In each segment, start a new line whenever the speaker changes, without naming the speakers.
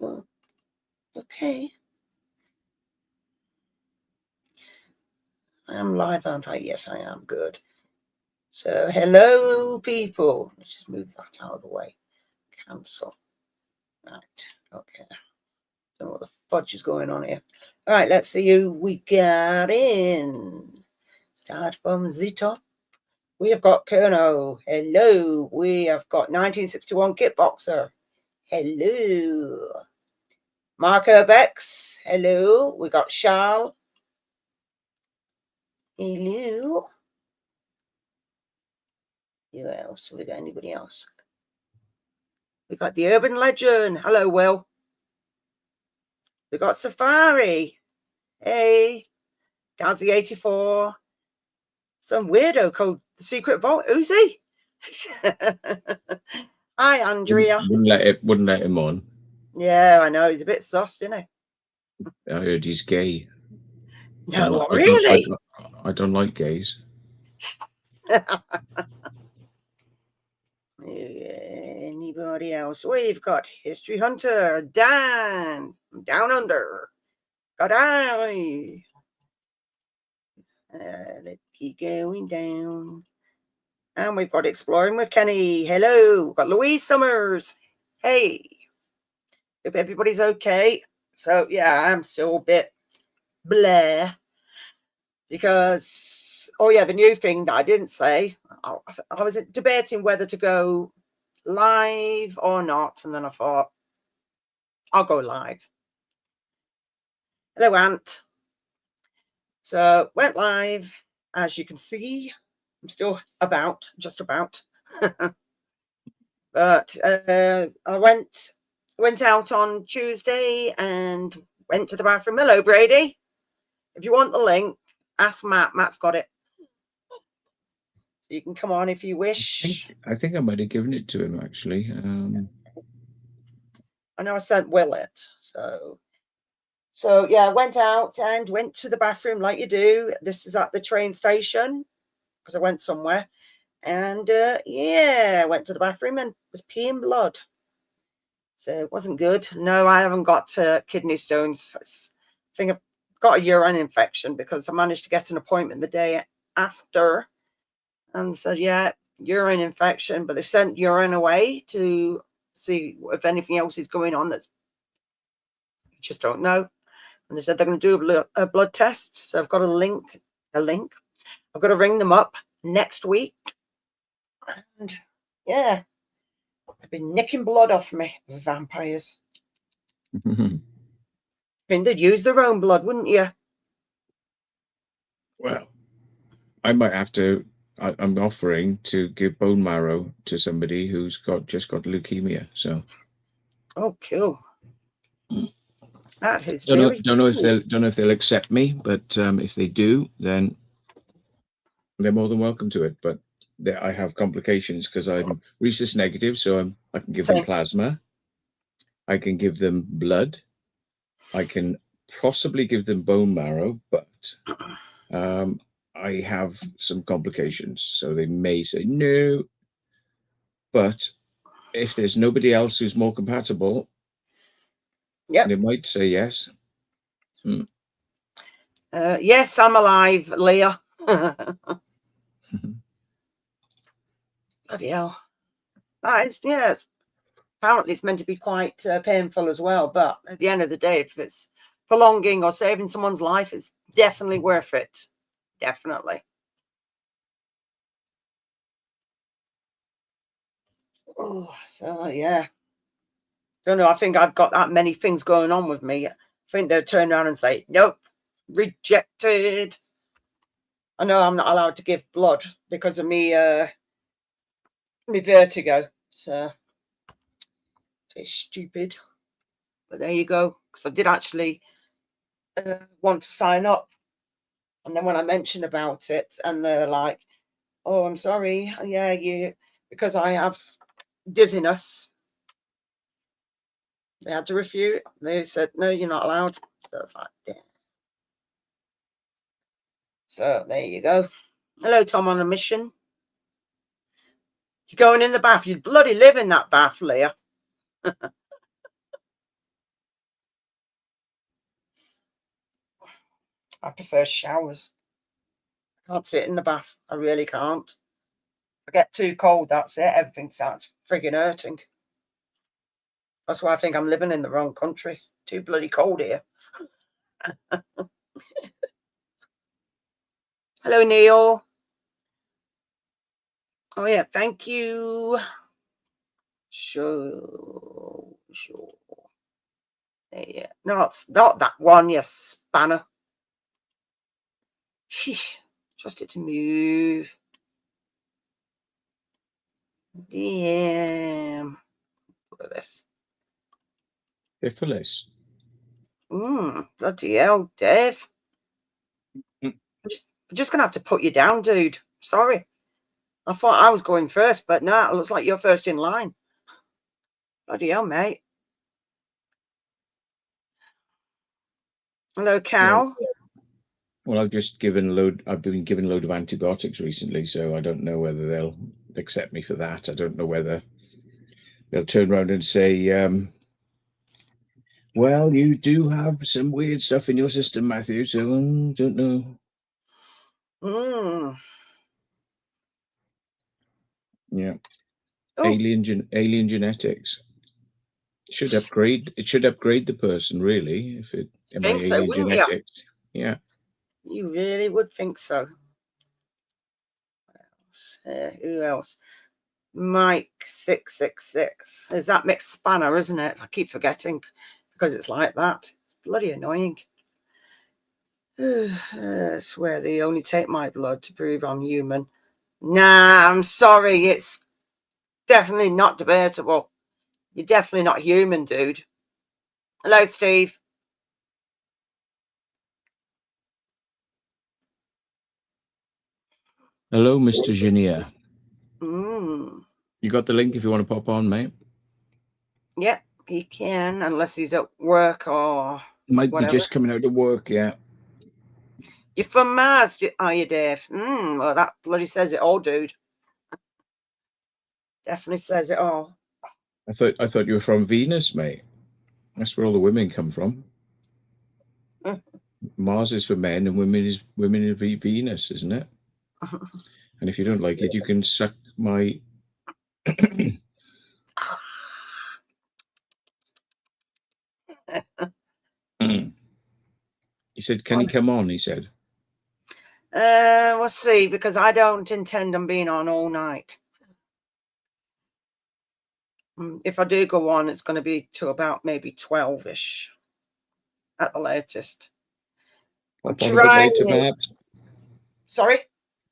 Oh, okay. I am live, aren't I? Yes, I am. Good. So, hello, people. Let's just move that out of the way. Cancel. Right. Okay. Don't know what the fudge is going on here. All right, let's see who we got in. Start from the top. We have got Kerno. Hello. We have got 1961 Kitboxer. Hello. Mark Urbex. Hello. We got Charles. Hello. Who else? We got anybody else? We got the Urban Legend. Hello, Will. We got Safari. Hey. Gazi84. Some weirdo called the Secret Vault. Who's he? Hi, Andrea.
Wouldn't let him on.
Yeah, I know. He's a bit sus, isn't he?
I heard he's gay.
No, really?
I don't like gays.
Anybody else? We've got History Hunter, Dan, Down Under. Got I. Let's keep going down. And we've got Exploring with Kenny. Hello. We've got Louise Summers. Hey. Hope everybody's okay. So, yeah, I'm still a bit blah. Because, oh, yeah, the new thing that I didn't say, I was debating whether to go live or not. And then I thought, I'll go live. Hello, Ant. So, went live. As you can see, I'm still just about. But I went out on Tuesday and went to the bathroom. Hello, Brady. If you want the link, ask Matt. Matt's got it. So you can come on if you wish.
I think I might have given it to him, actually.
I know I sent Will it. So yeah, I went out and went to the bathroom like you do. This is at the train station because I went somewhere. And yeah, I went to the bathroom and was peeing blood. So it wasn't good. No, I haven't got kidney stones. I think I've got a urine infection because I managed to get an appointment the day after and said, yeah, urine infection, but they've sent urine away to see if anything else is going on that's you just don't know. And they said they're going to do a blood test. So I've got a link. I've got to ring them up next week. And yeah, they've been nicking blood off me, vampires. I mean, they'd use their own blood, wouldn't you?
Well, I might have to. I'm offering to give bone marrow to somebody who's just got leukemia. So.
Oh, cool. That is
don't know if they'll accept me, but if they do, then they're more than welcome to it. But I have complications because I'm rhesus negative, so I can give them plasma. I can give them blood. I can possibly give them bone marrow, but I have some complications, so they may say no. But if there's nobody else who's more compatible, they might say yes.
Yes, I'm alive, Leah. Bloody hell. Apparently it's meant to be quite painful as well, but at the end of the day, if it's prolonging or saving someone's life, it's definitely worth it. Definitely. Oh, so yeah. Don't know. I think I've got that many things going on with me. I think they'll turn around and say, nope, rejected. I know I'm not allowed to give blood because of me vertigo. So it's stupid. But there you go. Because I did actually want to sign up. And then when I mentioned about it, and they're like, oh, I'm sorry. Yeah, because I have dizziness. They had to refute. They said, no, you're not allowed. So I was like, damn. So there you go. Hello, Tom on a mission. You're going in the bath. You bloody live in that bath, Leah. I prefer showers. I can't sit in the bath. I really can't. If I get too cold, that's it. Everything starts frigging hurting. That's why I think I'm living in the wrong country. It's too bloody cold here. Hello, Neil. Oh, yeah. Thank you. Sure. Yeah. No, it's not that one, you spanner. Trust it to move. Damn. Look at this.
Syphilis.
Bloody hell, Dave. I'm just going to have to put you down, dude. Sorry. I thought I was going first, but no, it looks like you're first in line. Bloody hell, mate. Hello, Cal.
Well, I've been given a load of antibiotics recently, so I don't know whether they'll accept me for that. I don't know whether they'll turn around and say, well, you do have some weird stuff in your system, Matthew, so don't know. Yeah. Alien genetics. It should upgrade the person, really, if it
think so,
alien
wouldn't
genetics.
You?
Yeah.
You really would think so. Who else? Mike 666. Is that Mick Spanner, isn't it? I keep forgetting because it's like that. It's bloody annoying. I swear they only take my blood to prove I'm human. Nah, I'm sorry. It's definitely not debatable. You're definitely not human, dude. Hello, Steve.
Hello, Mr. Genier.
You
got the link if you want to pop on, mate?
Yep, he can, unless he's at work or
Might
whatever.
be just coming out of work, yeah.
You're from Mars, are you, Dave? Well, that bloody says it all, dude. Definitely says it all.
I thought you were from Venus, mate. That's where all the women come from. Mars is for men and women is Venus, isn't it? And if you don't like it, you can suck my. He said, "Can he come on?" He said.
We'll see, because I don't intend on being on all night. If I do go on, it's going to be to about maybe 12-ish at the latest.
Pop on a bit later, perhaps.
Sorry?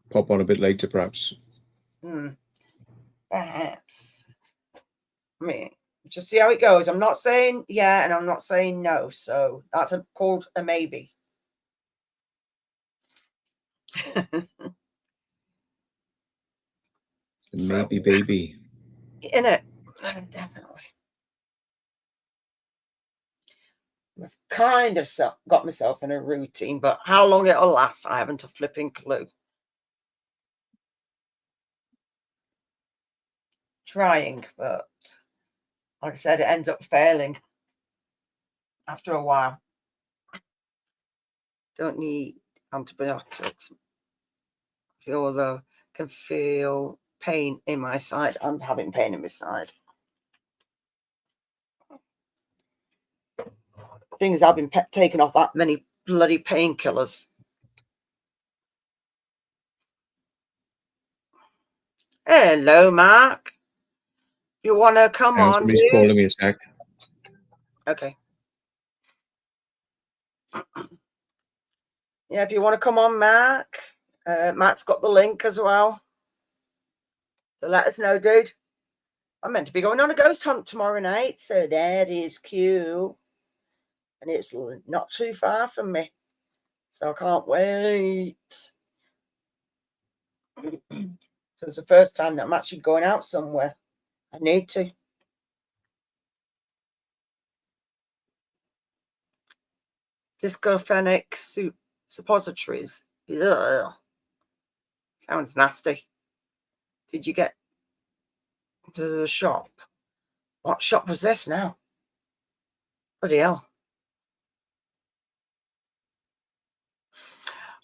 Pop on a bit later, perhaps.
Perhaps. I mean, just see how it goes. I'm not saying yeah, and I'm not saying no. So that's called a maybe.
Maybe, baby.
In it, definitely. I've kind of got myself in a routine, but how long it'll last, I haven't a flipping clue. Trying, but like I said, it ends up failing after a while. Don't need antibiotics. Can feel pain in my side. I'm having pain in my side. Thing is, I've been taking off that many bloody painkillers. Hello, Mark. You want to come on?
Somebody's calling me a sec.
Okay. Yeah, if you want to come on, Mark. Matt's got the link as well. So let us know, dude. I'm meant to be going on a ghost hunt tomorrow night, so that is cute. And it's not too far from me. So I can't wait. So it's the first time that I'm actually going out somewhere. I need to. Discofenic suppositories. Ugh. Sounds nasty. Did you get to the shop? What shop was this now? Bloody hell.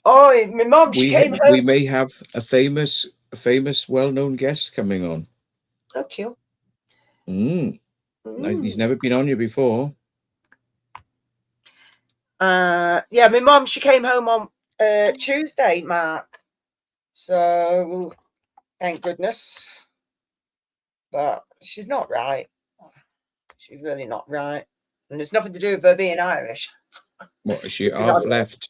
Oh, my mum, she came
we
home.
may have a famous well-known guest coming on.
Oh, cute.
He's never been on here before.
Yeah, my mum, she came home on Tuesday, Mark. So thank goodness. But she's not right. She's really not right. And it's nothing to do with her being Irish.
What, is she half left?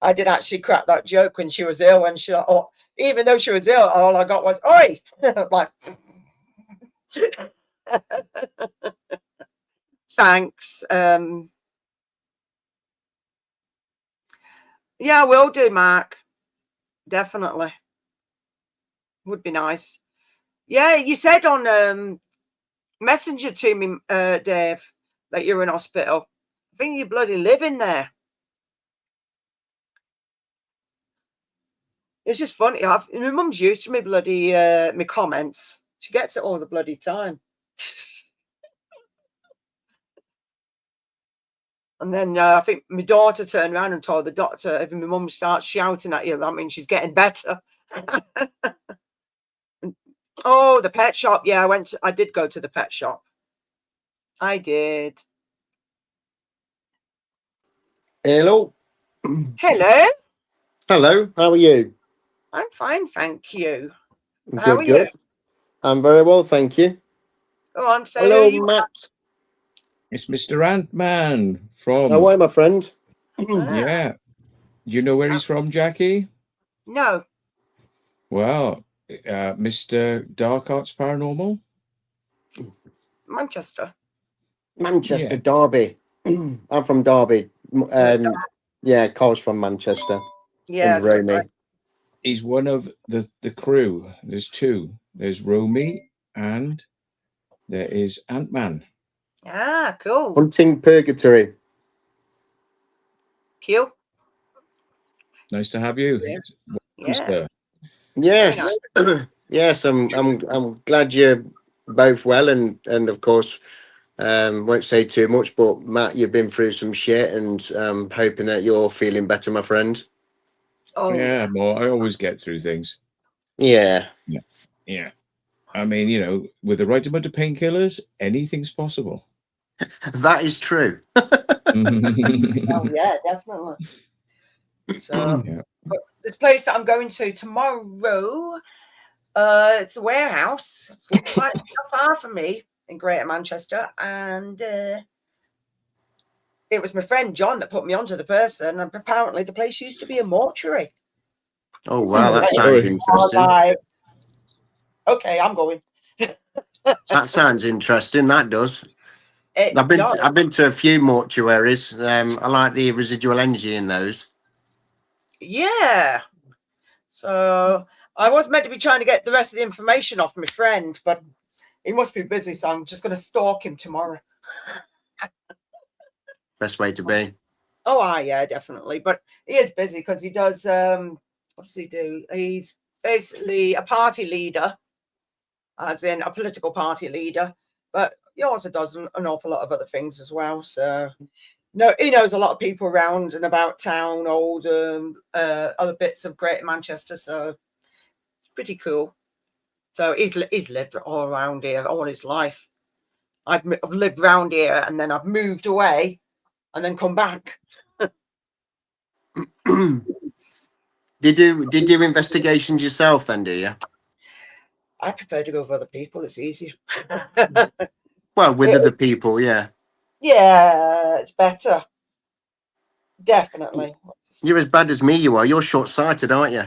I did actually crack that joke when she was ill, and she, oh, even though she was ill, all I got was "Oi!" Like, thanks. Yeah, I will do, Mark. Definitely. Would be nice. Yeah, you said on Messenger to me, Dave, that you're in hospital. I think you bloody live in there. It's just funny. My mum's used to me bloody my comments. She gets it all the bloody time. And then I think my daughter turned around and told the doctor, if my mum starts shouting at you, that means she's getting better. Oh, the pet shop. Yeah, I did go to the pet shop. I did.
Hello.
Hello.
Hello. How are you?
I'm fine, thank you. How are
Good,
you?
good. I'm very well, thank you.
Go on, say
Hello,
who you are.
Matt.
It's Mr. Ant-Man from...
How are you, my friend?
Yeah. Do you know where he's from, Jackie?
No.
Well, Mr. Dark Arts Paranormal?
Manchester.
Manchester,
Yeah.
Derby. I'm from Derby. Yeah, Carl's from Manchester.
Yeah,
And Romy.
He's one of the crew. There's two. There's Romy and there is Ant-Man.
Ah, cool.
Hunting Purgatory.
Cute.
Nice to have you.
Yeah.
Yes. Yes, I'm glad you're both well, and of course won't say too much, but Matt, you've been through some shit, and hoping that you're feeling better, my friend.
Oh
Yeah, well, I always get through things.
Yeah.
Yeah. I mean, you know, with the right amount of painkillers, anything's possible.
That is true.
Oh yeah, definitely. So
Yeah.
but this place that I'm going to tomorrow, it's a warehouse. It's quite far from me in Greater Manchester, and it was my friend John that put me onto the person, and apparently the place used to be a mortuary.
Oh wow, that sounds
Sorry.
interesting.
Like, okay, I'm going.
That sounds interesting. That does.
It
I've been
does.
I've been to a few mortuaries. I like the residual energy in those.
Yeah. So I was meant to be trying to get the rest of the information off my friend, but he must be busy, so I'm just going to stalk him tomorrow.
Best way to be.
Oh, yeah, definitely. But he is busy because he does. What does he do? He's basically a party leader, as in a political party leader, but he also does an awful lot of other things as well. So, no, he knows a lot of people around and about town, Oldham, other bits of Greater Manchester. So it's pretty cool. So he's lived all around here all his life. I've lived around here, and then I've moved away, and then come back.
Did you do investigations yourself then, do you?
I prefer to go with other people. It's easier.
Well, with other people, yeah.
Yeah, it's better. Definitely.
You're as bad as me, you are. You're short-sighted, aren't you?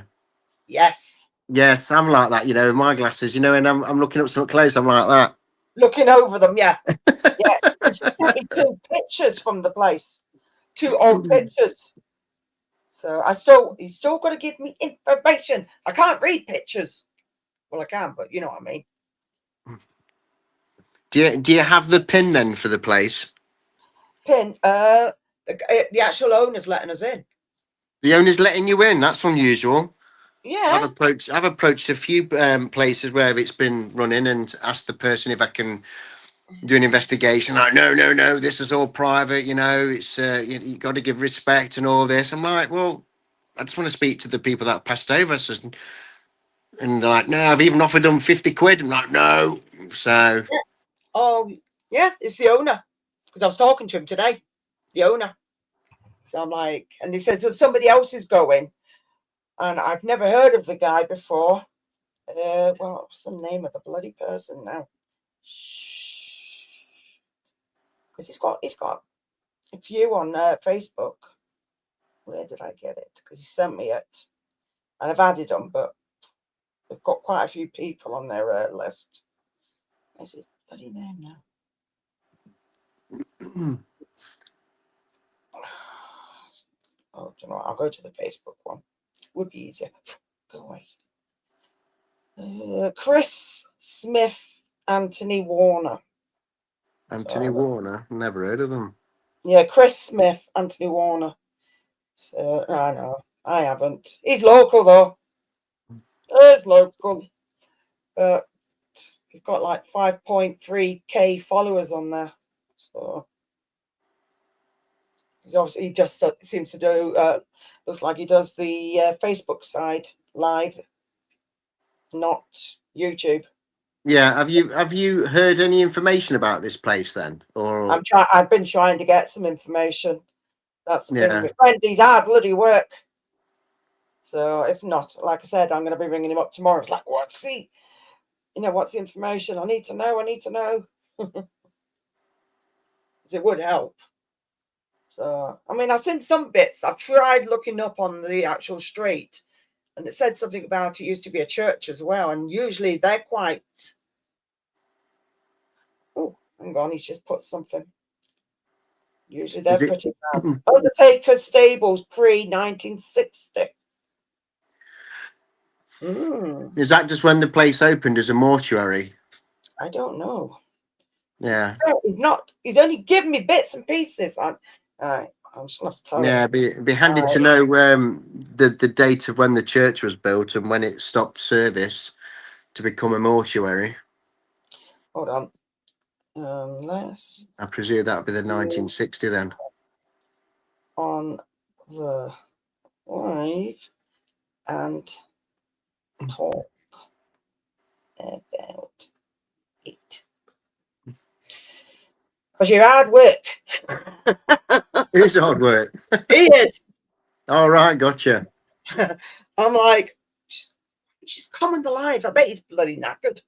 Yes.
Yes, I'm like that, you know, with my glasses, you know, and I'm looking up something close, I'm like that.
Looking over them, yeah. Yeah. She sent me 2 pictures from the place. 2 old pictures. So he's still got to give me information. I can't read pictures. Well, I can, but you know what I mean.
Do you have the pin then for the place?
Pin, the actual owner's letting us in.
The owner's letting you in. That's unusual.
Yeah.
I've approached a few places where it's been running and asked the person if I can do an investigation. Like, no, this is all private. You know, it's you got to give respect and all this. I'm like, well, I just want to speak to the people that passed over. So, and they're like, no, I've even offered them 50 quid. I'm like, no. So,
Yeah. Oh, yeah, it's the owner. Because I was talking to him today, the owner. So I'm like, and he says, so somebody else is going. And I've never heard of the guy before. Well, what's the name of the bloody person now? Because he's got a few on Facebook. Where did I get it? Because he sent me it. And I've added them, but they've got quite a few people on their list. What's his bloody name now? Oh, do you know what? I'll go to the Facebook one. Would be easier. Go away. Chris Smith, Anthony Warner.
Anthony Warner, never heard of them.
Yeah, Chris Smith, Anthony Warner. So, I know, I haven't. He's local though. He's local. But he's got like 5.3k followers on there. So he just seems to do. Looks like he does the Facebook side live, not YouTube.
Yeah, have you heard any information about this place then? Or
I've been trying to get some information. That's the thing.
Yeah.
My friend, he's hard bloody work. So if not, like I said, I'm going to be ringing him up tomorrow. It's like, what's the information? I need to know. Because it would help. So, I mean, I've seen some bits. I've tried looking up on the actual street, and it said something about it used to be a church as well. And usually they're quite. Oh, hang on, he's just put something. Usually they're pretty bad. Undertaker Stables pre-1960.
Is that just when the place opened as a mortuary?
I don't know.
Yeah.
He's only given me bits and pieces. I'm just gonna have to tell him.
It'd be handy to know the date of when the church was built and when it stopped service to become a mortuary.
Hold on. I
presume that would be the 1960 then.
On the live and talk about it. Because you're hard work.
Who's hard work?
He is.
All right, gotcha.
I'm like, just come on the live. I bet he's bloody knackered.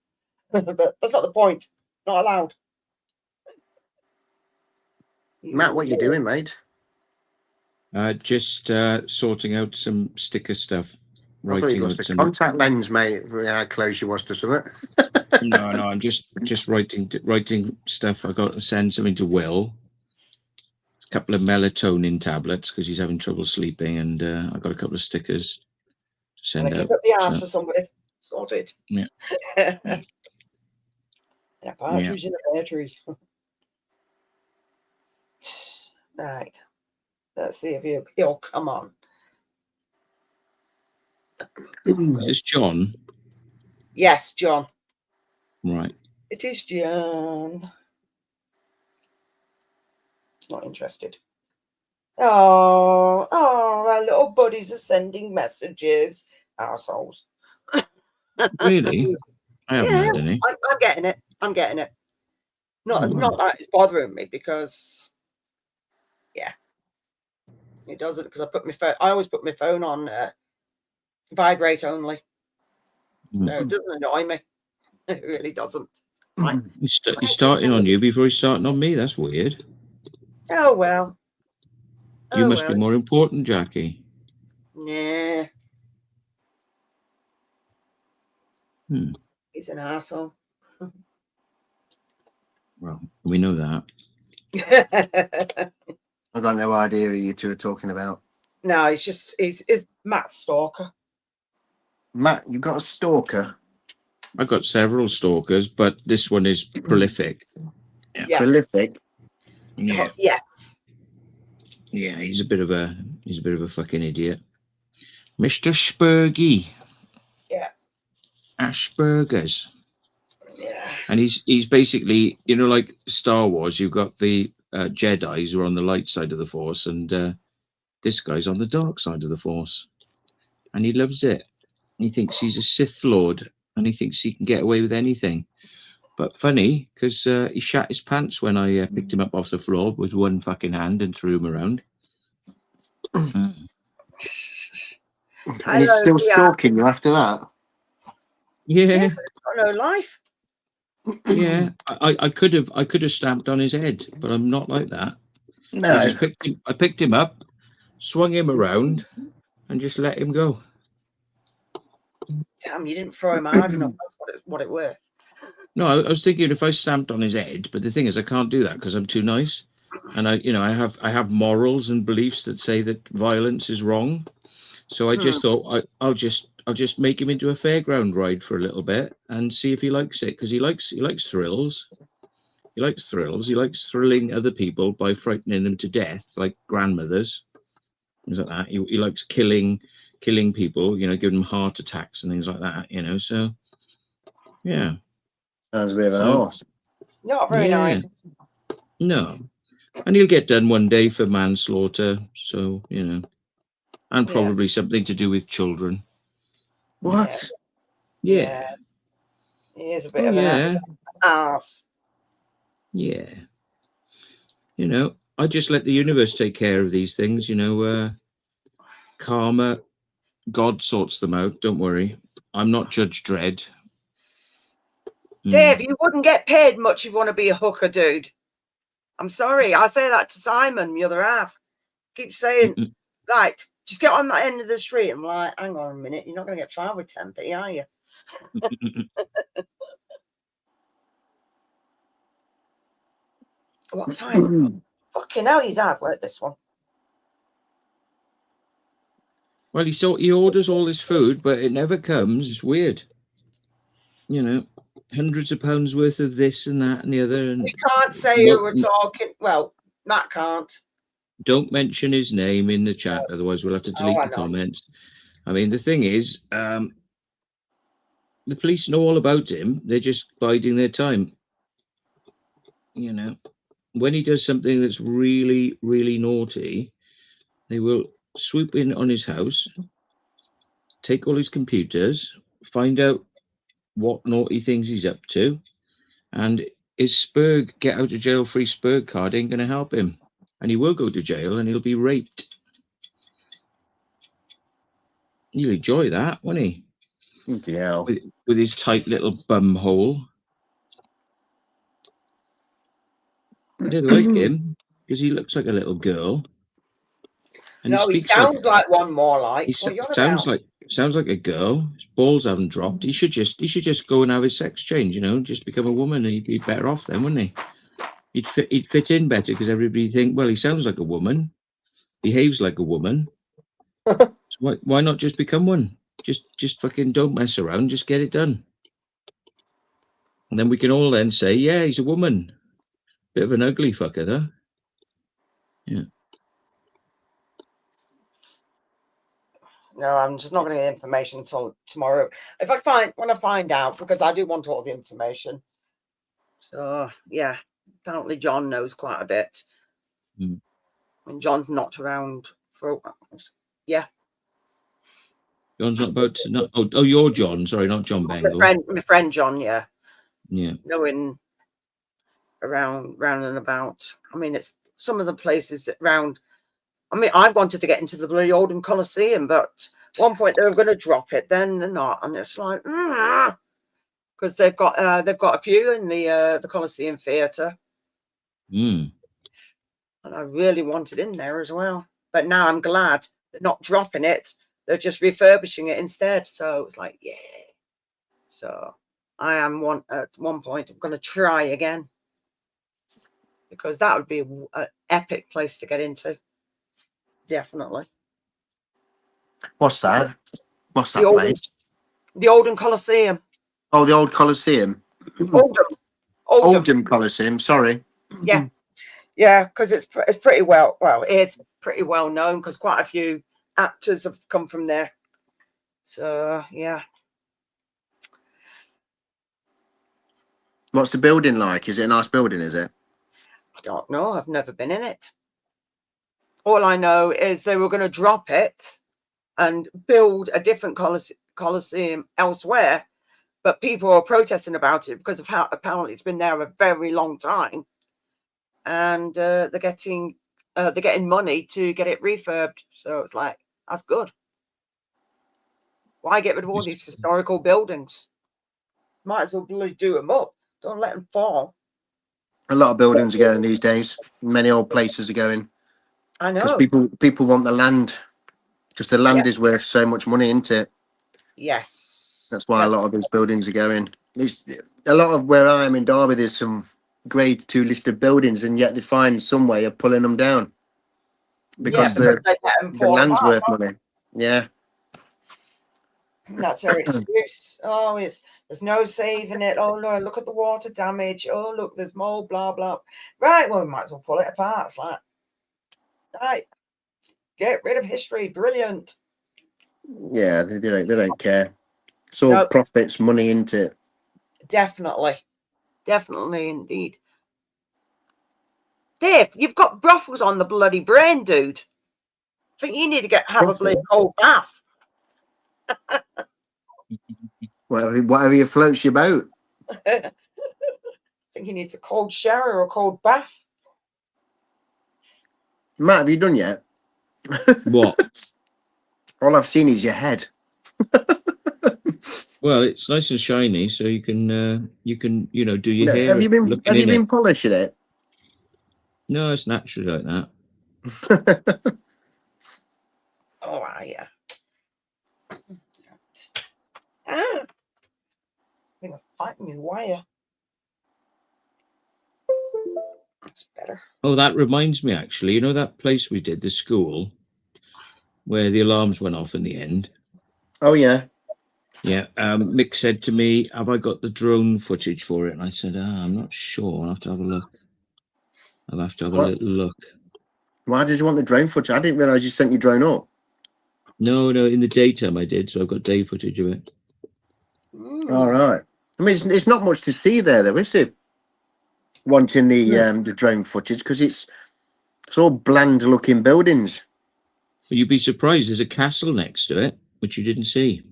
But that's not the point. Not allowed.
Matt, what are you doing, mate?
Just sorting out some sticker stuff.
I thought you lost the contact lens, mate. How close you was to something.
No, I'm just writing stuff. I got to send something to Will. A couple of melatonin tablets because he's having trouble sleeping, and I got a couple of stickers to send out.
Kick up the ass for somebody. Sorted.
Yeah.
And a partridge in a pear tree. Right. Let's see if he'll come on.
Is this John?
Yes, John.
Right.
It is John. Not interested. Oh, our little buddies are sending messages. Assholes.
Really? I haven't had any.
I'm getting it. Not that it's bothering me because, it doesn't, because I always put my phone on vibrate only. No, it doesn't annoy me. It really doesn't.
He's starting on you before he's starting on me. That's weird.
Oh well.
You must be more important, Jackie.
Nah. He's an asshole.
Well, we know that.
I've got no idea who you two are talking about.
No, he's Matt Stalker.
Matt, you got a stalker?
I've got several stalkers, but this one is prolific.
Yeah. Yes. Prolific.
Yeah.
Yes.
Yeah, he's a bit of a fucking idiot. Mr. Spurgy.
Yeah.
Asperger's.
Yeah.
And he's basically, you know, like Star Wars, you've got the Jedis who are on the light side of the Force, and this guy's on the dark side of the Force. And he loves it. He thinks he's a Sith Lord, and he thinks he can get away with anything. But funny, because he shat his pants when I picked him up off the floor with one fucking hand and threw him around.
And he's still stalking you after that?
Yeah.
Got no life.
Yeah. I could have stamped on his head, but I'm not like that.
No.
I picked him up, swung him around, and just let him go.
Damn, you didn't throw him hard enough. That's what it were.
No, I was thinking if I stamped on his head, but the thing is, I can't do that because I'm too nice, and I have morals and beliefs that say that violence is wrong. So I just thought I'll just make him into a fairground ride for a little bit and see if he likes it, because he likes thrills. He likes thrills. He likes thrilling other people by frightening them to death, like grandmothers, things like that. He likes killing people, you know, giving them heart attacks and things like that, you know. So yeah.
Sounds a bit of an arse.
Not very nice.
No. And he'll get done one day for manslaughter. So, you know, and probably something to do with children.
What?
Yeah.
He is a bit of an arse.
Yeah. You know, I just let the universe take care of these things, you know. Karma, God sorts them out. Don't worry. I'm not Judge Dredd.
Dave, you wouldn't get paid much if you want to be a hooker, dude. I'm sorry. I say that to Simon, the other half. Keep saying, right, just get on that end of the street. I'm like, hang on a minute. You're not going to get far with 10p, are you? What time? Fucking hell, he's hard work, this one.
Well, he orders all this food, but it never comes. It's weird. You know, hundreds of pounds worth of this and that and the other. And
we can't say who we're talking. Well, Matt can't.
Don't mention his name in the chat, otherwise we'll have to delete the comments. I mean, the thing is, the police know all about him. They're just biding their time. You know, when he does something that's really, really naughty, they will swoop in on his house, take all his computers, find out what naughty things he's up to, and his Spurg get out of jail free Spurg card ain't going to help him, and he will go to jail and he'll be raped. He'll enjoy that, won't he?
Yeah.
With his tight little bum hole. I didn't like him because he looks like a little girl. And
no, he sounds like one more like.
He sounds like a girl. His balls haven't dropped. He should just go and have his sex change, you know, just become a woman, and he'd be better off then, wouldn't he? He'd fit in better because everybody think, well, he sounds like a woman, behaves like a woman. So why not just become one? Just fucking don't mess around. Just get it done. And then we can all then say, yeah, he's a woman. Bit of an ugly fucker, though. Yeah.
No, I'm just not going to get information until tomorrow. If I find out, because I do want all the information. So yeah, apparently John knows quite a bit. When John's not around for
John's not about to not. Oh, you're John. Sorry, not John Bengal.
My friend John. Yeah.
Yeah.
Knowing round and about. I mean, it's some of the places that round. I mean, I wanted to get into the bloody Oldham Coliseum, but at one point they were going to drop it, then they're not, and it's like because they've got a few in the Coliseum Theatre. And I really wanted in there as well, but now I'm glad they're not dropping it; they're just refurbishing it instead. So it's like, yeah. So I am at one point I'm going to try again, because that would be an epic place to get into. Definitely.
What's that? What's that place?
The Oldham Coliseum.
Oh, the old Coliseum.
Oldham
Coliseum. Sorry.
Yeah, because it's pretty well. Well, it's pretty well known because quite a few actors have come from there. So yeah.
What's the building like? Is it a nice building, is it?
I don't know. I've never been in it. All I know is they were going to drop it and build a different Colosseum elsewhere, but people are protesting about it because of how apparently it's been there a very long time, and they're getting money to get it refurbed. So it's like, that's good. Why get rid of all these historical buildings? Might as well bloody do them up. Don't let them fall.
A lot of buildings are going these days. Many old places are going.
I
Because
know.
people want the land. Because the land is worth so much money, isn't it?
Yes.
That's why a lot of these buildings are going. It's a lot of where I am in Derby. There's some grade 2 listed buildings, and yet they find some way of pulling them down because
they let them
the
fall
land's
apart.
worth money. Yeah.
That's their excuse. Oh, there's no saving it. Oh no, look at the water damage. Oh look, there's mold. Blah blah. Right, well we might as well pull it apart. It's like, right, get rid of history. Brilliant.
Yeah, they don't care. It's all profits, money into it.
Definitely indeed. Dave, you've got brothels on the bloody brain, dude. I think you need to have a bloody cold bath.
Whatever floats your boat.
I think he needs a cold shower or a cold bath.
Matt, have you done yet?
What?
All I've seen is your head.
Well, it's nice and shiny, so you can do your hair.
Have you been polishing it?
No, it's naturally like that.
Oh, yeah. I think I'm fighting me wire. That's better.
Oh, that reminds me, actually. You know that place we did, the school, where the alarms went off in the end?
Oh, yeah.
Yeah. Mick said to me, have I got the drone footage for it? And I said, I'm not sure. I'll have to have a look. I'll have to have a little look.
Why did you want the drone footage? I didn't realise you sent your drone up.
No, in the daytime I did, so I've got day footage of it.
All right. I mean, it's not much to see there, though, is it? Wanting the drone footage, because it's all bland-looking buildings.
But you'd be surprised. There's a castle next to it, which you didn't see.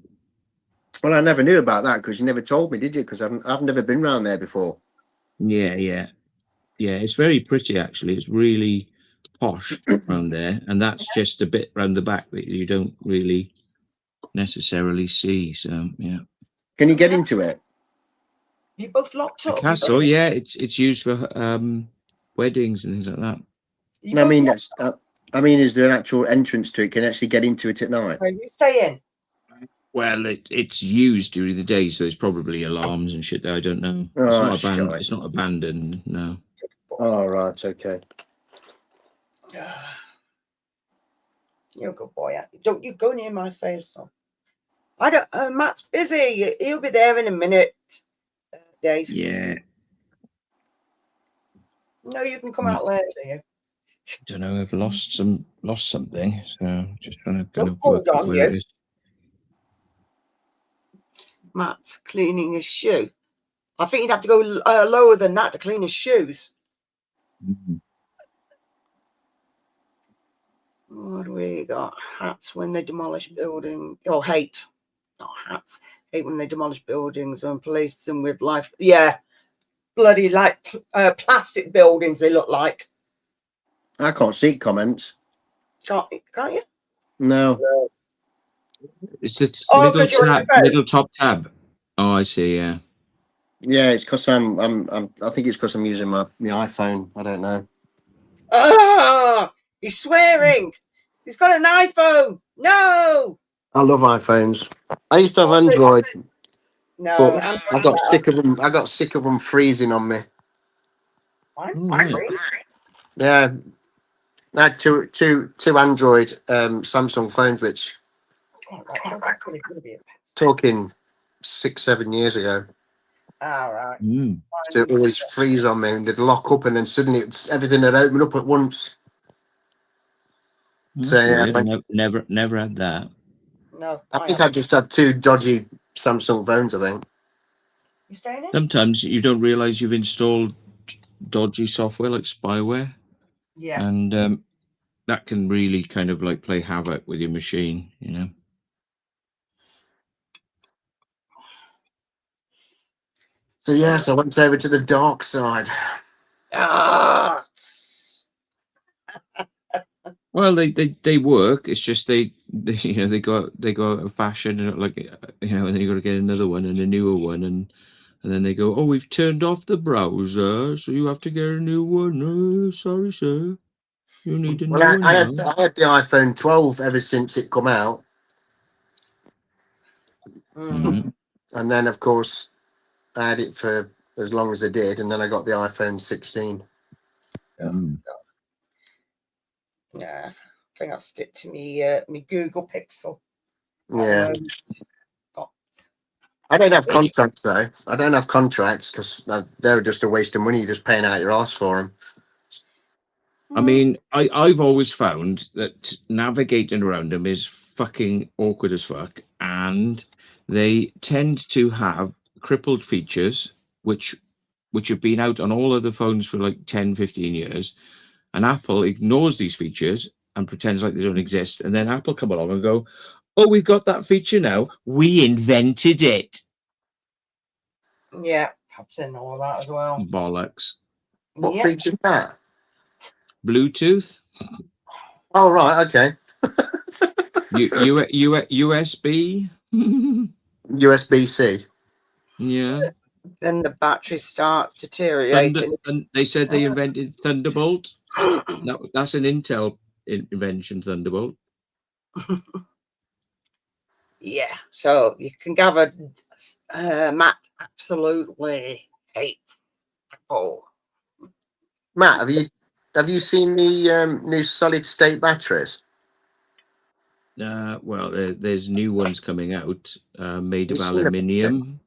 Well, I never knew about that because you never told me, did you? Because I've never been round there before.
Yeah. It's very pretty, actually. It's really posh around there, and that's just a bit round the back that you don't really necessarily see. So yeah.
Can you get into it?
You both locked up.
The castle, yeah, it's used for weddings and things like that.
I mean, is there an actual entrance to it? Can you actually get into it at night?
You stay in.
Well, it's used during the day, so there's probably alarms and shit there. I don't know. It's not abandoned. No.
Oh, right. Okay.
You're a good boy. Don't you go near my face. So. I don't. Matt's busy. He'll be there in a minute. Dave.
Yeah.
No, you can come out later. You.
Don't know. I've lost something. So just trying to kind of
hold
work
on
out where it is.
Matt's cleaning his shoe. I think you'd have to go lower than that to clean his shoes.
Mm-hmm.
What do we got? Hats when they demolish buildings. Oh, hate. Not hats. Hate when they demolish buildings and replace them with life. Yeah. Bloody like plastic buildings they look like.
I can't see comments.
Can't you?
No.
It's the little top tab. Oh, I see. Yeah.
Yeah, it's because I think it's because I'm using my iPhone. I don't know.
He's swearing. He's got an iPhone. No.
I love iPhones. I used to have Android.
No,
but I got sick of them. I got sick of them freezing on me. Yeah, I had two Android Samsung phones, which talking 6-7 years ago.
All right.
So it always freeze on me, and they'd lock up, and then suddenly everything would open up at once.
So yeah, never had that.
No,
I think I just had two dodgy Samsung phones. I think.
You staying in?
Sometimes you don't realize you've installed dodgy software like spyware,
Yeah.
and that can really kind of like play havoc with your machine, you know.
So yes, I went over to the dark side.
Ah.
Well, they work. It's just they you know they go out of fashion, and like and then you got to get another one and a newer one, and then they go, oh, we've turned off the browser, so you have to get a new one. Oh, sorry, sir, you need a new
Well,
one
I
now.
had the iPhone 12 ever since it come out,
Mhm.
and then of course I had it for as long as I did, and then I got the iPhone 16.
Mm.
Yeah, I think I'll stick to me Google Pixel.
Yeah.
Got
I don't have contracts though. I don't have contracts because they're just a waste of money. You're just paying out your ass for them.
I mean, I've always found that navigating around them is fucking awkward as fuck, and they tend to have crippled features, which have been out on all other phones for like 10, 15 years, and Apple ignores these features and pretends like they don't exist, and then Apple come along and go, oh, we've got that feature now. We invented it.
Yeah, perhaps in all that as well.
Bollocks.
What
Yeah.
feature's that?
Bluetooth?
Oh, right. Okay.
USB?
USB-C.
Yeah.
Then the battery starts
Thunder,
deteriorating.
they said they invented Thunderbolt. That's an Intel invention, Thunderbolt.
Yeah, so you can gather Matt absolutely hates Apple.
Matt, have you seen the new solid state batteries?
Well, there's new ones coming out made of
Have you seen them?
aluminium,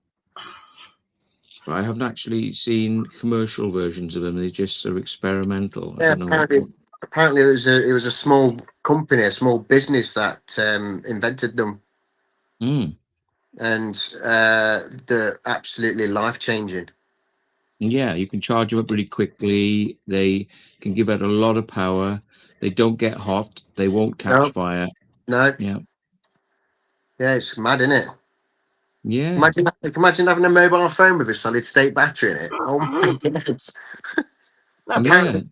but I haven't actually seen commercial versions of them. They're just sort of experimental. I
Yeah,
don't know.
apparently it was a small company, a small business that invented them, and they're absolutely life changing.
Yeah, you can charge them up really quickly. They can give out a lot of power. They don't get hot. They won't catch fire.
No.
Yeah.
Yeah, it's mad, isn't it?
Yeah.
Imagine having a mobile phone with a solid state battery in it. Oh my goodness. Apparently,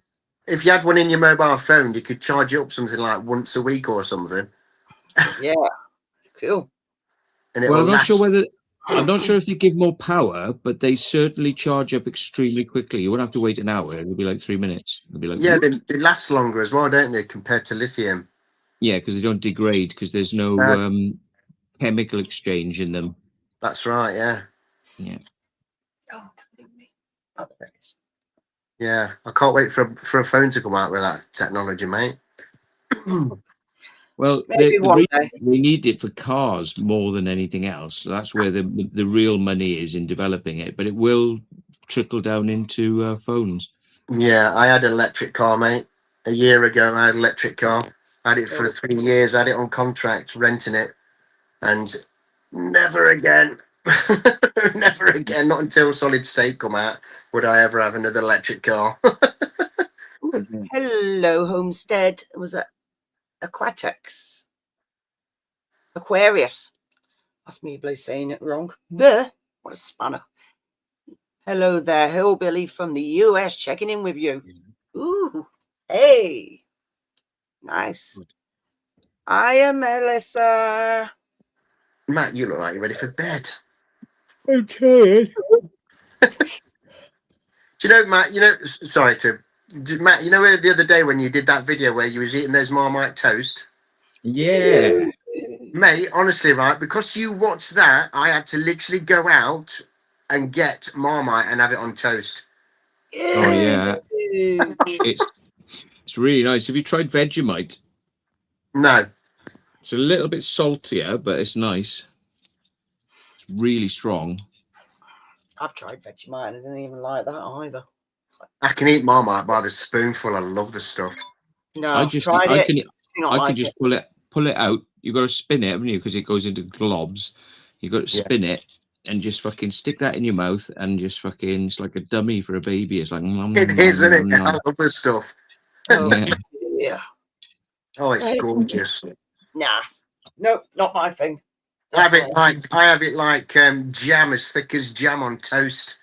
if you had one in your mobile phone, you could charge it up something like once a week or something.
Yeah, cool.
And
Well,
it'll last.
I'm not sure if they give more power, but they certainly charge up extremely quickly. You won't have to wait an hour. It'll be like 3 minutes. It'll be like,
Yeah, they last longer as well, don't they, compared to lithium?
yeah, because they don't degrade because there's no chemical exchange in them.
That's right. Yeah.
Yeah.
Oh, there it is.
Yeah, I can't wait for a phone to come out with that technology, mate.
Well,
Maybe one day.
they need it for cars more than anything else. So that's where the real money is in developing it. But it will trickle down into phones.
Yeah, I had an electric car, mate. A year ago, I had an electric car. I had it for 3 years. I had it on contract, renting it, and never again. Never again. Not until solid state come out would I ever have another electric car.
Hello, Homestead. Was it Aquatics? Aquarius. That's me, Blue, saying it wrong. What a spanner. Hello there, Hillbilly from the US, checking in with you. Ooh, hey. Nice. I am Melissa.
Matt, you look like you're ready for bed.
I'm tired.
Do you know, Matt, Matt, you know the other day when you did that video where you was eating those Marmite toast?
Yeah.
Mate, honestly, right, because you watched that, I had to literally go out and get Marmite and have it on toast.
Oh yeah. It's really nice. Have you tried Vegemite?
No.
It's a little bit saltier, but it's nice. It's really strong.
I've tried Vegemite and I didn't even like that either.
I can eat Marmite by the spoonful. I love the stuff.
No,
I
I've tried it.
I can just pull it out. You've got to spin it, haven't you? Because it goes into globs. You've got to spin it, and just fucking stick that in your mouth and just fucking, it's like a dummy for a baby. It's like,
It is, isn't it? I love this stuff.
Oh,
yeah.
yeah.
Oh, it's gorgeous.
Nah, no, not my thing.
I have it like jam, as thick as jam on toast.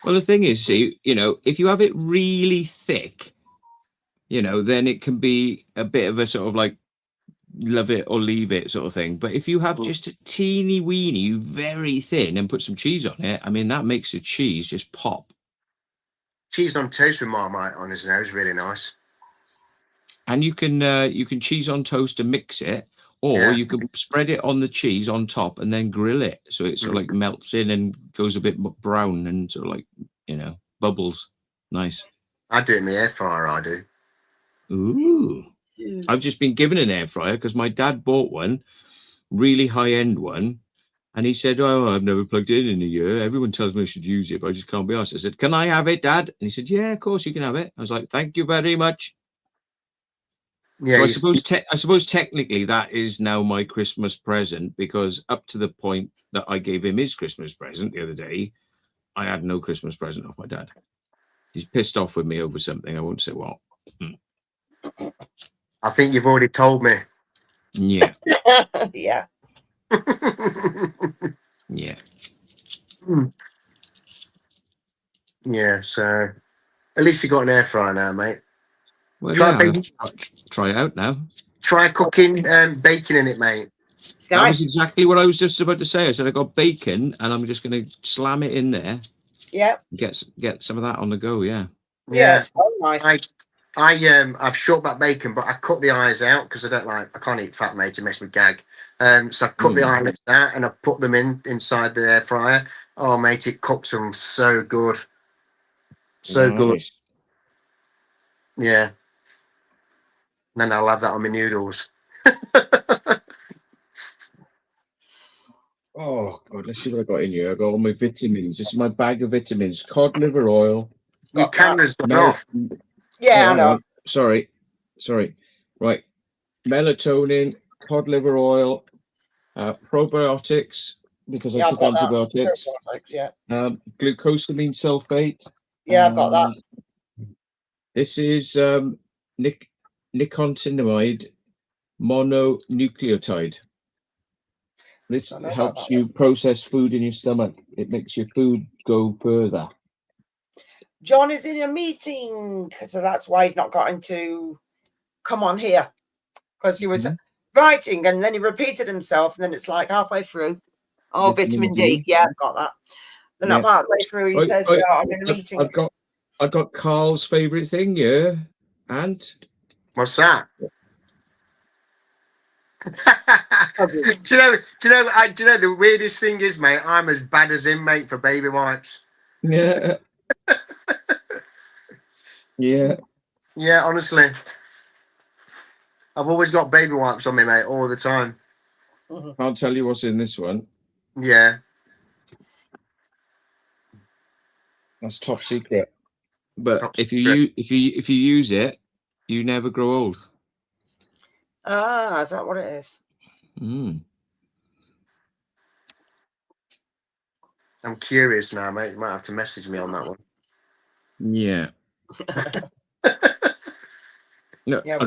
Well, the thing is, see, you know, if you have it really thick, you know, then it can be a bit of a sort of like love it or leave it sort of thing. But if you have just a teeny weeny, very thin, and put some cheese on it, I mean, that makes the cheese just pop.
Cheese on toast with Marmite on his nose, really nice.
And you can cheese on toast and mix it, or you can spread it on the cheese on top and then grill it, so it sort of like melts in and goes a bit brown and sort of like, you know, bubbles. Nice.
I do it in the air fryer. I do.
Ooh. I've just been given an air fryer because my dad bought one, really high end one, and he said, "Oh, I've never plugged it in a year. Everyone tells me I should use it, but I just can't be asked." I said, "Can I have it, Dad?" And he said, "Yeah, of course you can have it." I was like, "Thank you very much." Yeah, so I suppose technically that is now my Christmas present, because up to the point that I gave him his Christmas present the other day, I had no Christmas present off my dad. He's pissed off with me over something. I won't say what.
I think you've already told me.
Yeah.
Yeah.
Yeah.
Yeah, so at least you got an air fryer now, mate.
Well, try it out now.
Try cooking bacon in it, mate.
That was exactly what I was just about to say. I said I got bacon, and I'm just going to slam it in there.
Yeah.
Get some of that on the go. Yeah.
Yeah. Nice.
I've short back bacon, but I cut the eyes out because I can't eat fat, mate. It makes me gag. So I cut the eyelids out and I put them inside the air fryer. Oh, mate, it cooks them so good. So good. Yeah. And then I'll have that on my noodles.
Oh God, let's see what I got in here. I got all my vitamins. This is my bag of vitamins. Cod liver oil.
Your camera's gone off.
Yeah, I know.
Sorry. Right. Melatonin, cod liver oil, probiotics, because I took antibiotics. Glucosamine sulfate.
Yeah, I've got that.
This is nicotinamide mononucleotide. This helps you process food in your stomach. It makes your food go further.
John is in a meeting, so that's why he's not gotten to come on here, because he was writing and then he repeated himself, and then it's like halfway through. Oh, vitamin D. Yeah, I've got that. Then about halfway through, he says, I'm in a meeting.
I've got Carl's favourite thing, yeah. And
what's that? do you know the weirdest thing is, mate, I'm as bad as him, mate, for baby wipes.
Yeah.
Yeah, honestly, I've always got baby wipes on me, mate, all the time.
I'll tell you what's in this one.
Yeah,
that's top secret. But if you use it, you never grow old.
Ah, is that what it is?
I'm curious now, mate. You might have to message me on that one.
Yeah. Look,
yeah,
I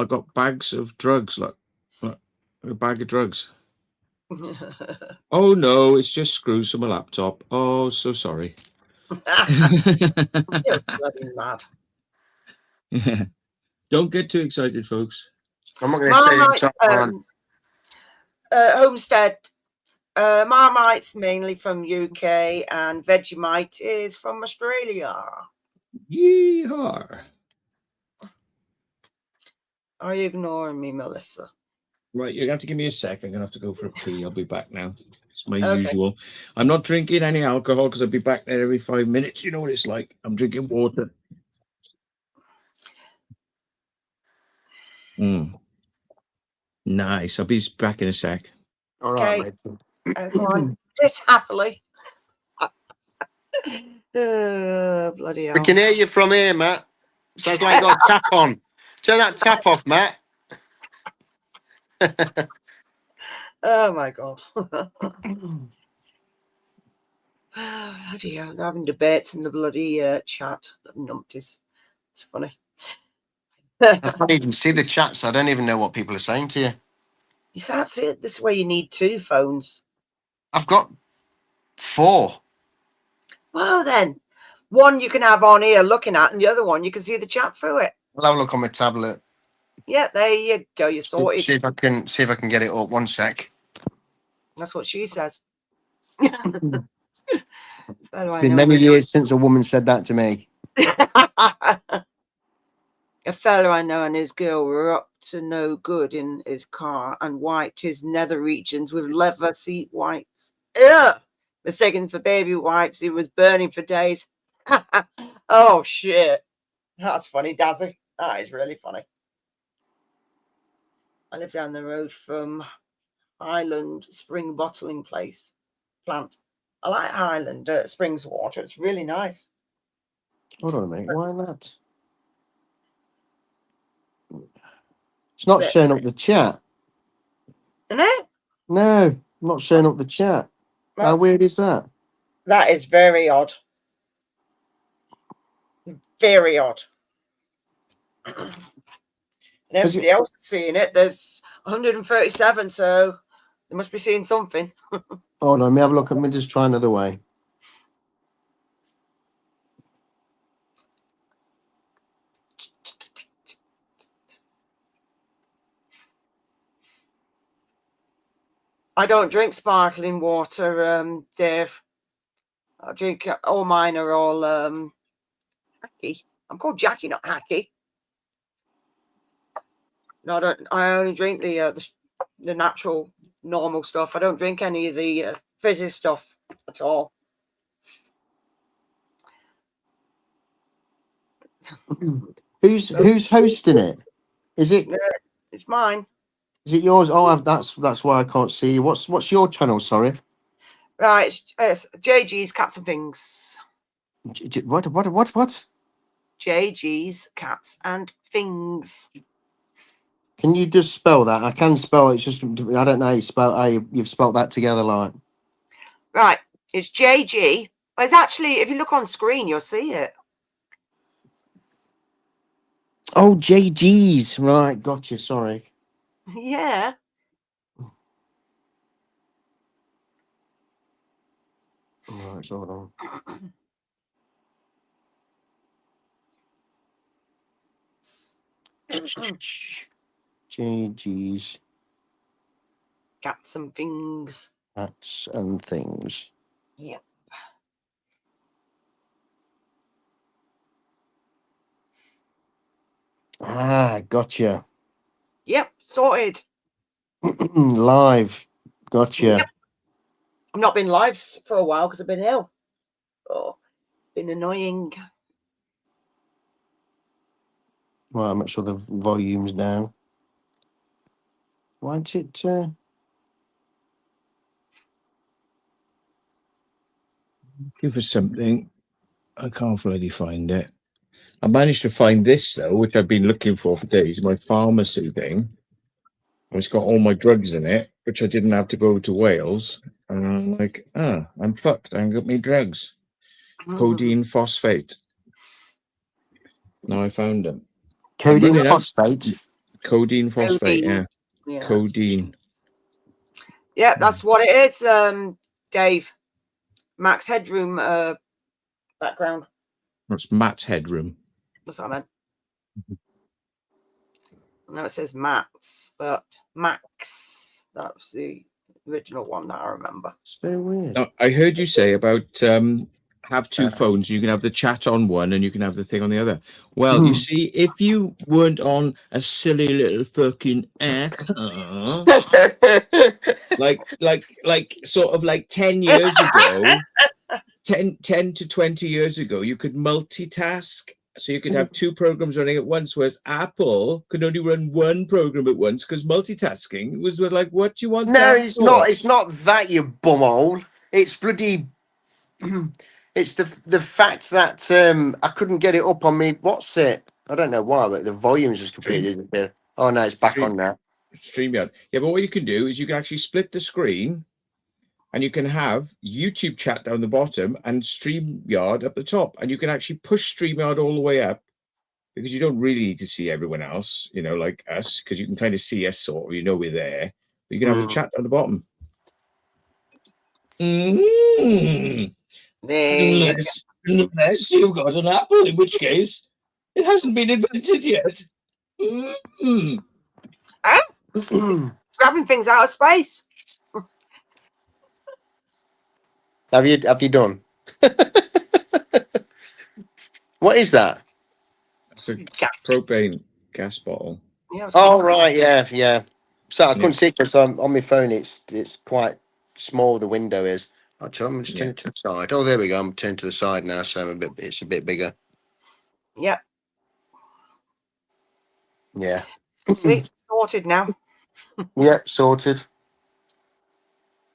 got bags of drugs. Look, a bag of drugs. Oh no, it's just screws from a laptop. Oh, so sorry.
You're bloody mad.
Yeah. Don't get too excited, folks.
I'm not going to say
Homestead. Marmite's mainly from UK, and Vegemite is from Australia.
Yeehaw.
Are you ignoring me, Melissa?
Right, you're going to have to give me a sec. I'm going to have to go for a pee. I'll be back now. It's my usual. I'm not drinking any alcohol because I'll be back there every 5 minutes. You know what it's like. I'm drinking water. Nice. I'll be back in a sec.
All right, mate.
Go on. Piss happily. Bloody hell.
We can hear you from here, Matt. Sounds like you got a tap on. Turn that tap off, Matt.
Oh my god. Oh dear, they're having debates in the bloody chat. The numpties. It's funny.
I can't even see the chat, so I don't even know what people are saying to you.
You can't see it. This is where you need 2 phones.
I've got 4.
Well then, one you can have on here looking at, and the other one you can see the chat through it.
I'll have a look on my tablet.
Yeah, there you go. You're sorted.
See if I can get it up. 1 sec.
That's what she says.
It's been many years since a woman said that to me.
A fella I know and his girl were up to no good in his car and wiped his nether regions with leather seat wipes. Ugh! Mistaken for baby wipes, he was burning for days. Oh shit. That's funny, Dazzy. That is really funny. I live down the road from Highland Spring Bottling Plant. I like Highland Springs water. It's really nice.
Hold on a minute. Why that? It's not showing up the chat.
Isn't it?
No, not showing up the chat. How weird is that?
That is very odd. Very odd. And everybody else is seeing it. There's 137, so they must be seeing something.
Hold on, let me have a look. Let me just try another way.
I don't drink sparkling water, Dave. I drink all mine are all hacky. I'm called Jackie, not hacky. No, I don't. I only drink the natural, normal stuff. I don't drink any of the fizzy stuff at all.
Who's hosting it? Is it?
It's mine.
Is it yours? Oh, that's why I can't see you. What's your channel? Sorry.
Right, it's JG's Cats and Things.
What?
JG's Cats and Things.
Can you just spell that? I can spell it. It's just I don't know how you've spelled that together like.
Right, it's JG. Well, it's actually, if you look on screen, you'll see it.
Oh, JG's. Right, gotcha. Sorry.
Yeah.
Right, hold on. JG's
Cats and Things.
Cats and Things.
Yep.
Ah, gotcha.
Yep, sorted.
Live. Gotcha.
Yep. I've not been live for a while because I've been ill. Oh, been annoying.
Well, I'll make sure the volume's down. Why don't it?
Give us something. I can't bloody find it. I managed to find this though, which I've been looking for days. My pharmacy thing. It's got all my drugs in it, which I didn't have to go to Wales. And I'm like, I'm fucked. I ain't got me drugs. Codeine phosphate. Now I found them.
Codeine phosphate.
Codeine phosphate,
yeah.
Codeine.
Yeah, that's what it is, Dave. Max Headroom background.
That's Matt's Headroom.
That's what I meant. I know it says Max, but Max. That was the original one that I remember.
It's very weird.
Now, I heard you say about have 2 phones. You can have the chat on one and you can have the thing on the other. Well, you see, if you weren't on a silly little fucking app, like sort of like 10 years ago, 10 to 20 years ago, you could multitask. So you could have 2 programs running at once, whereas Apple could only run 1 program at once because multitasking was like, what do you want?
No, it's not. It's not that, you bumhole. It's bloody. It's the fact that I couldn't get it up on me. What's it? I don't know why, but the volume's just completely disappeared. Oh no, it's back on now.
StreamYard. Yeah, but what you can do is you can actually split the screen, and you can have YouTube chat down the bottom and StreamYard up the top, and you can actually push StreamYard all the way up, because you don't really need to see everyone else, you know, like us, because you can kind of see us, or you know we're there. But you can have the chat down the bottom.
There you
Unless you've got an apple, in which case it hasn't been invented yet.
Grabbing things out of space.
Have you done? What is that?
It's a propane gas bottle.
Yeah,
Oh right, yeah. So I couldn't
Yeah.
see it because on my phone it's quite small. The window is. Actually, I'm just turning it to the side. Oh, there we go. I'm turning to the side now, so it's a bit bigger.
Yeah.
Yeah.
See, sorted now.
Yep, sorted.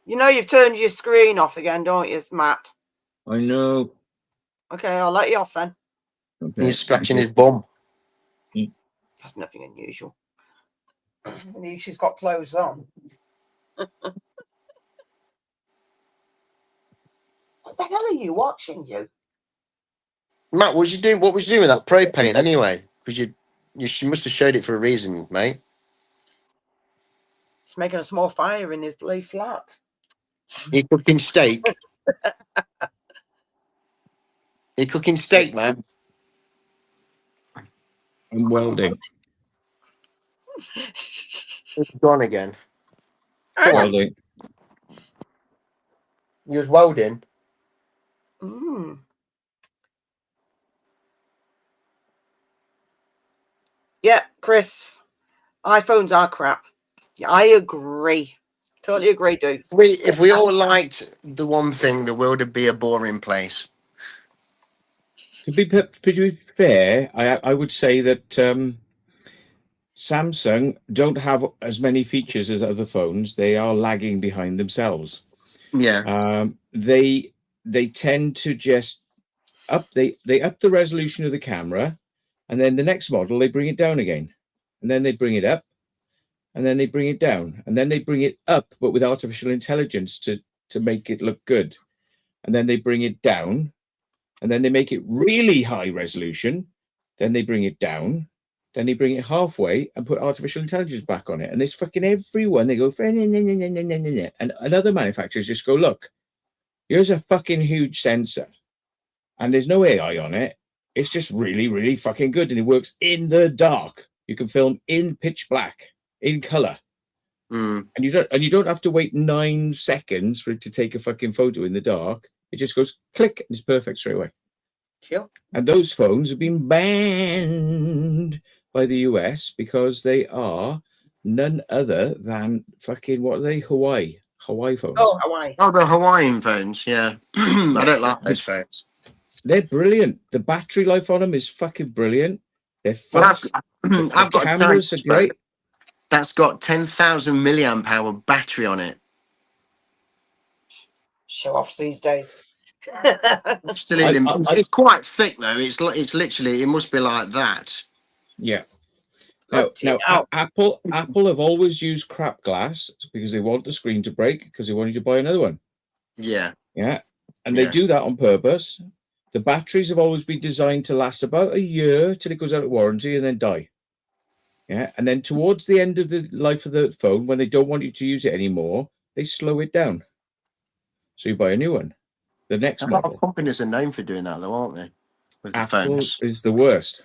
You know you've turned your screen off again, don't you, Matt?
I know.
Okay, I'll let you off then.
Okay.
He's scratching his bum.
That's nothing unusual. She's got clothes on. What the hell are you watching, you?
Matt, what was you doing? What was you doing with that propane anyway? Because she must have showed it for a reason, mate.
He's making a small fire in his blue flat.
You cooking steak? You cooking steak, man?
I'm welding.
It's gone again.
Welding.
You was welding.
Yeah, Chris, iPhones are crap. Yeah, I agree. Totally agree, dude.
If we all liked the one thing, the world would be a boring place.
To be fair, I would say that Samsung don't have as many features as other phones. They are lagging behind themselves.
Yeah.
They tend to just they up the resolution of the camera, and then the next model they bring it down again, and then they bring it up, and then they bring it down, and then they bring it up, but with artificial intelligence to make it look good, and then they bring it down, and then they make it really high resolution, then they bring it down, then they bring it halfway and put artificial intelligence back on it, and it's fucking everyone. They go, and another manufacturers just go, look, here's a fucking huge sensor, and there's no AI on it. It's just really, really fucking good, and it works in the dark. You can film in pitch black, in color, and you don't have to wait 9 seconds for it to take a fucking photo in the dark. It just goes click, and it's perfect straight away.
Sure.
And those phones have been banned by the US because they are none other than fucking, what are they? Hawaii phones.
Oh, Hawaii.
Oh, the Hawaiian phones. Yeah. I don't like those phones.
They're brilliant. The battery life on them is fucking brilliant. They're fast.
I've got
cameras are great.
That's got 10,000 milliamp hour battery on it.
Show offs these days.
It's quite thick though. It's literally, it must be like that.
Yeah. Now, Apple have always used crap glass because they want the screen to break, because they want you to buy another one.
Yeah.
Yeah. And they do that on purpose. The batteries have always been designed to last about a year till it goes out of warranty and then die. Yeah. And then towards the end of the life of the phone, when they don't want you to use it anymore, they slow it down. So you buy a new one. The next model.
A lot of companies are known for doing that though, aren't they? With the
Apple
phones.
is the worst.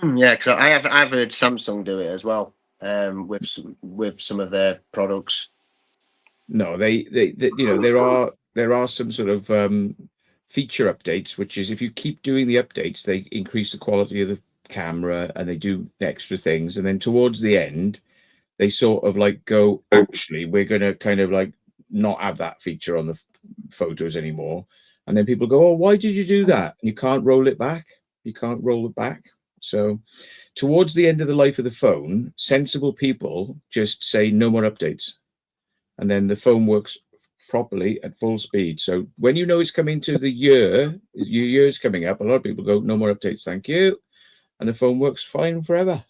Yeah, because I've heard Samsung do it as well, with some of their products.
No, they you know, there are some sort of feature updates, which is if you keep doing the updates, they increase the quality of the camera and they do extra things, and then towards the end, they sort of like go, actually, we're gonna kind of like not have that feature on the photos anymore, and then people go, oh, why did you do that? And you can't roll it back. You can't roll it back. So towards the end of the life of the phone, sensible people just say no more updates, and then the phone works properly at full speed. So when you know it's coming to the year, your year's coming up, a lot of people go, no more updates, thank you, and the phone works fine forever.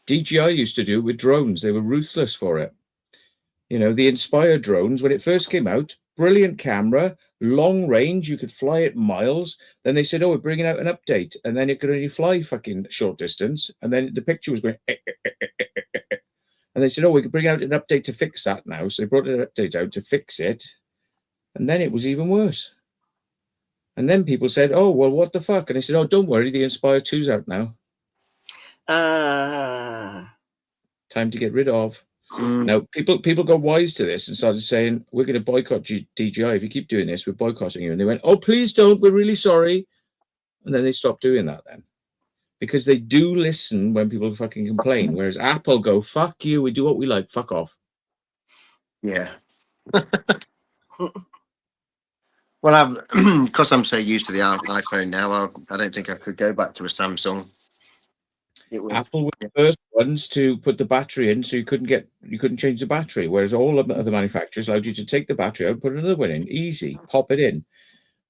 DJI used to do with drones. They were ruthless for it. You know, the Inspire drones, when it first came out, brilliant camera, long range, you could fly it miles. Then they said, oh, we're bringing out an update. And then it could only fly fucking short distance. And then the picture was going, and they said, oh, we could bring out an update to fix that now. So they brought an update out to fix it. And then it was even worse. And then people said, oh, well, what the fuck? And they said, oh, don't worry, the Inspire 2's out now. Time to get rid of. Now, people got wise to this and started saying, we're going to boycott DJI. If you keep doing this, we're boycotting you. And they went, oh, please don't. We're really sorry. And then they stopped doing that then. Because they do listen when people fucking complain. Whereas Apple go, fuck you. We do what we like. Fuck off.
Yeah. Well, because I'm so used to the iPhone now, I don't think I could go back to a Samsung.
Apple were the first ones to put the battery in, so you couldn't change the battery. Whereas all of the other manufacturers allowed you to take the battery out, put another one in, easy, pop it in.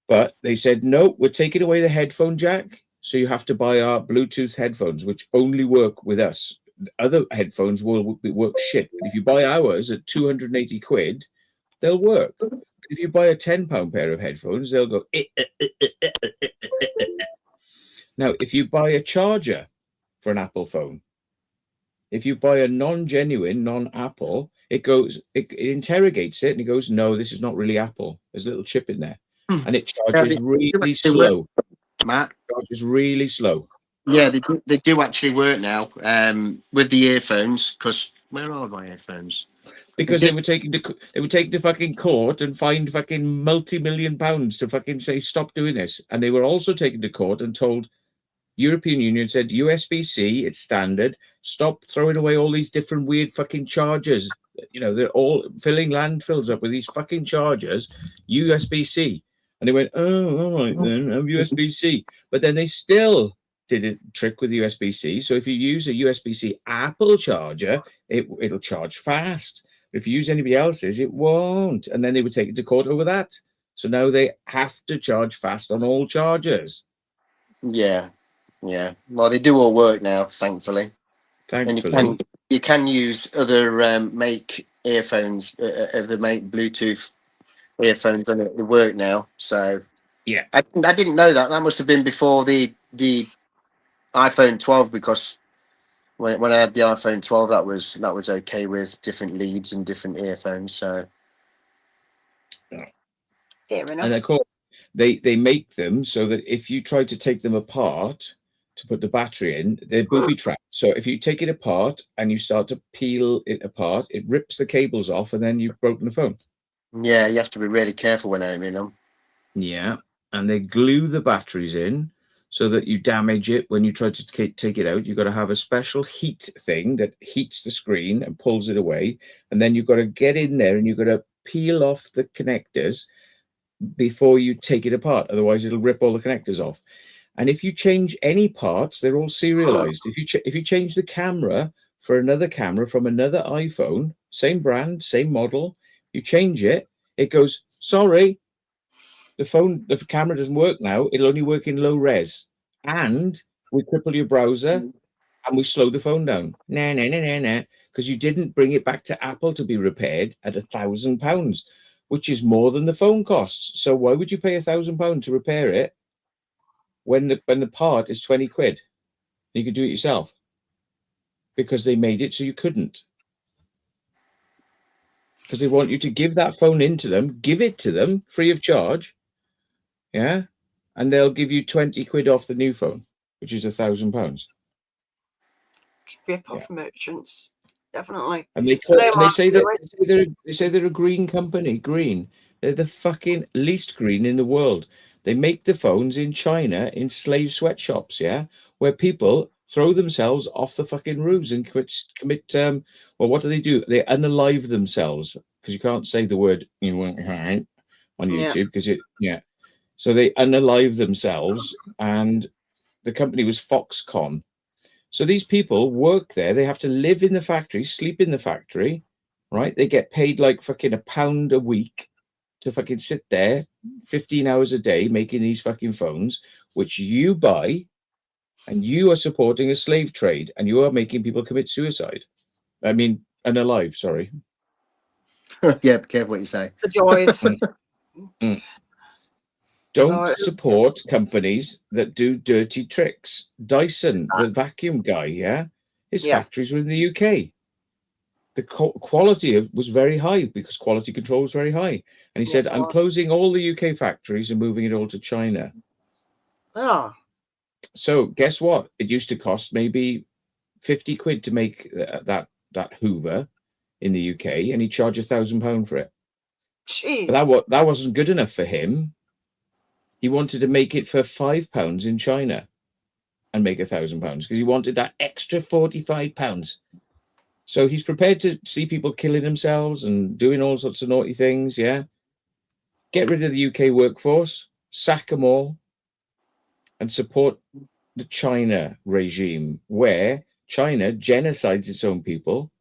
But they said no, we're taking away the headphone jack, so you have to buy our Bluetooth headphones, which only work with us. Other headphones will work shit. But if you buy ours at 280 quid, they'll work. If you buy a £10 pair of headphones, they'll go. Now, if you buy a charger for an Apple phone, if you buy a non-genuine, non-Apple, it interrogates it and it goes, no, this is not really Apple. There's a little chip in there. And it charges really slow.
Matt?
It charges really slow.
Yeah, they do actually work now with the earphones, because where are my earphones?
Because they were taken to fucking court and fined fucking multi-million pounds to fucking say stop doing this. And they were also taken to court and told, European Union said USB-C, it's standard. Stop throwing away all these different weird fucking chargers. You know, they're all filling landfills up with these fucking chargers. USB-C. And they went, oh, all right then, I'm USB-C. But then they still did a trick with USB-C. So if you use a USB-C Apple charger, it'll charge fast. If you use anybody else's, it won't. And then they would take it to court over that. So now they have to charge fast on all chargers.
Yeah. Yeah, well, they do all work now, thankfully. And you can use other make earphones, other make Bluetooth earphones, and it work now. So
yeah,
I didn't know that. That must have been before the iPhone 12, because when I had the iPhone 12, that was okay with different leads and different earphones. So
fair enough.
And of course, they make them so that if you try to take them apart to put the battery in, they're booby trapped. So if you take it apart and you start to peel it apart, it rips the cables off, and then you've broken the phone.
Yeah, you have to be really careful when opening them.
Yeah, and they glue the batteries in so that you damage it when you try to take it out. You've got to have a special heat thing that heats the screen and pulls it away, and then you've got to get in there and you've got to peel off the connectors before you take it apart. Otherwise, it'll rip all the connectors off. And if you change any parts, they're all serialized. If you change the camera for another camera from another iPhone, same brand, same model, you change it, it goes, sorry, the camera doesn't work now. It'll only work in low res. And we cripple your browser and we slow the phone down. Nah. Because you didn't bring it back to Apple to be repaired at £1,000, which is more than the phone costs. So why would you pay £1,000 to repair it when the part is 20 quid? You could do it yourself, because they made it so you couldn't. Because they want you to give that phone into them, give it to them free of charge, yeah, and they'll give you 20 quid off the new phone, which is £1,000.
Rip off merchants, definitely.
And they say they're a green company. Green, they're the fucking least green in the world. They make the phones in China in slave sweatshops, yeah, where people throw themselves off the fucking roofs and commit. Well, what do? They unalive themselves, because you can't say the word on YouTube because So they unalive themselves, and the company was Foxconn. So these people work there. They have to live in the factory, sleep in the factory, right? They get paid like fucking £1 a week to fucking sit there 15 hours a day making these fucking phones, which you buy and you are supporting a slave trade, and you are making people commit suicide. I mean, unalive, sorry.
Yeah, be careful what you say.
The joys.
Don't
Oh,
support companies that do dirty tricks. Dyson, the vacuum guy, yeah, his
Yes.
factories were in the UK. The quality was very high because quality control was very high. And he
Yes,
said,
it
I'm
was.
closing all the UK factories and moving it all to China.
Ah,
So guess what? It used to cost maybe 50 quid to make that Hoover in the UK, and he charged £1,000 for it.
jeez.
But that wasn't good enough for him. He wanted to make it for £5 in China and make £1,000 because he wanted that extra £45. So he's prepared to see people killing themselves and doing all sorts of naughty things. Yeah. Get rid of the UK workforce, sack them all, and support the China regime, where China genocides its own people,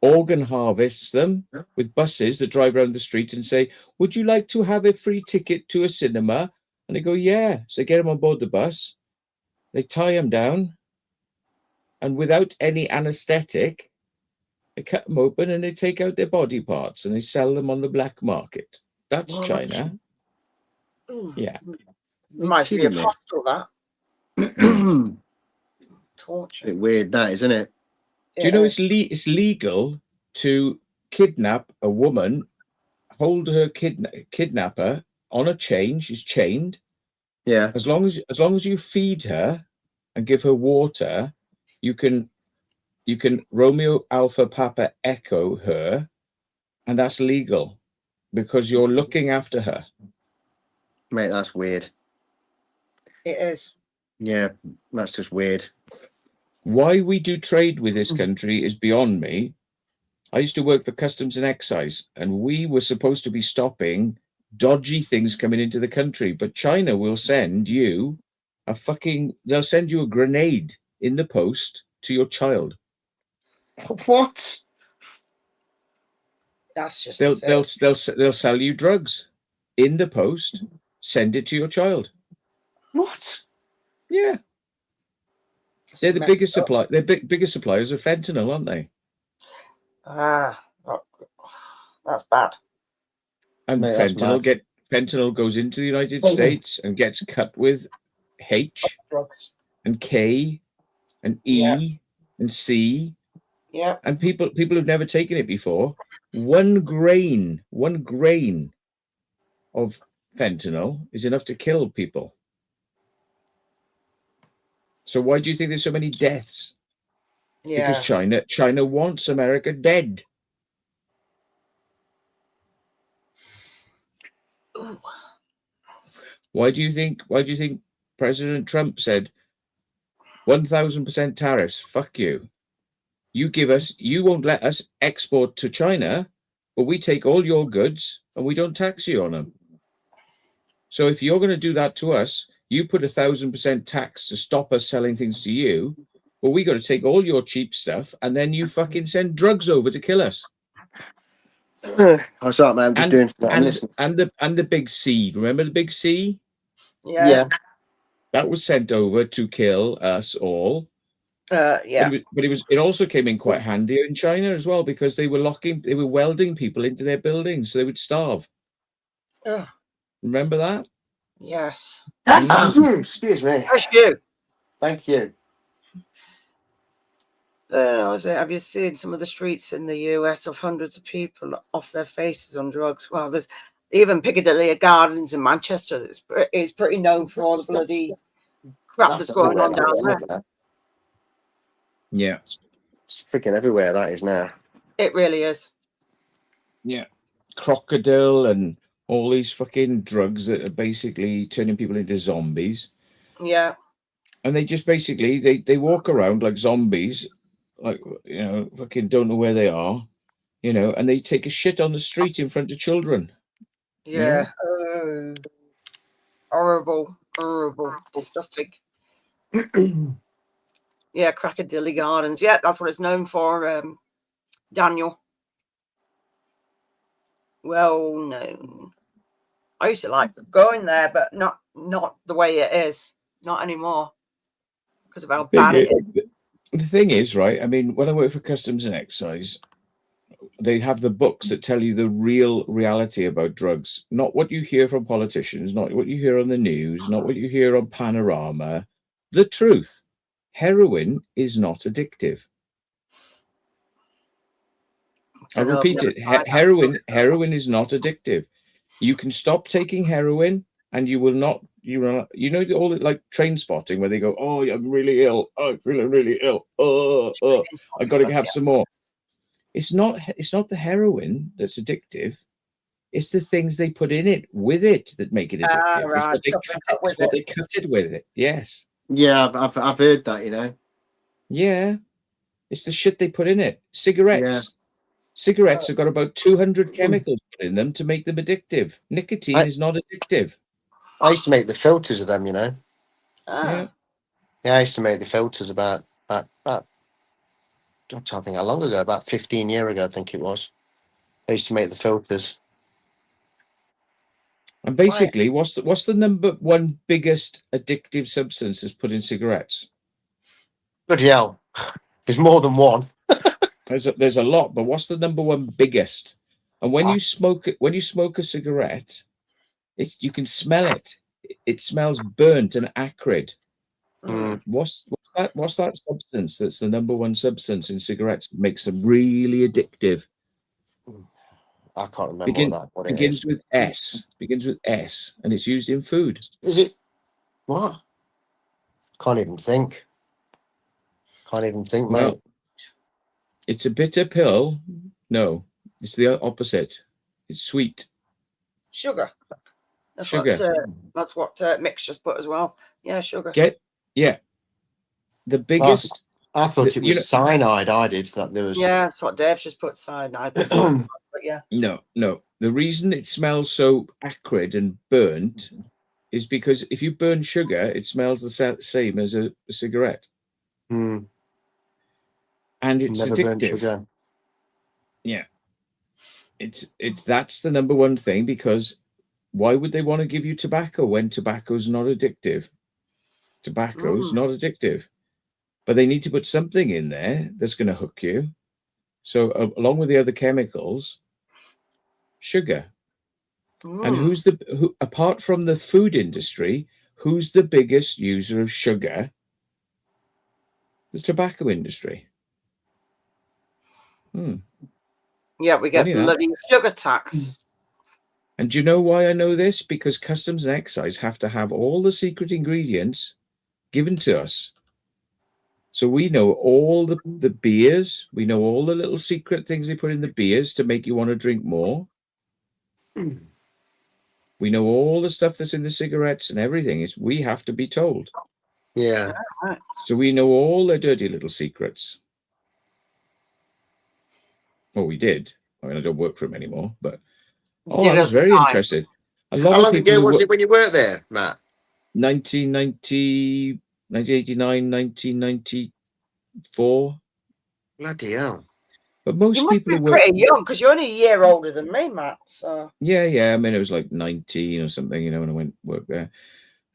organ harvests them with buses that drive around the street and say, would you like to have a free ticket to a cinema? And they go, yeah. So they get them on board the bus. They tie them down. And without any anesthetic, they cut them open and they take out their body parts and they sell them on the black market. That's
What?
China.
Ooh.
Yeah.
Reminds me of
kidding me?
hostel, that.
Bit
Torture.
weird, that, isn't it?
Do you know it's legal to kidnap a woman, hold her kidnapper on a chain? She's chained.
Yeah.
As long as you feed her and give her water, you can Romeo Alpha Papa Echo her, and that's legal because you're looking after her.
Mate, that's weird.
It is.
Yeah, that's just weird.
Why we do trade with this country is beyond me. I used to work for Customs and Excise, and we were supposed to be stopping dodgy things coming into the country, but China will send you they'll send you a grenade in the post to your child.
What?
That's just
They'll sell you drugs in the post, send it to your child.
What?
Yeah. They're the biggest supply. They're biggest suppliers of fentanyl, aren't they?
That's bad.
And
Mate,
fentanyl goes into the United States and gets cut with H
Drugs.
and K and E and C.
Yeah.
And people who've never taken it before, one grain of fentanyl is enough to kill people. So why do you think there's so many deaths?
Yeah.
Because China wants America dead.
Ooh.
Why do you think President Trump said 1,000% tariffs? Fuck you. You won't let us export to China, but we take all your goods and we don't tax you on them. So if you're going to do that to us, you put 1,000% tax to stop us selling things to you. Well, we got to take all your cheap stuff and then you fucking send drugs over to kill us.
I'm sorry, man. I'm just doing something. I'm listening.
And the big C. Remember the big C?
Yeah.
That was sent over to kill us all.
Yeah.
But it also came in quite handy in China as well because they were welding people into their buildings so they would starve. Remember that?
Yes.
Excuse me.
That's you.
Thank you.
Have you seen some of the streets in the US of hundreds of people off their faces on drugs? Well, there's even Piccadilly Gardens in Manchester. It's pretty known for all the bloody crap that's going on down there.
Yeah.
It's freaking everywhere, that is now.
It really is.
Yeah. Crocodile and all these fucking drugs that are basically turning people into zombies.
Yeah.
And they just basically, they walk around like zombies, like, fucking don't know where they are, and they take a shit on the street in front of children.
Yeah. Horrible. Disgusting. Yeah, Crocodile Gardens. Yeah, that's what it's known for, Daniel. Well known. I used to like going there, but not the way it is. Not anymore. because of how bad it is.
The thing is, right, I mean, when I work for Customs and Excise, they have the books that tell you the real reality about drugs, not what you hear from politicians, not what you hear on the news, not what you hear on Panorama. The truth. Heroin is not addictive. I'll repeat it. Heroin is not addictive. You can stop taking heroin and you will not, you know, all the, like train spotting where they go, oh, I'm really ill. Oh, I'm feeling really ill. I've got to have some more. It's not the heroin that's addictive. It's the things they put in it with it that make it addictive.
Right.
It's what they cut it with it. Yes.
Yeah, I've heard that, you know.
Yeah. It's the shit they put in it. Cigarettes. Cigarettes have got about 200 chemicals put in them to make them addictive. Nicotine is not addictive.
I used to make the filters of them, you know.
Yeah.
Yeah, I used to make the filters about I'm trying to think how long ago, about 15 years ago, I think it was. I used to make the filters.
And basically, what's the number one biggest addictive substance that's put in cigarettes?
Bloody hell. There's more than one.
There's a lot, but what's the number one biggest? And when you smoke a cigarette, you can smell it. It smells burnt and acrid. What's that substance that's the number one substance in cigarettes that makes them really addictive?
I can't remember what it
begins with S. Begins with S, and it's used in food.
Is it? What? Can't even think. Mate.
It's a bitter pill. No, it's the opposite. It's sweet.
Sugar. That's what Mick's just put as well. Yeah, sugar. The biggest.
I thought it was cyanide. I did that. There was.
Yeah, that's what Dave's just put cyanide. But yeah.
No. The reason it smells so acrid and burnt is because if you burn sugar, it smells the same as a cigarette.
And
it's addictive. Yeah. That's the number one thing, because why would they want to give you tobacco when tobacco's not addictive? Tobacco's not addictive. But they need to put something in there that's going to hook you. So along with the other chemicals, sugar. And who apart from the food industry, who's the biggest user of sugar? The tobacco industry.
Yeah, we get bloody sugar tax.
And do you know why I know this? Because Customs and Excise have to have all the secret ingredients given to us. So we know all the beers. We know all the little secret things they put in the beers to make you want to drink more. We know all the stuff that's in the cigarettes and everything. We have to be told.
Yeah.
So we know all their dirty little secrets. Well, we did. I mean, I don't work for them anymore, but I was very interested.
How long ago was it when you worked there, Matt?
1989, 1994.
Bloody hell.
But most people
are pretty young, because you're only a year older than me, Matt. So
yeah. I mean, it was like 19 or something, when I went work there.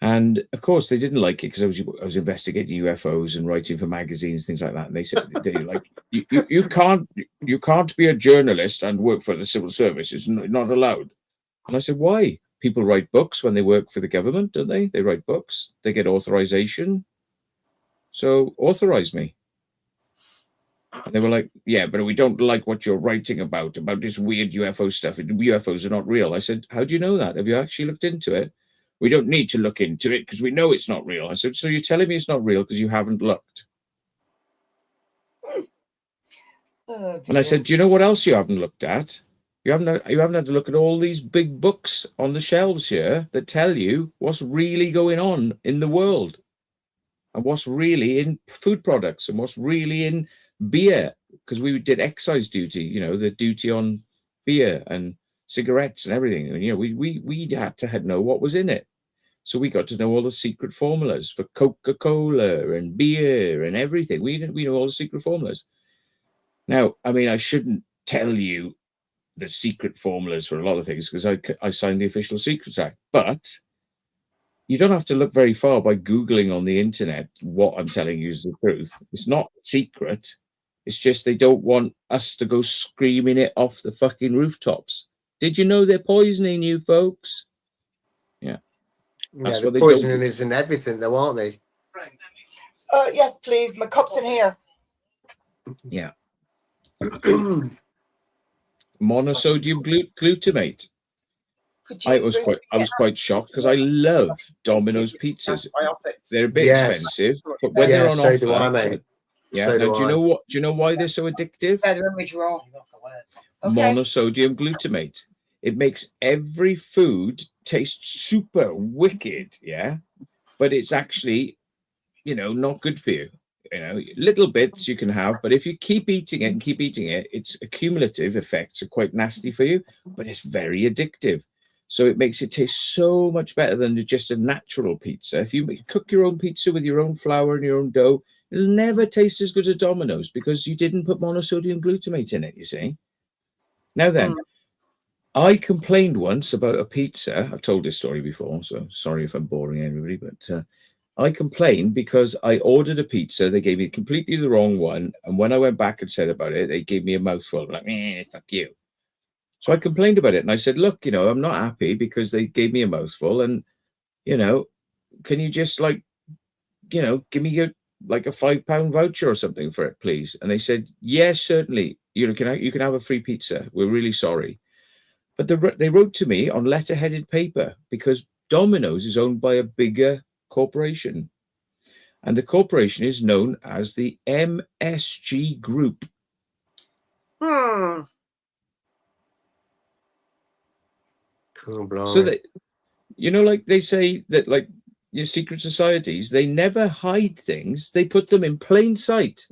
And of course, they didn't like it because I was investigating UFOs and writing for magazines, things like that. And they said, you can't be a journalist and work for the civil service. It's not allowed. And I said, why? People write books when they work for the government, don't they? They write books. They get authorization. So authorize me. And they were like, yeah, but we don't like what you're writing about this weird UFO stuff. UFOs are not real. I said, how do you know that? Have you actually looked into it? We don't need to look into it because we know it's not real. I said, so you're telling me it's not real because you haven't looked? And I said, do you know what else you haven't looked at? You haven't had to look at all these big books on the shelves here that tell you what's really going on in the world and what's really in food products and what's really in beer, because we did excise duty, the duty on beer and cigarettes and everything. And, we had to know what was in it. So we got to know all the secret formulas for Coca-Cola and beer and everything. We know all the secret formulas. Now, I mean, I shouldn't tell you the secret formulas for a lot of things because I signed the Official Secrets Act. But you don't have to look very far by Googling on the internet what I'm telling you is the truth. It's not secret. It's just they don't want us to go screaming it off the fucking rooftops. Did you know they're poisoning you, folks? Yeah. That's
the
what they don't
poisoning
do.
is in everything, though, aren't they?
Yes, please. My cup's in here.
Yeah. Monosodium glutamate. I was quite shocked because I love Domino's pizzas. They're a bit expensive, but when they're on
so
offer,
do I, mate.
yeah.
So
Now,
do
do you
I.
know what? Do you know why they're so addictive?
Okay.
Monosodium glutamate. It makes every food taste super wicked, yeah. But it's actually, not good for you. Little bits you can have, but if you keep eating it and keep eating it, its accumulative effects are quite nasty for you, but it's very addictive. So it makes it taste so much better than just a natural pizza. If you cook your own pizza with your own flour and your own dough, it'll never taste as good as Domino's because you didn't put monosodium glutamate in it, you see. Now then, I complained once about a pizza. I've told this story before, so sorry if I'm boring everybody, but I complained because I ordered a pizza. They gave me completely the wrong one. And when I went back and said about it, they gave me a mouthful. I'm like, fuck you. So I complained about it. And I said, look, I'm not happy because they gave me a mouthful. And, can you just give me a £5 voucher or something for it, please? And they said, yes, certainly. You can have a free pizza. We're really sorry. But they wrote to me on letter-headed paper because Domino's is owned by a bigger corporation. And the corporation is known as the MSG Group.
Cool,
So that, like they say that, like your secret societies, they never hide things. They put them in plain sight.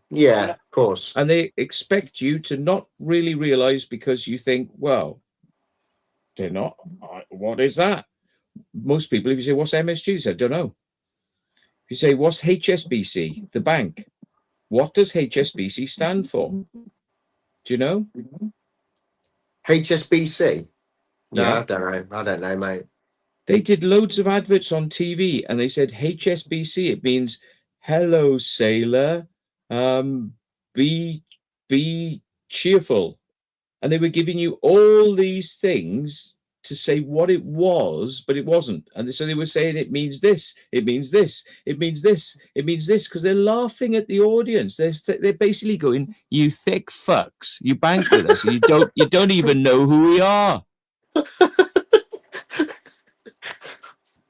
Yeah, of course.
And they expect you to not really realize because you think, well, they're not. What is that? Most people, if you say, what's MSG? They don't know. If you say, what's HSBC, the bank? What does HSBC stand for? Do you know?
HSBC? No,
Yeah.
I don't know, mate.
They did loads of adverts on TV and they said HSBC. It means hello, sailor. Be cheerful. And they were giving you all these things to say what it was, but it wasn't. And so they were saying it means this, it means this, it means this, it means this, because they're laughing at the audience. They're basically going, you thick fucks, you bank with us, and you don't even know who we are.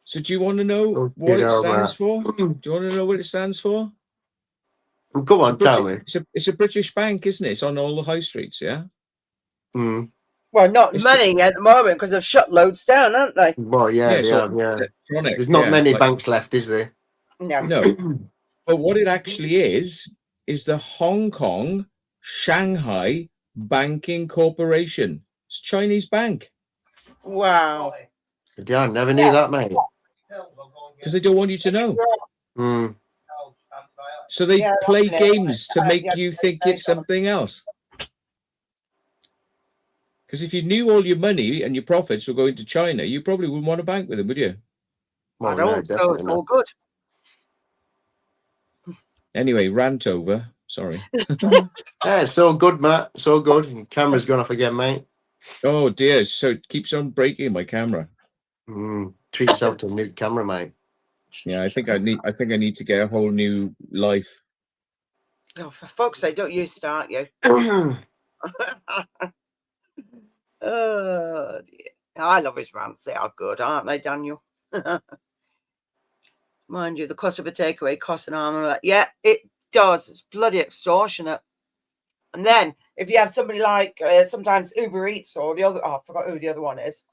So do you want to know what it stands for? Do you want to know what it stands for?
Go on, tell me.
It's a British bank, isn't it? It's on all the high streets, yeah?
Mm.
Well, not many at the moment because they've shut loads down, haven't they?
Well, yeah, they have, yeah. There's not many banks left, is there?
No. But what it actually is the Hong Kong Shanghai Banking Corporation. It's a Chinese bank.
Wow.
Yeah, I never knew that, mate.
Because they don't want you to know.
Mm.
So they play games to make you think it's something else. Because if you knew all your money and your profits were going to China, you probably wouldn't want to bank with them, would you?
Well, no,
so it's all good.
Anyway, rant over. Sorry.
Yeah, it's all good, Matt. It's all good. Your camera's gone off again, mate.
Oh dear! So it keeps on breaking my camera.
Treat yourself to a new camera, mate.
Yeah, I think I need to get a whole new life.
Oh, for fuck's sake, don't you start, you. Oh dear. I love his rants. They are good, aren't they, Daniel? Mind you, the cost of a takeaway costs an arm and a leg. Yeah, it does. It's bloody extortionate. And then if you have somebody like sometimes Uber Eats or the other, I forgot who the other one is.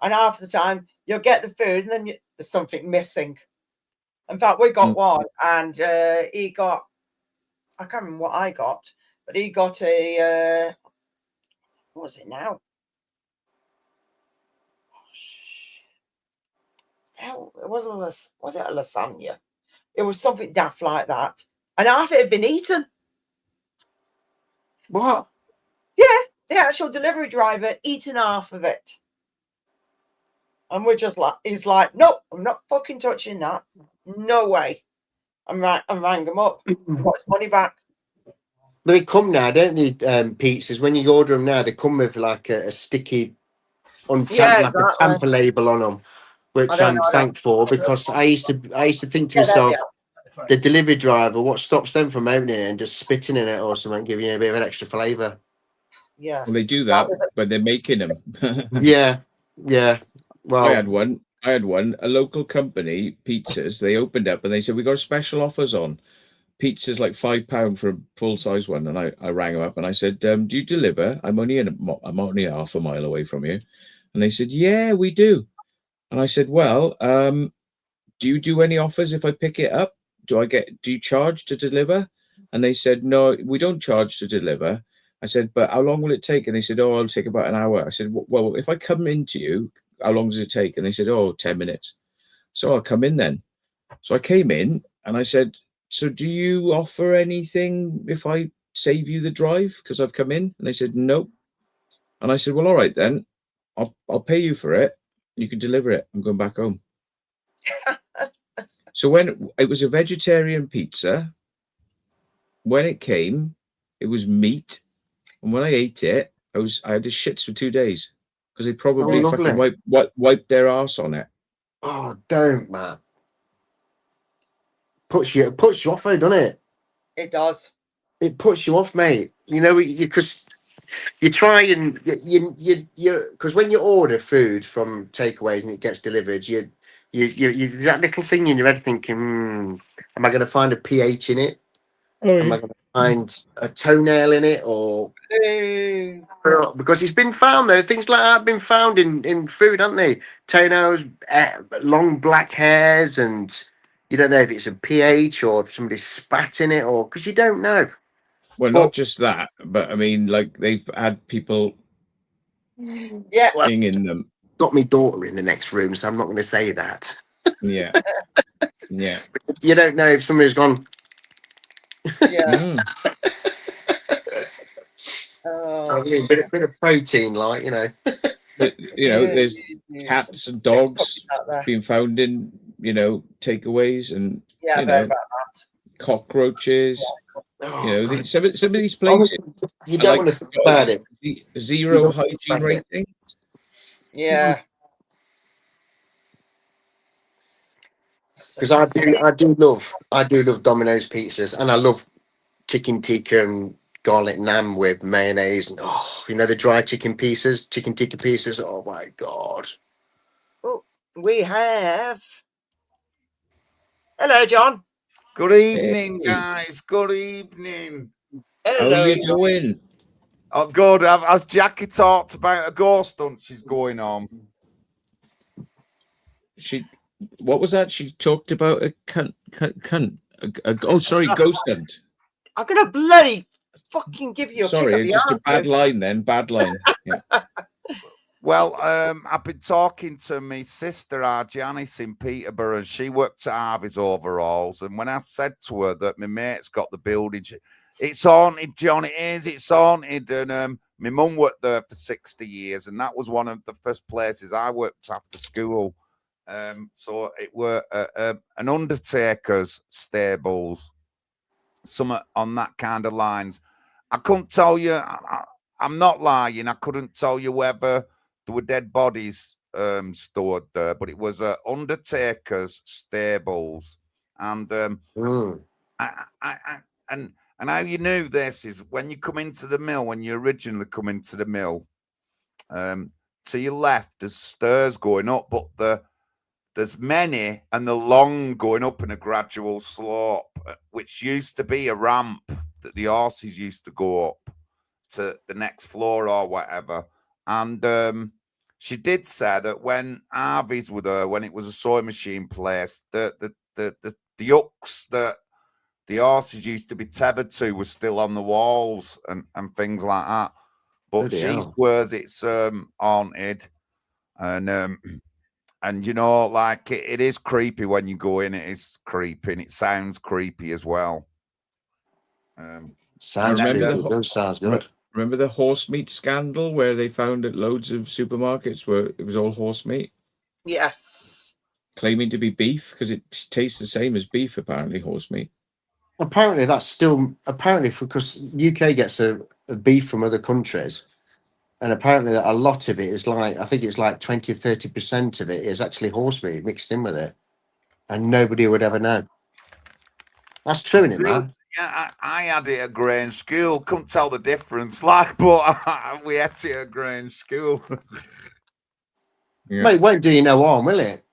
And half the time you'll get the food and then there's something missing. In fact, we got one and he got, I can't remember what I got, but he got a, what was it now? Hell, it wasn't was it a lasagna? It was something daft like that, and half it had been eaten.
What?
Yeah, the actual delivery driver eaten half of it. And we're just like, he's like, no, I'm not fucking touching that. No way. I rang him up. He got his money back.
But they come now, don't they? Pizzas. When you order them now, they come with like a sticky, like a tamper label on them, which I'm thankful for, because I used to think to myself, the delivery driver, what stops them from opening it and just spitting in it or something, giving you a bit of an extra flavour?
Yeah.
Well, they do that, but they're making them.
Yeah. Well,
I had one. A local company, pizzas. They opened up and they said, "We got special offers on pizzas, like £5 for a full size one." And I rang them up and I said, "Do you deliver? I'm only half a mile away from you." And they said, "Yeah, we do." And I said, "Well, do you do any offers if I pick it up? Do you charge to deliver?" And they said, "No, we don't charge to deliver." I said, "But how long will it take?" And they said, "Oh, it'll take about an hour." I said, "Well, if I come into you, how long does it take?" And they said, "Oh, 10 minutes." So I'll come in then. So I came in and I said, "So do you offer anything if I save you the drive? Because I've come in." And they said, "No." And I said, "Well, all right then. I'll pay you for it. You can deliver it. I'm going back home." So when it was a vegetarian pizza, when it came, it was meat. And when I ate it, I had the shits for 2 days because they probably fucking wiped their arse on it.
Oh, don't, man. Puts you off, though, doesn't it?
It does.
It puts you off, mate. You know, because you try and you because when you order food from takeaways and it gets delivered, you that little thing in your head thinking, am I going to find a pH in it? Am I going to find a toenail in it, or because it's been found though, things like that have been found in food, haven't they? Toenails, long black hairs, and you don't know if it's a pH or if somebody spat in it, or because you don't know.
Well, not just that, but I mean, like they've had people in them.
Got my daughter in the next room, so I'm not going to say that.
Yeah.
You don't know if somebody's gone.
Yeah.
I mean, bit of protein, like, you know.
But, you know, there's cats and dogs being found in, takeaways, and cockroaches. Some of these places,
you don't want to think about it.
Zero hygiene rating.
Yeah.
Because I do love Domino's pizzas, and I love chicken tikka and garlic naan with mayonnaise, and the dry chicken tikka pieces. Oh my god!
Oh, we have. Hello, John.
Good evening, guys. Good evening.
Hello.
How are you doing?
Oh, good. Has Jackie talked about a ghost hunt she's going on?
What was that? She talked about a cunt. Ghost hunt.
I'm gonna bloody fucking give you a
sorry,
kick
just a bad line then. Bad line. Yeah.
Well, I've been talking to my sister, Janice, in Peterborough, and she worked at Harvey's overalls. And when I said to her that my mate's got the building, it's haunted, John, it is, it's haunted. And my mum worked there for 60 years, and that was one of the first places I worked after school. So it were an undertaker's stables, some on that kind of lines. I couldn't tell you, I'm not lying, I couldn't tell you whether there were dead bodies stored there, but it was undertaker's stables. And and how you knew this is when you come into the mill, when you originally come into the mill, to your left, there's stairs going up, but there's many, and the long going up in a gradual slope, which used to be a ramp that the horses used to go up to the next floor or whatever. And she did say that when Harvey's were there, when it was a sewing machine place, the hooks that the horses used to be tethered to were still on the walls and things like that. But she swears it's haunted, and like it is creepy when you go in. It is creepy, and it sounds creepy as well.
Sounds good.
Remember the horse meat scandal where they found at loads of supermarkets where it was all horse meat?
Yes.
claiming to be beef because it tastes the same as beef, apparently, horse meat.
Apparently, that's still because UK gets a beef from other countries, and apparently a lot of it is like, I think it's like 20-30% of it is actually horse meat mixed in with it, and nobody would ever know. That's true, isn't it,
Real-
man?
Yeah, I had it at Grange School. Couldn't tell the difference, like, but we had it at Grange School.
Yeah.
Mate, it won't do you no harm, will it?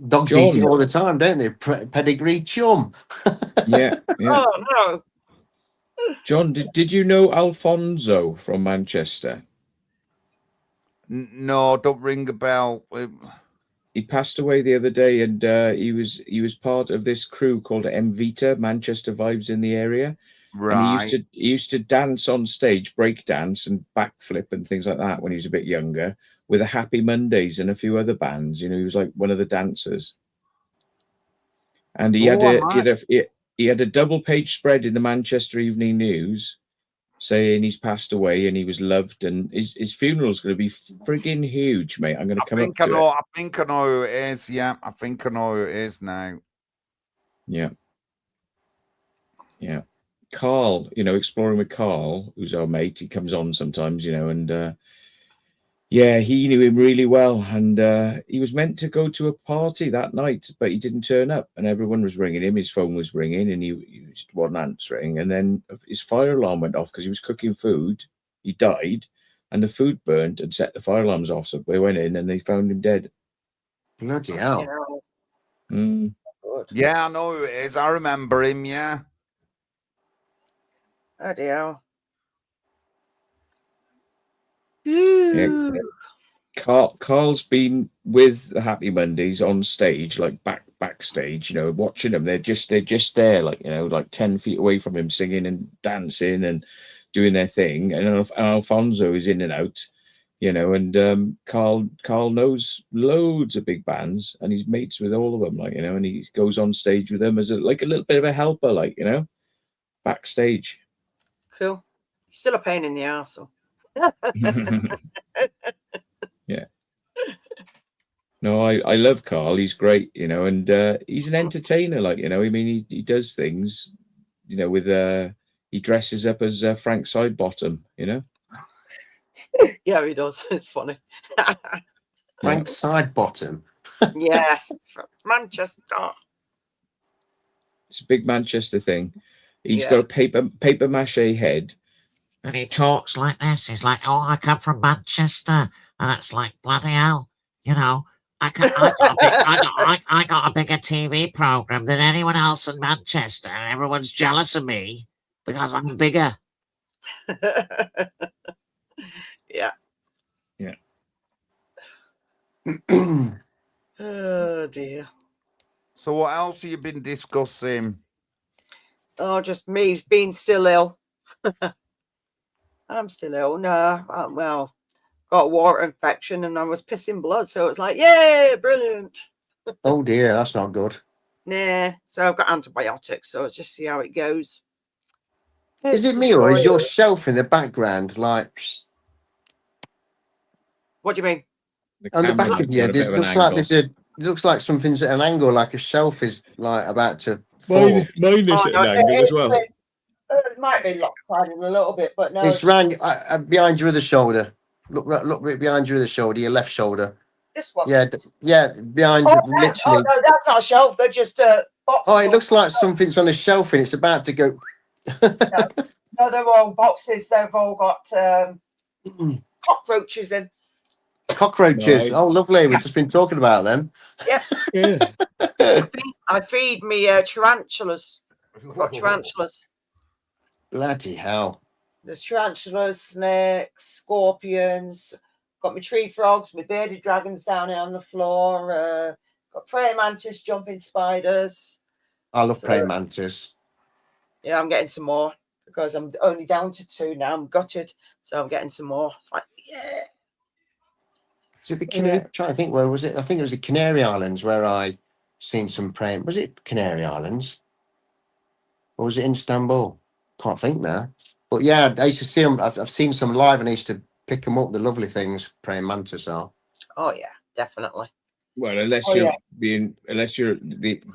Dogs eat it
John.
all the time, don't they? Pedigree chum.
Yeah.
Oh no.
John, did you know Alfonso from Manchester?
No, don't ring a bell.
He passed away the other day, and he was part of this crew called Mvita, Manchester Vibes in the area. And
Right.
he used to dance on stage, break dance and backflip and things like that when he was a bit younger, with the Happy Mondays and a few other bands. You know, he was like one of the dancers. And he had a double page spread in the Manchester Evening News saying he's passed away and he was loved, and his funeral's going to be frigging huge, mate. I'm going to come up to it.
I think I know who it is. Yeah, I think I know who it is now.
Yeah. Yeah. Carl, Exploring with Carl, who's our mate, he comes on sometimes, and yeah, he knew him really well, and he was meant to go to a party that night, but he didn't turn up, and everyone was ringing him. His phone was ringing, and he just wasn't answering. And then his fire alarm went off because he was cooking food. He died, and the food burnt and set the fire alarms off. So they went in and they found him dead.
Bloody hell.
Mm.
Yeah, I know who it is. I remember him. Yeah.
Bloody hell.
Yeah. Carl's been with the Happy Mondays on stage, like backstage, watching them. They're just there, like, like 10 feet away from him, singing and dancing and doing their thing. And Alfonso is in and out, and Carl knows loads of big bands, and he's mates with all of them, like, and he goes on stage with them as a little bit of a helper, like, backstage.
Cool. Still a pain in the arsehole.
Yeah. No, I love Carl. He's great, and he's an entertainer, like, I mean, he does things, with he dresses up as Frank Sidebottom,
Yeah, he does. It's funny.
Frank Sidebottom.
Yes, from Manchester.
It's a big Manchester thing. He's
Yeah.
got a paper mache head.
And he talks like this. He's like, "Oh, I come from Manchester," and it's like, bloody hell, I got a bigger TV program than anyone else in Manchester, and everyone's jealous of me because I'm bigger.
Yeah.
Yeah.
Oh dear.
So what else have you been discussing?
Oh, just me being still ill. I'm still ill. No, well, got a water infection and I was pissing blood. So it's like, yay, brilliant.
Oh dear, that's not good.
Nah, so I've got antibiotics. So let's just see how it goes.
Is it me or is your shelf in the background like?
What do you mean?
On the back of you,
a bit of an
looks like
angle.
it looks like something's at an angle, like a shelf is like about to fall.
Mine is at an angle as well.
It might be lopsided a little bit, but no.
It's round behind your other shoulder. Look behind your other shoulder, your left shoulder.
This one.
Yeah, behind literally.
Oh no, that's not a shelf. They're just boxes.
Oh, it looks like something's on a shelf and it's about to go.
No, they're all boxes. They've all got cockroaches in.
Cockroaches.
Right.
Oh, lovely. We've just been talking about them.
Yeah.
I feed me tarantulas. I've got tarantulas.
Bloody hell.
There's tarantulas, snakes, scorpions. Got my tree frogs, my bearded dragons down here on the floor. Got praying mantis, jumping spiders.
I love praying mantis.
Yeah, I'm getting some more because I'm only down to 2 now. I'm gutted, so I'm getting some more. It's like, yeah.
Is it the Canary? I'm trying to think, where was it? I think it was the Canary Islands where I seen some praying. Was it Canary Islands? Or was it in Istanbul? Can't think now. But yeah, I used to see them. I've seen some live and I used to pick them up. The lovely things praying mantis are.
Oh yeah, definitely.
Well, unless
Oh,
you're
yeah.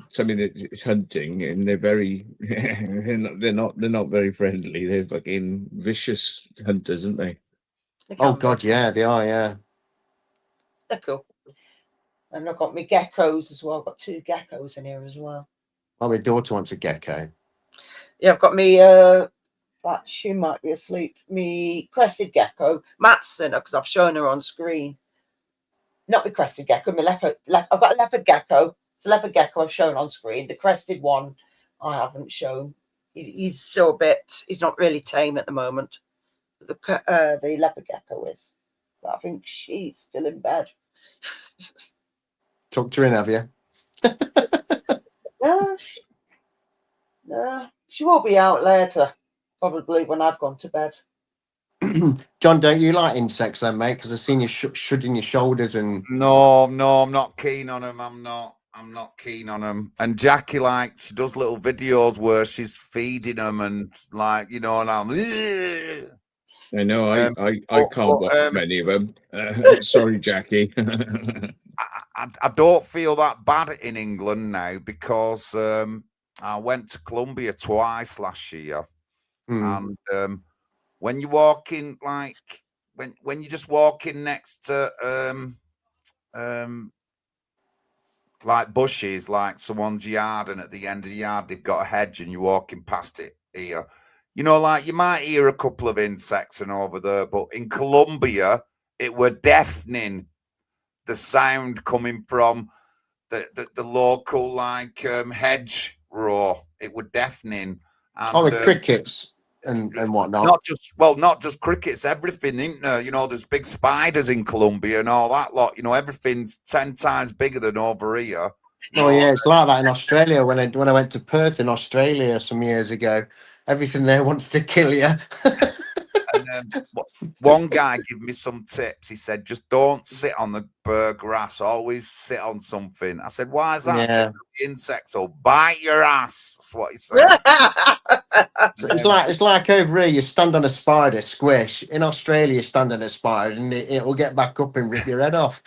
something that's hunting, and they're very, they're not very friendly. They're fucking vicious hunters, aren't they?
They
Oh
can be.
God, yeah, they are. Yeah.
They're cool. And I've got my geckos as well. I've got 2 geckos in here as well.
Oh, my daughter wants a gecko.
Yeah, I've got me that she might be asleep. Me crested gecko, Matson, because I've shown her on screen. Not the crested gecko, my leopard. I've got a leopard gecko. It's a leopard gecko I've shown on screen. The crested one I haven't shown. He's still a bit. He's not really tame at the moment. The leopard gecko is. But I think she's still in bed.
Tucked her in, have you?
No, she will be out later. Probably when I've gone to bed.
John, don't you like insects then, mate? Because I've seen you shrugging your shoulders and.
No, I'm not keen on them. I'm not keen on them. And Jackie, like, she does little videos where she's feeding them and, like, you know, and I'm.
I know. I can't watch many of them. Sorry, Jackie.
I don't feel that bad in England now because I went to Colombia twice last year, and when you walk in, like when you just walk in next to like bushes, like someone's yard, and at the end of the yard they've got a hedge, and you're walking past it here. You know, like you might hear a couple of insects and over there, but in Colombia it were deafening. The sound coming from the local like hedge roar, it was deafening. And,
the crickets and whatnot.
Not just crickets, everything, isn't there? You know, there's big spiders in Colombia and all that lot. You know, everything's 10 times bigger than over here.
Oh yeah, it's like that in Australia. When I went to Perth in Australia some years ago, everything there wants to kill you.
And one guy gave me some tips. He said, just don't sit on the burr grass. Always sit on something. I said, why is that?
Yeah.
Insects will bite your ass. That's what he said.
It's like over here, you stand on a spider, squish. In Australia, you stand on a spider, and it will get back up and rip your head off.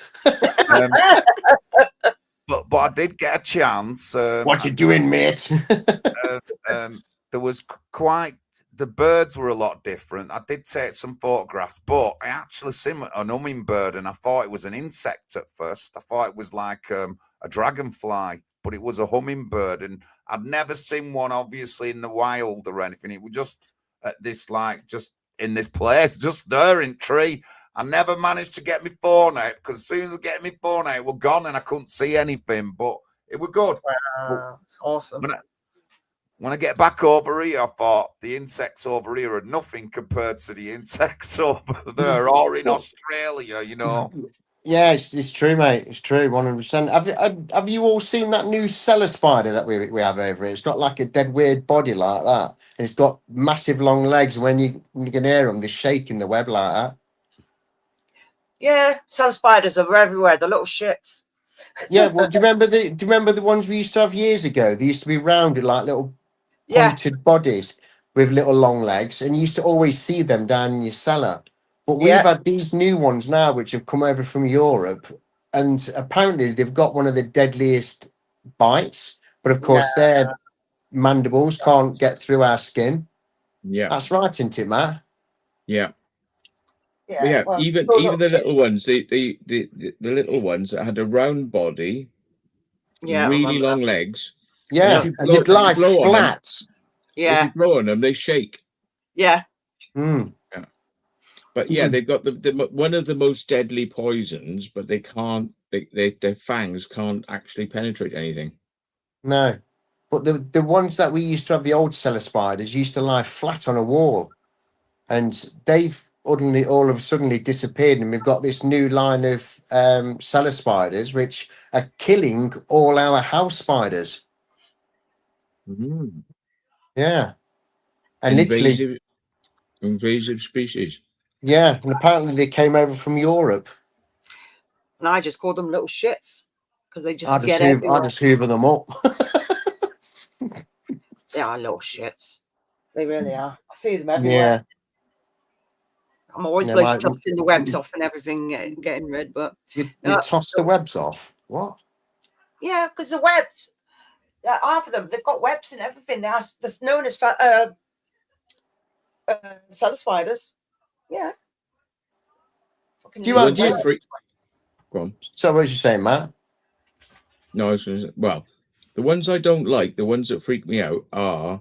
But I did get a chance.
What you doing, mate?
There was the birds were a lot different. I did take some photographs, but I actually seen an hummingbird, and I thought it was an insect at first. I thought it was like a dragonfly, but it was a hummingbird, and I'd never seen one, obviously, in the wild or anything. It was just at this, like, just in this place, just there in tree. I never managed to get my phone out because as soon as I get my phone out, it was gone and I couldn't see anything. But it was good.
Wow, it's awesome.
When I get back over here, I thought the insects over here are nothing compared to the insects over there or in Australia, you know.
Yeah, it's true, mate. It's true, 100%. Have you all seen that new cellar spider that we have over here? It's got like a dead weird body like that, and it's got massive long legs. When you can hear them, they're shaking the web like that.
Yeah, cellar spiders are everywhere. The little shits.
Yeah, well, do you remember the ones we used to have years ago? They used to be rounded like little pointed bodies with little long legs, and you used to always see them down in your cellar. But we've had these new ones now which have come over from Europe, and apparently they've got one of the deadliest bites, but of course their mandibles can't get through our skin.
Yeah,
that's right, isn't it, Matt?
Yeah.
Yeah,
well, even the little ones, the little ones that had a round body, really long legs.
Yeah, and they'd lie flat.
If you blow on them, they shake.
Yeah.
But yeah, they've got the one of the most deadly poisons, but they can't. Their fangs can't actually penetrate anything.
No, but the ones that we used to have, the old cellar spiders, used to lie flat on a wall, and they've all of a sudden disappeared, and we've got this new line of cellar spiders which are killing all our house spiders. Yeah, and
invasive species.
Yeah, and apparently they came over from Europe.
And I just call them little shits because they just
I just hoover them up.
They are little shits. They really are. I see them everywhere. I'm always
Yeah,
bloody tossing the webs off and everything, getting rid. But
you toss the webs off. What?
yeah, because the webs, half of them, they've got webs and everything. That's known as cellar spiders. Yeah. Fucking
Do you
The
want
ones that
to?
freak. Go on.
So what was you saying, Matt?
No, I was going to say, well, the ones I don't like, the ones that freak me out are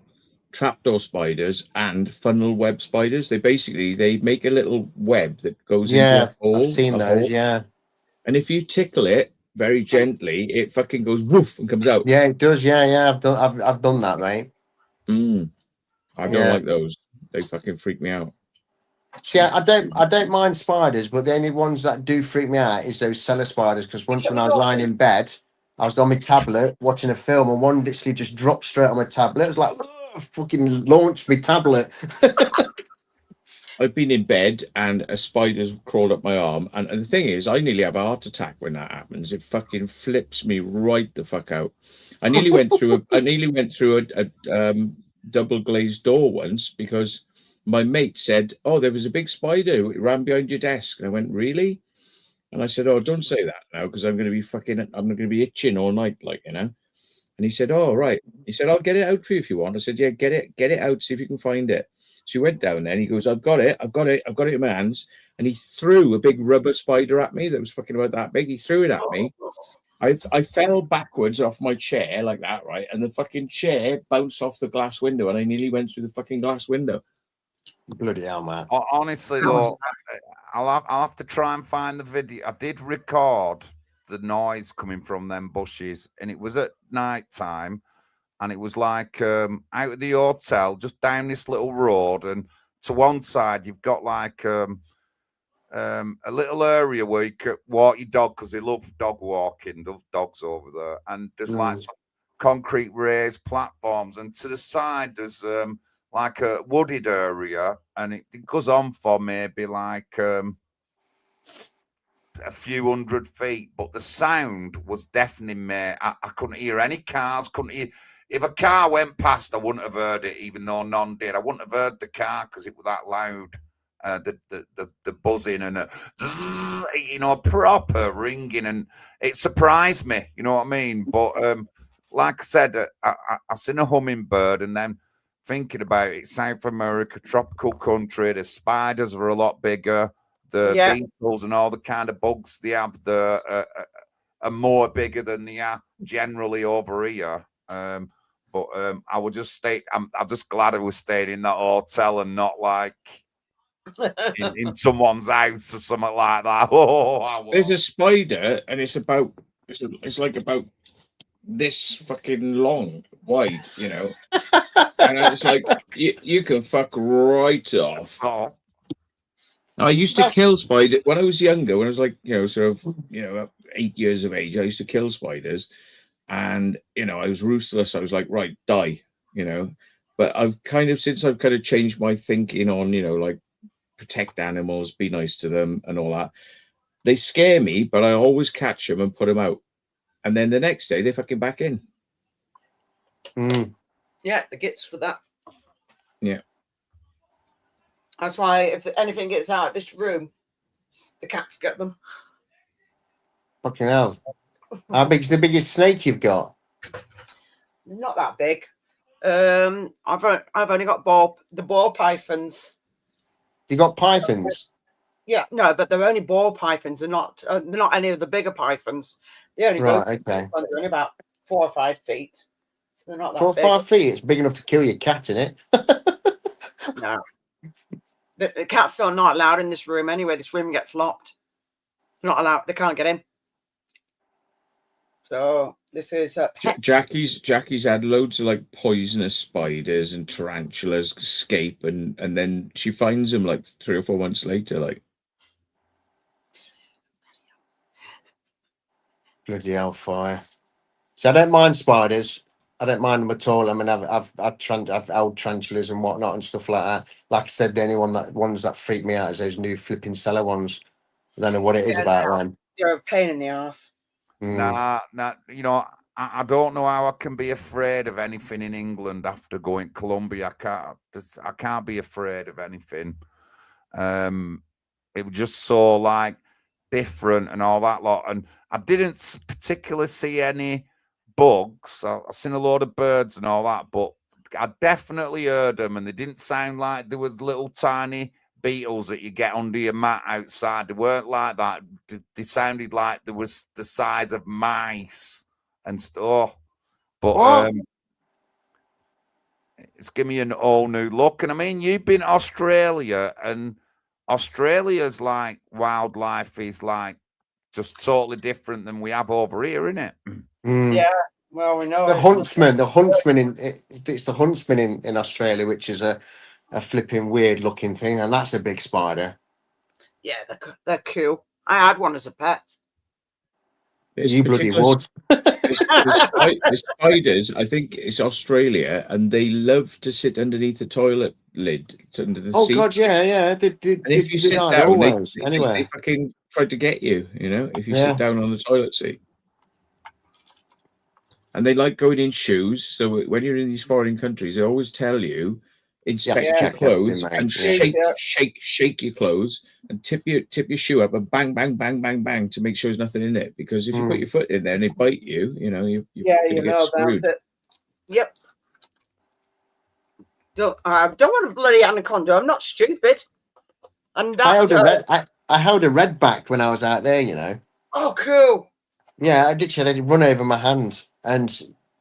trapdoor spiders and funnel web spiders. They make a little web that goes into a hole.
I've seen those.
Hole.
Yeah,
And if you tickle it very gently, it fucking goes woof and comes out.
yeah, it does. Yeah. I've done that, mate.
I don't like those. They fucking freak me out.
See, I don't mind spiders, but the only ones that do freak me out is those cellar spiders. Because once when I was lying in bed, I was on my tablet watching a film, and one literally just dropped straight on my tablet. It was like, fucking launched my tablet.
I've been in bed and a spider's crawled up my arm, and the thing is, I nearly have a heart attack when that happens. It fucking flips me right the fuck out. I nearly went through a double glazed door once because my mate said, "Oh, there was a big spider. It ran behind your desk." And I went, "Really?" And I said, "Oh, don't say that now because I'm going to be itching all night, like, you know." And he said, "Oh, right." He said, "I'll get it out for you if you want." I said, "Yeah, get it out. See if you can find it." So he went down there and he goes, I've got it in my hands. And he threw a big rubber spider at me that was fucking about that big. He threw it at me. I fell backwards off my chair like that, right? And the fucking chair bounced off the glass window and I nearly went through the fucking glass window.
Bloody hell, man.
Honestly, though, I'll have to try and find the video. I did record the noise coming from them bushes, and it was at night time. And it was like out of the hotel, just down this little road, and to one side you've got like a little area where you can walk your dog because they love dog walking, love dogs over there. And there's like some concrete raised platforms, and to the side there's like a wooded area, and it goes on for maybe like a few 100 feet, but the sound was deafening me. I couldn't hear any cars, couldn't hear. If a car went past, I wouldn't have heard it, even though none did. I wouldn't have heard the car because it was that loud. The buzzing and proper ringing, and it surprised me. You know what I mean? But like I said, I seen a hummingbird, and then thinking about it, South America, tropical country, the spiders are a lot bigger. The beetles and all the kind of bugs they have there are more bigger than they are generally over here. But I would just stay. I'm just glad I was staying in that hotel and not like in someone's house or something like that.
There's a spider, and it's like about this fucking long, wide, you know. And it's like you can fuck right off.
Oh.
I used to kill spiders when I was younger. When I was like, sort of, 8 years of age, I used to kill spiders. And, I was ruthless. I was like, right, die, But since I've kind of changed my thinking on, like protect animals, be nice to them and all that. They scare me, but I always catch them and put them out. And then the next day, they're fucking back in.
Yeah, the gets for that.
Yeah.
That's why if anything gets out of this room, the cats get them.
Fucking hell. How big's the biggest snake you've got?
Not that big. I've only got the ball pythons.
You got pythons?
Yeah, no, but they're only ball pythons. They're not any of the bigger pythons. They only
okay.
They're only about 4 or 5 feet. So they're not that
4 or
big.
5 feet. It's big enough to kill your cat in it.
No. The cats are not allowed in this room anyway. This room gets locked. They're not allowed. They can't get in. So this is
Jackie's had loads of like poisonous spiders and tarantulas escape, and then she finds them like 3 or 4 months later. Like,
bloody hellfire! So I don't mind spiders. I don't mind them at all. I mean, I've held tarantulas and whatnot and stuff like that. Like I said, the only ones that freak me out is those new flipping cellar ones. I don't know what it is about them.
They're a pain in the ass.
Nah, I don't know how I can be afraid of anything in England after going to Colombia. I can't be afraid of anything. It was just so like different and all that lot. And I didn't particularly see any bugs. I seen a lot of birds and all that, but I definitely heard them, and they didn't sound like there was little tiny beetles that you get under your mat outside. They weren't like that. They sounded like there was the size of mice and stuff. But
What?
it's given me an all new look. And I mean, you've been to Australia, and Australia's like wildlife is like just totally different than we have over here, isn't it?
Mm.
Yeah. Well, we know
The
it's
huntsman, it's the huntsman in Australia, which is a flipping weird looking thing, and that's a big spider.
Yeah, they're cool. I had one as a pet.
There's
You bloody
particular
would.
the spiders, I think it's Australia, and they love to sit underneath the toilet lid, under the
Oh
seat.
God, yeah.
And if you sit down,
always,
they
anyway.
fucking try to get you, you know, if you
Yeah.
sit down on the toilet seat. And they like going in shoes. So when you're in these foreign countries, they always tell you, inspect
Yeah.
your clothes
Everything,
and
mate. Yeah.
shake your clothes and tip your shoe up and bang, bang, bang, bang, bang to make sure there's nothing in it. Because if you put your foot in there and they bite you, you know, you're going to get screwed.
About it. Yep. I don't want a bloody anaconda. I'm not stupid. And
I
that,
held a redback when I was out there, you know.
oh, cool.
Yeah, I did run over my hand. And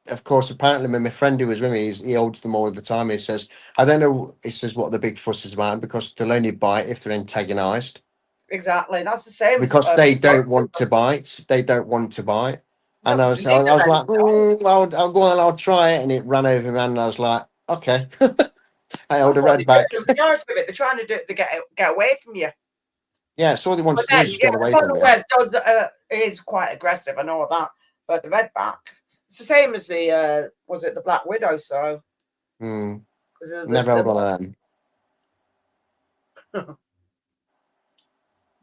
of course, apparently my friend who was with me, he holds them all the time. He says, I don't know, he says what the big fuss is about, because they'll only bite if they're antagonized.
Exactly. That's the same.
Because they don't want to bite. They don't want to bite. And
No,
I was like, I'll go on and I'll try it. And it ran over me, and I was like, okay. I held a redback.
They're trying to do it to get away from you.
Yeah, so all they want
But
to do
then,
is get away from
the
you.
web is quite aggressive. I know that, but the redback, it's the same as the was it the black widow? So
never held on them.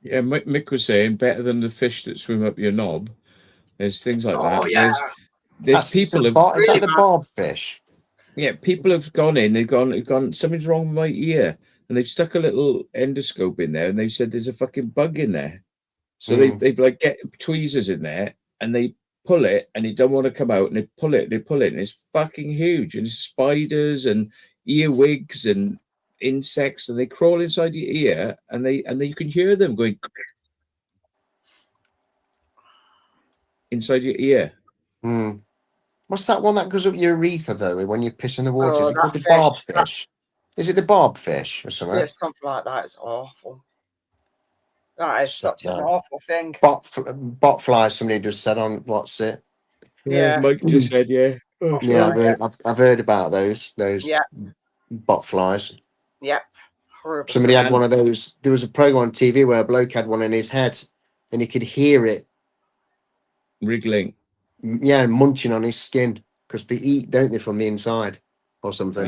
Yeah, Mick was saying better than the fish that swim up your knob. There's things like that.
Yeah.
There's people
is that the barb fish?
Yeah, people have gone in. They've gone. Something's wrong with my ear, and they've stuck a little endoscope in there, and they've said there's a fucking bug in there. So they've like get tweezers in there, and they pull it, and it don't want to come out, and they pull it, and it's fucking huge, and it's spiders and earwigs and insects, and they crawl inside your ear, and you can hear them going inside your ear.
What's that one that goes up your urethra though when you piss in the water?
Oh,
Is it called the
fish.
barb fish? Is it the barb fish or something?
Yeah, something like that. It's awful. That is such an awful thing.
Bot flies. Somebody just said on what's it?
Yeah,
Mike just said
Oh, yeah, I've heard about those bot flies.
Yep. Horrible.
Somebody had one of those. There was a program on TV where a bloke had one in his head, and he could hear it
wriggling.
Yeah, munching on his skin, because they eat, don't they, from the inside or something?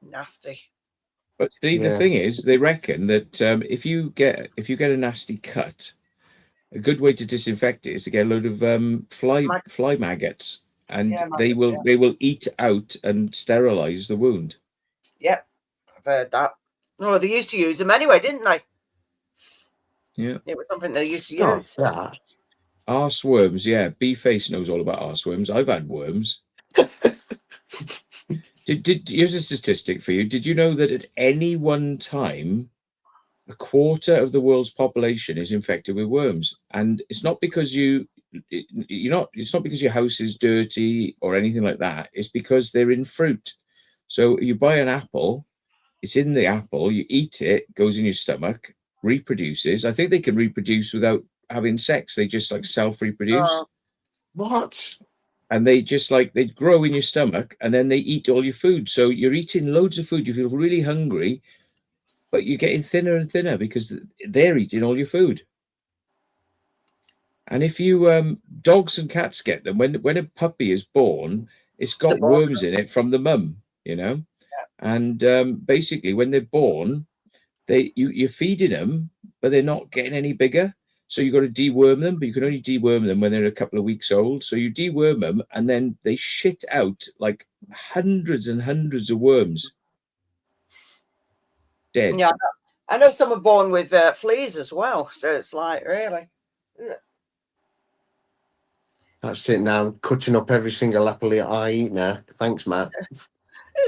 Nasty.
But see, the thing is, they reckon that if you get a nasty cut, a good way to disinfect it is to get a load of fly maggots, and they will eat out and sterilize the wound.
Yep, I've heard that. Oh, they used to use them anyway, didn't they?
Yeah,
it was something they used to use.
Arse worms, yeah. B-Face knows all about arse worms. I've had worms. Here's a statistic for you. Did you know that at any one time, a quarter of the world's population is infected with worms? And it's not because it's not because your house is dirty or anything like that. It's because they're in fruit. So you buy an apple, it's in the apple, you eat it, goes in your stomach, reproduces. I think they can reproduce without having sex. They just like self-reproduce.
What?
And they just like, they grow in your stomach, and then they eat all your food. So you're eating loads of food. You feel really hungry, but you're getting thinner and thinner because they're eating all your food. And if you, dogs and cats get them, when a puppy is born, it's got worms in it from the mum, you know? Yeah. And basically when they're born, you're feeding them, but they're not getting any bigger. So you've got to deworm them, but you can only deworm them when they're a couple of weeks old. So you deworm them, and then they shit out like hundreds and hundreds of worms. dead.
Yeah, I know some are born with fleas as well. So it's like, really?
That's it now. Cutting up every single apple I eat now. Thanks, Matt.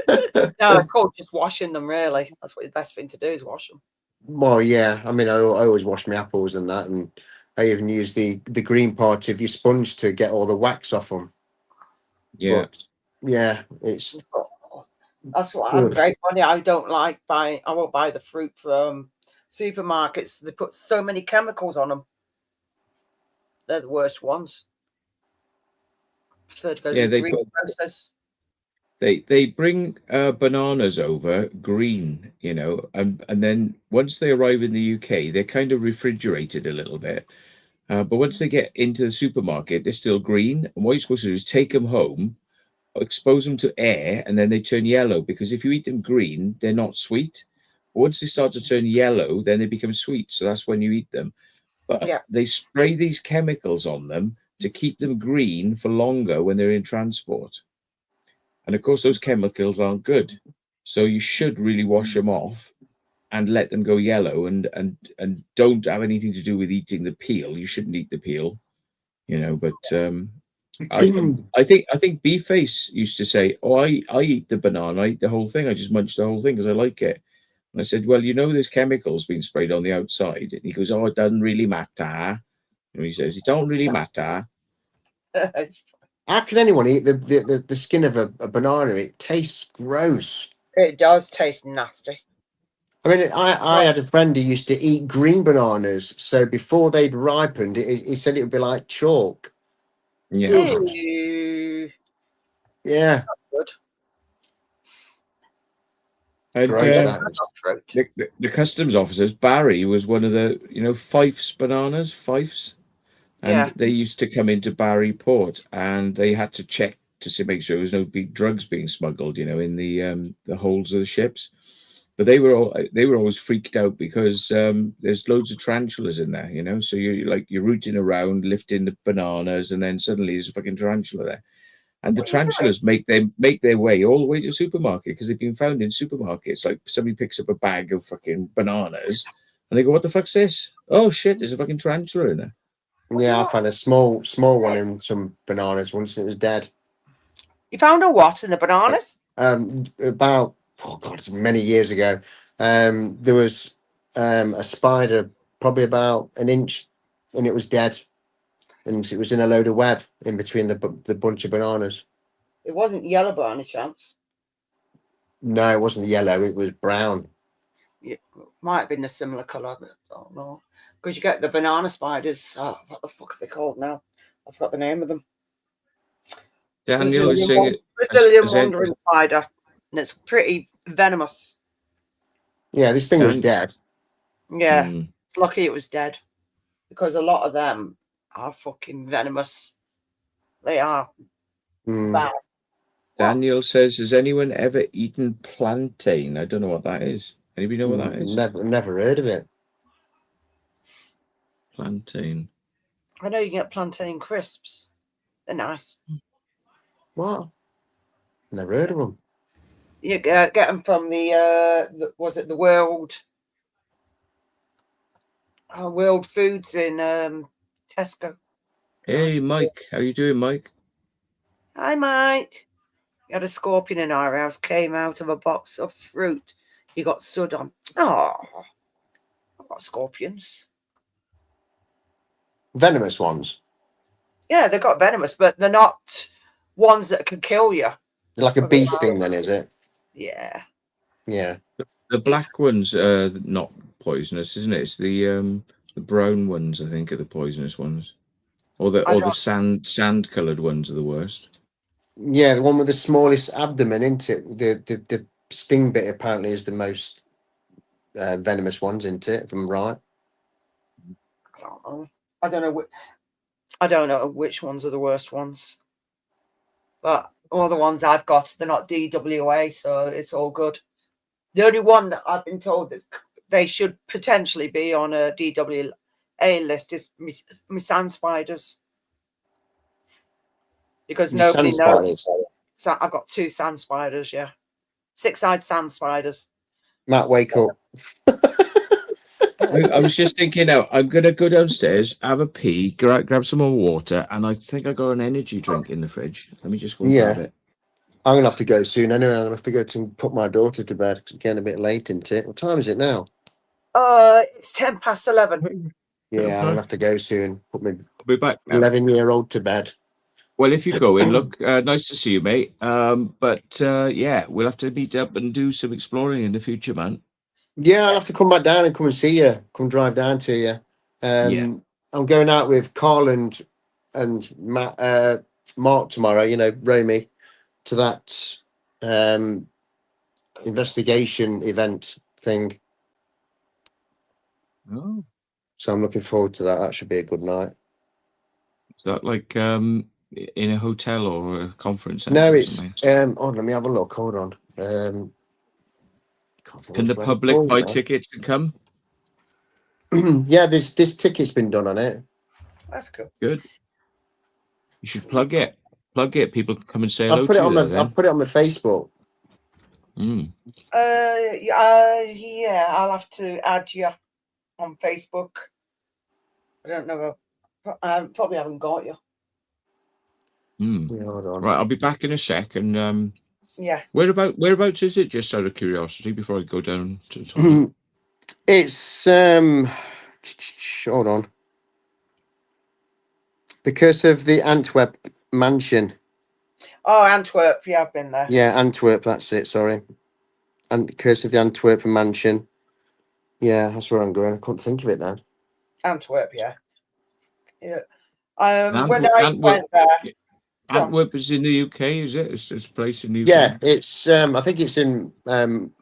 No, of course, just washing them, really. That's what the best thing to do is wash them.
Well, yeah. I mean, I always wash my apples and that, and I even use the green part of your sponge to get all the wax off them.
Yeah.
But yeah, it's
That's what I'm very funny. I won't buy the fruit from supermarkets. They put so many chemicals on them. They're the worst ones. Prefer to go
Yeah,
to the green process.
They bring bananas over green, you know, and then once they arrive in the UK, they're kind of refrigerated a little bit. But once they get into the supermarket, they're still green. And what you're supposed to do is take them home, expose them to air, and then they turn yellow. Because if you eat them green, they're not sweet. But once they start to turn yellow, then they become sweet. So that's when you eat them. But
Yeah.
they spray these chemicals on them to keep them green for longer when they're in transport. And of course, those chemicals aren't good. So you should really wash them off and let them go yellow, and don't have anything to do with eating the peel. You shouldn't eat the peel, you know. But I think Beefface used to say, "Oh, I eat the banana, I eat the whole thing. I just munch the whole thing because I like it." And I said, "Well, you know, there's chemicals being sprayed on the outside." And he goes, "Oh, it doesn't really matter." And he says, "It don't really matter."
How can anyone eat the skin of a banana? It tastes gross.
It does taste nasty.
I mean, I had a friend who used to eat green bananas. So before they'd ripened, he said it would be like chalk.
Yeah.
Ew.
Yeah.
Good.
And
Gross, that was.
the customs officers, Barry was one of the, you know, Fife's bananas, Fife's. And
Yeah.
they used to come into Barry Port, and they had to check to make sure there was no big drugs being smuggled, you know, in the holds of the ships. But they were always freaked out because there's loads of tarantulas in there, you know. So you're rooting around, lifting the bananas, and then suddenly there's a fucking tarantula there. And the tarantulas make their way all the way to the supermarket because they've been found in supermarkets. Like somebody picks up a bag of fucking bananas, and they go, "What the fuck's this? Oh shit, there's a fucking tarantula in there."
Yeah, I found a small one in some bananas once, and it was dead.
You found a what in the bananas?
About many years ago, there was a spider probably about an inch, and it was dead, and it was in a load of web in between the bunch of bananas.
It wasn't yellow by any chance.
No, it wasn't yellow. It was brown.
It might have been a similar colour. I don't know. Because you get the banana spiders. Oh, what the fuck are they called now? I forgot the name of them.
Daniel is saying
Brazilian wandering spider, and it's pretty venomous.
Yeah, this thing was dead.
Yeah, it's lucky it was dead, because a lot of them are fucking venomous. They are bad.
Daniel says, "Has anyone ever eaten plantain?" I don't know what that is. Anybody know what that is?
Never heard of it.
Plantain.
I know you can get plantain crisps. They're nice.
What? Never heard of them.
You get them from was it the World Foods in Tesco.
Hey,
Nice.
Mike. How you doing, Mike?
Hi, Mike. You had a scorpion in our house, came out of a box of fruit. He got stood on. Oh, I've got scorpions.
Venomous ones?
Yeah, they've got venomous, but they're not ones that can kill you.
They're like a bee sting then, is it?
Yeah.
Yeah.
The black ones are not poisonous, isn't it? It's the brown ones, I think, are the poisonous ones. Or the sand coloured ones are the worst.
Yeah, the one with the smallest abdomen, isn't it? The sting bit apparently is the most venomous ones, isn't it? If I'm right.
I don't know. I don't know which ones are the worst ones. But all the ones I've got, they're not DWA, so it's all good. The only one that I've been told that they should potentially be on a DWA list is my sand spiders. Because nobody knows. So I've got 2 sand spiders, yeah. 6-eyed sand spiders.
Matt, wake up.
I was just thinking now, I'm going to go downstairs, have a pee, grab some more water, and I think I got an energy drink in the fridge. Let me just go and grab
Yeah.
it.
I'm going to have to go soon anyway. I'm going to have to go to put my daughter to bed. It's getting a bit late, isn't it? What time is it now?
It's 11:10.
Yeah, I'm going to have to go soon. Put my
I'll be back now.
11-year-old to bed.
Well, if you go in, look, nice to see you, mate. Yeah, we'll have to meet up and do some exploring in the future, man.
Yeah, I'll have to come back down and come and see you. Come drive down to you.
Yeah.
I'm going out with Carl and Matt, Mark tomorrow. You know, Romy, to that investigation event thing.
Oh,
So I'm looking forward to that. That should be a good night.
is that like in a hotel or a conference center
No,
or
it's
something?
let me have a look. Hold on.
Can the public buy tickets to come?
Yeah, this ticket's been done on it.
That's cool.
Good. You should plug it. Plug it. People can come and say
I've
hello
put it
to
on
you
my
there,
I've
then.
put it on my Facebook.
Yeah, I'll have to add you on Facebook. I don't know. I probably haven't got you.
Yeah, hold on.
Right, I'll be back in a sec. And
Yeah.
whereabouts is it? Just out of curiosity, before I go down to the toilet.
It's hold on. The Curse of the Antwerp Mansion.
Oh, Antwerp. Yeah, I've been there.
Yeah, Antwerp, that's it, sorry. And Curse of the Antwerp Mansion. Yeah, that's where I'm going. I couldn't think of it then.
Antwerp, yeah. Yeah. When
Antwerp,
I
Antwerp,
went there, go on.
Antwerp is in the UK, is it? It's a place in the UK.
Yeah, it's I think it's in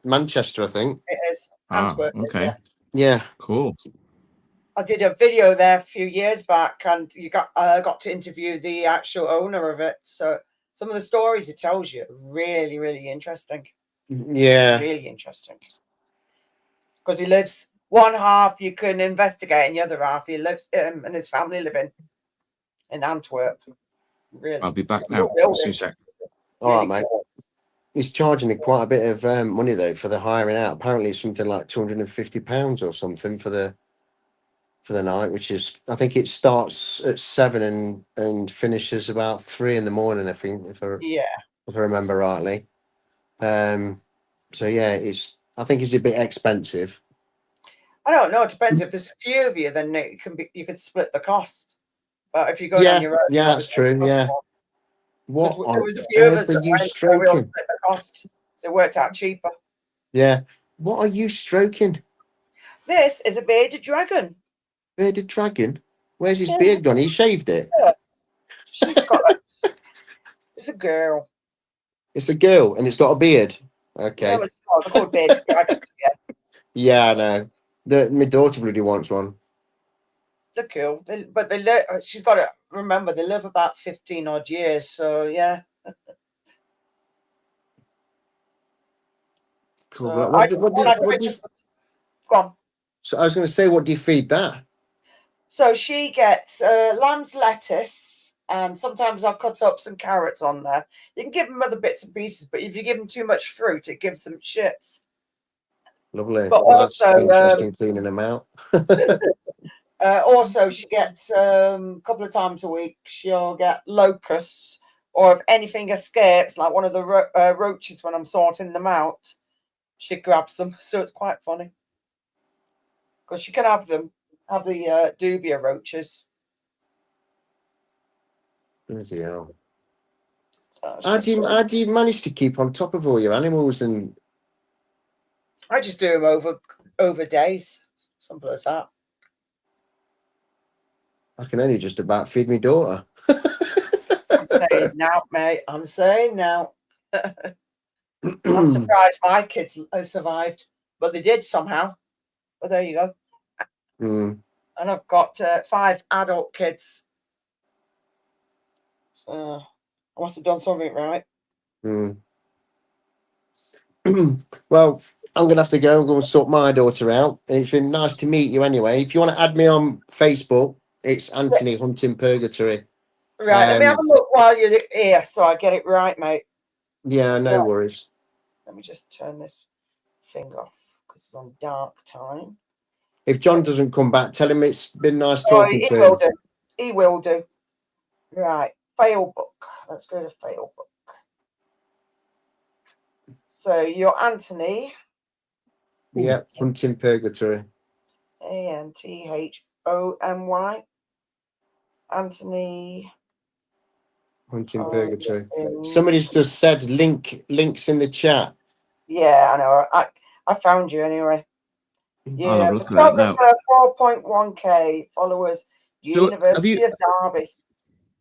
Manchester, I think.
It is Antwerp.
Okay.
Yeah.
Cool.
I did a video there a few years back, and you got to interview the actual owner of it. So some of the stories it tells you are really, really interesting.
Yeah.
Really interesting. Because he lives one half you can investigate, and the other half he lives and his family live in Antwerp. Really,
I'll be back now. See you in a sec.
All right, mate. He's charging quite a bit of money though for the hiring out. Apparently, it's something like £250 or something for the night, which is, I think it starts at 7 and finishes about 3 in the morning. I think if I remember rightly. So yeah, I think it's a bit expensive.
I don't know. It depends. If there's a few of you, then you could split the cost. But if you're going on your own,
yeah, that's true. Yeah. What
there was a
on
few of us
earth are
that
you
went, so we all
stroking?
split the cost, so it worked out cheaper.
Yeah. What are you stroking?
This is a bearded dragon.
Bearded dragon? Where's his beard gone? He shaved it.
Yeah. She's got it's a girl.
It's a girl and it's got a beard. Okay.
Yeah, it's called bearded dragons. Yeah,
Yeah, I know. My daughter bloody wants one.
they're cool. But they live. She's got to remember they live about 15 odd years. So yeah.
Cool.
So
What do you,
go on.
so I was going to say, what do you feed that?
So she gets lamb's lettuce, and sometimes I'll cut up some carrots on there. You can give them other bits and pieces, but if you give them too much fruit, it gives them shits.
Lovely.
But
Well,
also,
that's interesting cleaning them out.
also, she gets a couple of times a week, she'll get locusts, or if anything escapes, like one of the roaches when I'm sorting them out, she grabs them. So it's quite funny. Because she can have the dubia roaches.
Bloody hell. How do you manage to keep on top of all your animals? And
I just do them over days. Simple as that.
I can only just about feed my daughter.
I'm saying now, mate. I'm saying now. I'm surprised my kids survived, but they did somehow. But there you go. And I've got 5 adult kids. So I must have done something right.
Well, I'm going to have to go and sort my daughter out. And it's been nice to meet you anyway. If you want to add me on Facebook, it's Anthony Hunting Purgatory.
Right, let me have a look while you're here so I get it right, mate.
Yeah, no worries.
Let me just turn this thing off. It's on dark time.
If John doesn't come back, tell him it's been nice
Oh,
talking
he
to
will
him.
do. He will do. Right. Fail book. Let's go to fail book. So you're Anthony.
Yeah, Hunting Purgatory.
Anthony. Anthony.
Hunting
Oh,
Purgatory.
yeah.
Somebody's just said links in the chat.
Yeah, I know. I found you anyway.
I'll have
Yeah,
a look at that now.
photographer, 4.1k followers.
So
University of Derby.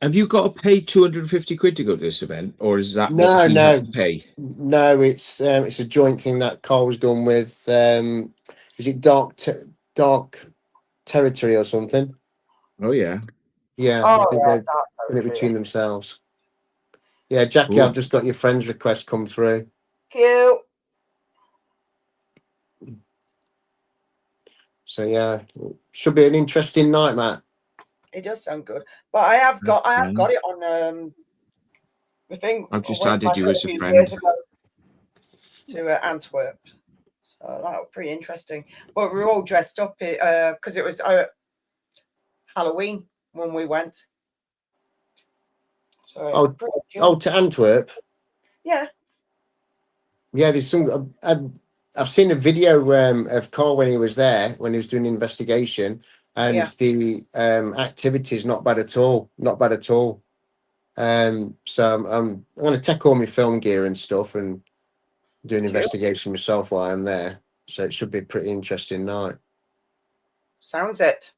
Have you got to pay 250 quid to go to this event, or is that what
No,
he
no.
had to pay?
No, it's a joint thing that Carl's done with is it Dark Territory or something?
Oh yeah.
Yeah,
Oh,
I think
yeah,
they've
Dark
done it
Territory,
between
yeah.
themselves. Yeah, Jackie,
Cool.
I've just got your friend's request come through.
Cute.
So yeah, should be an interesting night, Matt.
It does sound good, but I have got it on the thing.
I've just
I went
added you
back
as a
few
friend.
years ago to Antwerp, so that was pretty interesting. But we were all dressed up because it was Halloween when we went. So
To Antwerp.
Yeah.
Yeah, there's some. I've seen a video of Carl when he was there, when he was doing the investigation, and the activity is not bad at all. Not bad at all. So I'm going to take all my film gear and stuff and do an investigation myself while I'm there. So it should be a pretty interesting night.
Sounds it.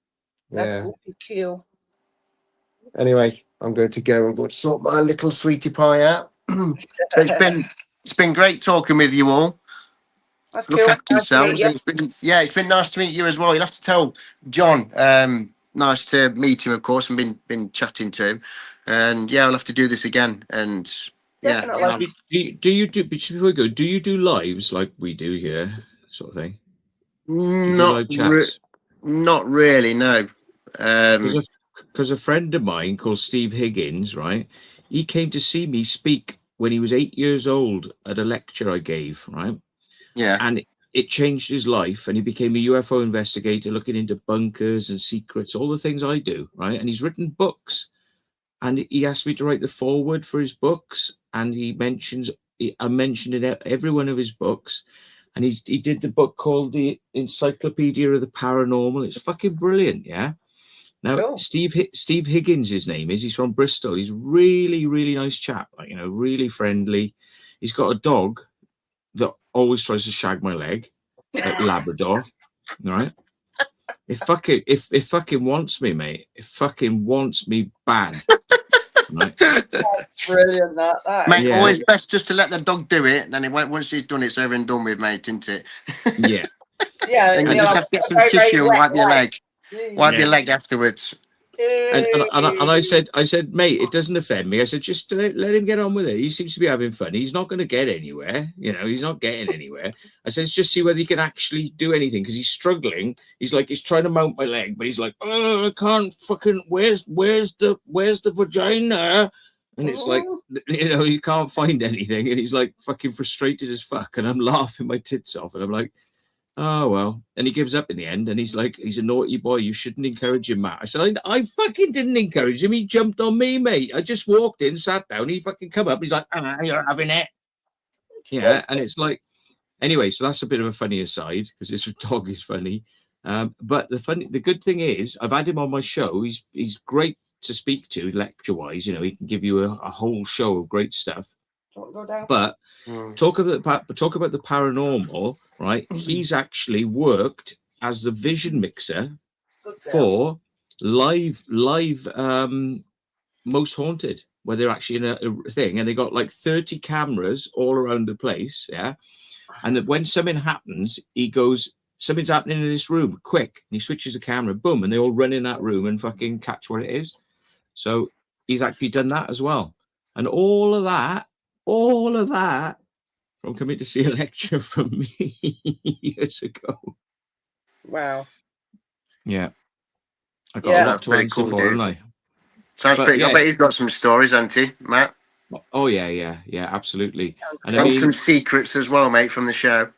Yeah.
That would be cool.
Anyway, I'm going to go and go sort my little sweetie pie out. So it's been great talking with you all.
That's
Look
cool.
after
Nice to meet
yourselves.
you.
It's been nice to meet you as well. You'll have to tell John. Nice to meet him, of course, and been chatting to him. And yeah, I'll have to do this again. And yeah,
Definitely.
Do you do before we go? Do you do lives like we do here, sort of thing?
not
chats?
Not really. No.
Because a friend of mine called Steve Higgins, right? He came to see me speak when he was 8 years old at a lecture I gave, right?
Yeah.
And it changed his life, and he became a UFO investigator, looking into bunkers and secrets, all the things I do, right? And he's written books, and he asked me to write the foreword for his books, and I mentioned in every one of his books, and he did the book called The Encyclopedia of the Paranormal. It's fucking brilliant, yeah. Now, cool. Steve Higgins, his name is. He's from Bristol. He's really, really nice chap. Like, really friendly. He's got a dog that always tries to shag my leg, like Labrador. Right? It fucking wants me, mate. It fucking wants me bad. Right?
That's brilliant. That
mate, always best just to let the dog do it. Then once he's done, it's over and done with, mate, isn't it?
Yeah.
Yeah.
And you just have to get some tissue and wipe your leg. Wipe your leg afterwards.
And I said, mate, it doesn't offend me. I said, just let him get on with it. He seems to be having fun. He's not going to get anywhere. He's not getting anywhere. I said, let's just see whether he can actually do anything, because he's struggling. He's trying to mount my leg, but he's like, oh, I can't fucking. Where's the vagina? And it's like, he can't find anything, and he's like fucking frustrated as fuck. And I'm laughing my tits off, and I'm like, oh well. And he gives up in the end, and he's like, he's a naughty boy, you shouldn't encourage him, Matt. I said, I fucking didn't encourage him. He jumped on me, mate. I just walked in, sat down, he fucking come up, and he's like, you're having it. Yeah. And it's like, anyway, so that's a bit of a funny aside, because this dog is funny. But the good thing is, I've had him on my show. He's great to speak to lecture wise. He can give you a whole show of great stuff. But talk about the paranormal, right? He's actually worked as the vision mixer for live Most Haunted, where they're actually in a thing, and they got like 30 cameras all around the place, yeah. And that when something happens, he goes, something's happening in this room, quick, and he switches the camera, boom, and they all run in that room and fucking catch what it is. So he's actually done that as well, and all of that from coming to see a lecture from me years ago.
Wow.
Yeah. I got a lot to answer for, haven't I?
Sounds pretty good. I bet he's got some stories, hasn't he, Matt?
Oh, yeah, absolutely.
And some secrets as well, mate, from the show.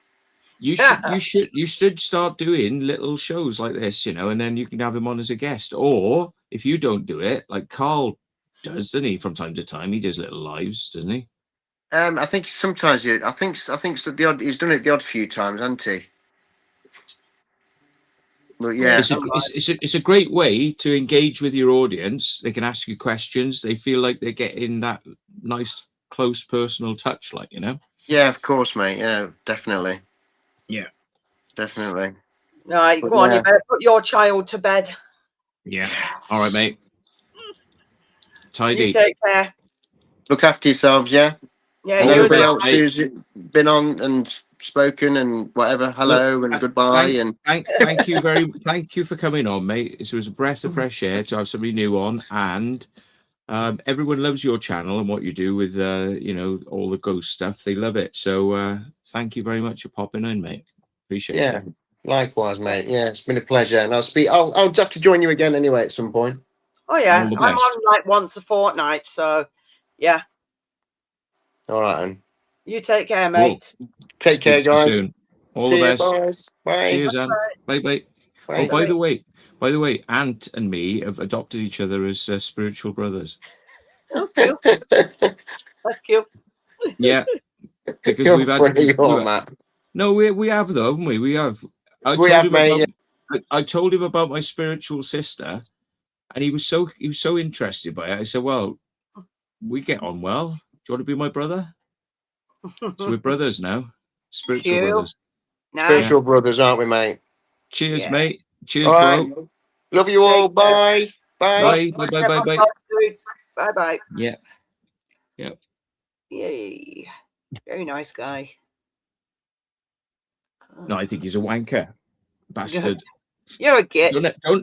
You should start doing little shows like this, and then you can have him on as a guest. Or if you don't do it, like Carl does, doesn't he? From time to time, he does little lives, doesn't he?
I think sometimes I think so the odd, he's done it the odd few times, hasn't he? But yeah,
It's a great way to engage with your audience. They can ask you questions. They feel like they're getting that nice, close, personal touch,
Yeah, of course, mate. Yeah, definitely.
Yeah,
definitely.
Right,
But
go on.
yeah.
You better put your child to bed.
Yeah. All right, mate. Tidy.
You take care.
Look after yourselves, yeah.
Yeah,
And
you as
everybody
well.
else who's been on and spoken and whatever, hello and goodbye
thank you for coming on, mate. It was a breath of fresh air to have somebody new on, and everyone loves your channel and what you do with all the ghost stuff. They love it. So thank you very much for popping in, mate. Appreciate it.
Yeah, likewise, mate. Yeah, it's been a pleasure, and I'll have to join you again anyway at some point.
Oh yeah,
All the
I'm
best.
on like once a fortnight, so yeah.
All right, then.
You take care, mate.
Take care,
Speak to you
guys.
soon. All
See
the
you,
best.
boys. Bye.
Cheers, Anne. Bye, bye.
Bye.
Oh, by the way, Ant and me have adopted each other as spiritual brothers.
Oh, cute. That's cute.
Yeah, because
You're
we've had
funny, Matt.
No, we have though, haven't we? We have. I told him about my spiritual sister, and he was so interested by it. I said, "Well, we get on well. Do you want to be my brother?" So we're brothers now, spiritual brothers.
Nice.
Spiritual brothers, aren't we, mate?
Cheers, mate. Cheers,
all
bro.
Right. Love you all. Bye.
Bye. Bye. Bye. Bye. Bye.
Bye. Bye.
Yeah. Yeah.
Yay. Very nice guy.
No, I think he's a wanker. Bastard.
You're a git.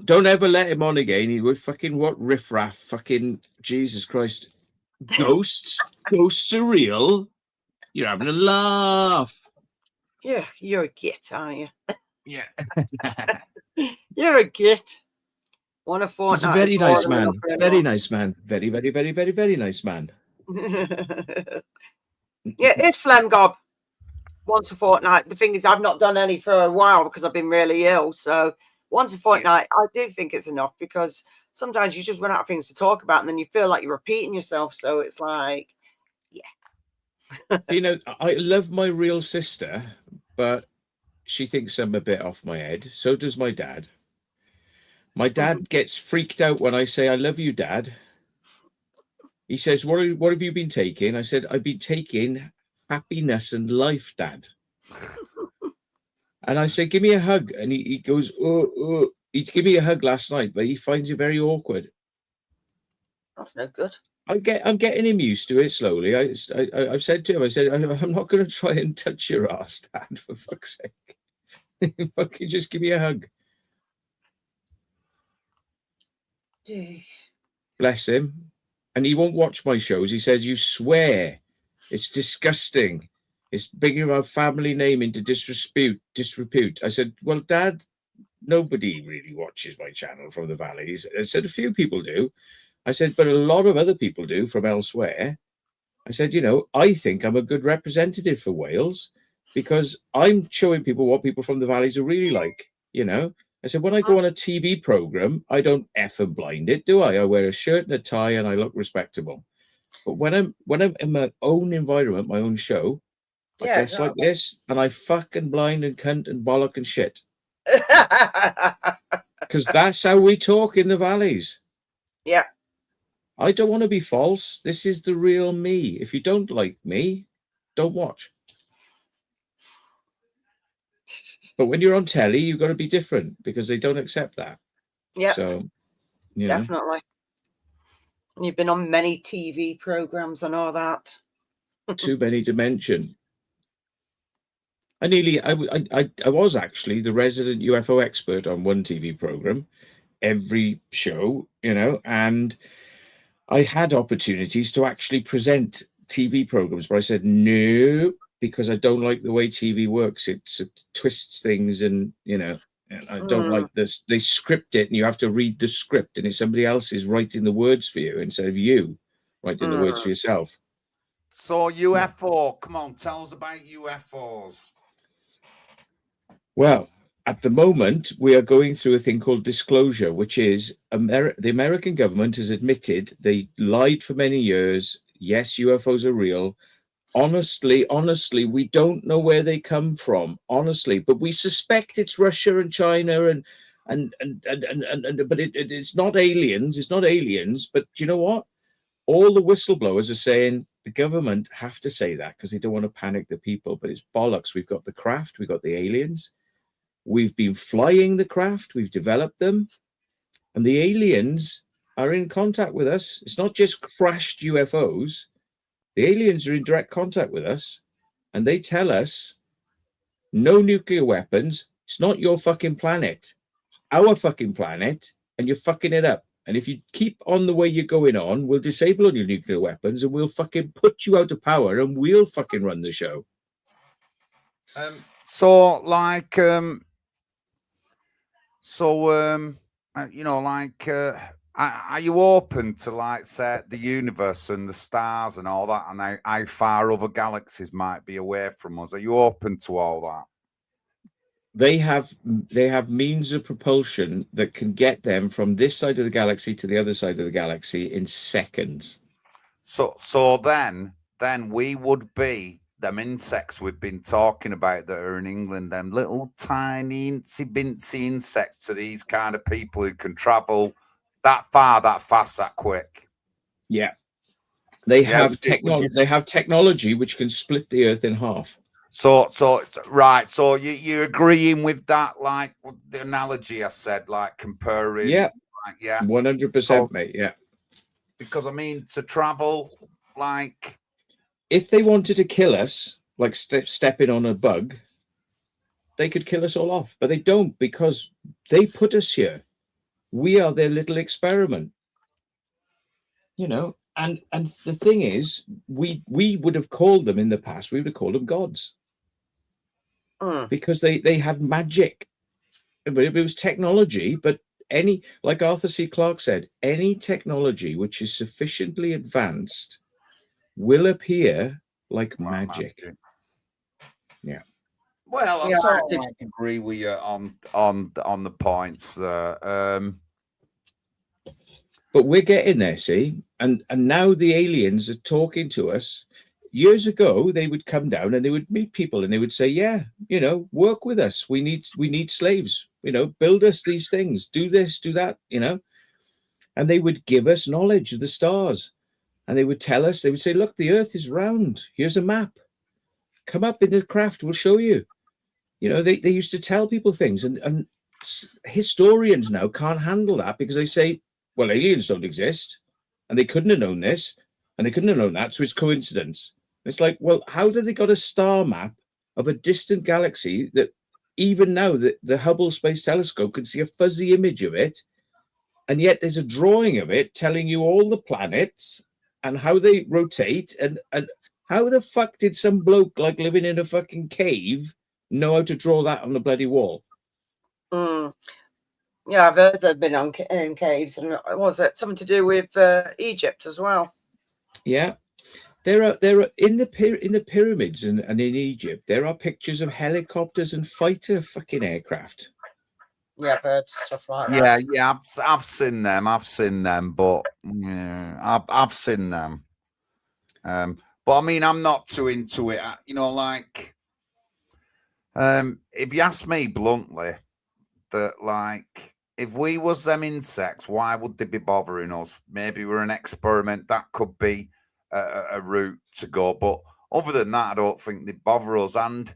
Don't ever let him on again. He would fucking what riffraff. Fucking Jesus Christ. Ghosts. Ghosts are real. You're having a laugh.
Yeah, you're a git, aren't you?
Yeah.
You're a git. One of four.
He's a very nice man. Very nice man. Very, very, very, very, very nice man.
Yeah, it's phlegm gob. Once a fortnight. The thing is, I've not done any for a while because I've been really ill. So once a fortnight, I do think it's enough because sometimes you just run out of things to talk about and then you feel like you're repeating yourself. So it's like, yeah.
I love my real sister, but she thinks I'm a bit off my head. So does my dad. My dad gets freaked out when I say, I love you, Dad. He says, what have you been taking? I said, I've been taking happiness and life, Dad. And I say, give me a hug. And he goes, oh. He gave me a hug last night, but he finds it very awkward.
That's no good.
I'm getting him used to it slowly. I've said to him, I said, I'm not going to try and touch your ass, Dad, for fuck's sake. Fucking just give me a hug. Bless him. And he won't watch my shows. He says, you swear. It's disgusting. It's bringing our family name into disrepute. I said, well, Dad, nobody really watches my channel from the valleys. I said, a few people do. I said, but a lot of other people do from elsewhere. I said, I think I'm a good representative for Wales because I'm showing people what people from the valleys are really like, I said, when I go on a TV program, I don't F and blind it, do I? I wear a shirt and a tie and I look respectable. But when I'm in my own environment, my own show, I dress like this and I fucking blind and cunt and bollock and shit. Because that's how we talk in the valleys.
Yeah.
I don't want to be false. This is the real me. If you don't like me, don't watch. But when you're on telly, you've got to be different because they don't accept that.
Yeah.
So,
definitely. And you've been on many TV programs and all that.
Too many to mention. I was actually the resident UFO expert on one TV program every show, and I had opportunities to actually present TV programs, but I said no because I don't like the way TV works. It twists things, and and I don't like this. They script it, and you have to read the script, and it's somebody else is writing the words for you instead of you writing the words for yourself.
So UFO, come on, tell us about UFOs.
Well, at the moment, we are going through a thing called disclosure, which is the American government has admitted they lied for many years. Yes, UFOs are real. Honestly, we don't know where they come from. Honestly, but we suspect it's Russia and China and but it's not aliens. It's not aliens. But you know what? All the whistleblowers are saying the government have to say that because they don't want to panic the people. But it's bollocks. We've got the craft. We've got the aliens. We've been flying the craft. We've developed them. And the aliens are in contact with us. It's not just crashed UFOs. The aliens are in direct contact with us. And they tell us, no nuclear weapons. It's not your fucking planet. It's our fucking planet. And you're fucking it up. And if you keep on the way you're going on, we'll disable all your nuclear weapons and we'll fucking put you out of power and we'll fucking run the show.
So, like, you know, like, are you open to, like, say, the universe and the stars and all that, and how far other galaxies might be away from us? Are you open to all that?
They have means of propulsion that can get them from this side of the galaxy to the other side of the galaxy in seconds.
So then we would be them insects we've been talking about that are in England, them little tiny incy-bincy insects to these kind of people who can travel that far, that fast, that quick.
Yeah. They have technology which can split the earth in half.
So right. So you're agreeing with that, like the analogy I said, like comparing.
Yeah.
Like, yeah.
100%, mate. Yeah.
Because I mean, to travel, like,
if they wanted to kill us, like stepping on a bug, they could kill us all off, but they don't because they put us here. We are their little experiment, you know. And the thing is, we would have called them in the past. We would have called them gods because they had magic, but it was technology. But like Arthur C. Clarke said, any technology which is sufficiently advanced will appear like magic. Yeah.
Well, I sort of agree with you on the points there.
But we're getting there, see, and now the aliens are talking to us. Years ago, they would come down and they would meet people and they would say, "Yeah, you know, work with us. We need slaves. You know, build us these things. Do this, do that. You know," and they would give us knowledge of the stars. And they would tell us, they would say, "Look, the earth is round. Here's a map. Come up in the craft, we'll show you." You know, they used to tell people things. And historians now can't handle that because they say, well, aliens don't exist. And they couldn't have known this. And they couldn't have known that. So it's coincidence. It's like, well, how did they got a star map of a distant galaxy that even now the Hubble Space Telescope can see a fuzzy image of it? And yet there's a drawing of it telling you all the planets and how they rotate, and how the fuck did some bloke like living in a fucking cave know how to draw that on the bloody wall?
Yeah, I've heard they've been in caves, and was it something to do with Egypt as well?
Yeah, there are in the pyramids and in Egypt there are pictures of helicopters and fighter fucking aircraft.
Yeah, I've heard stuff like that.
Yeah, I've seen them. But yeah, I've seen them. But I mean, I'm not too into it. You know, like, if you ask me bluntly, that like, if we was them insects, why would they be bothering us? Maybe we're an experiment. That could be a route to go. But other than that, I don't think they bother us. And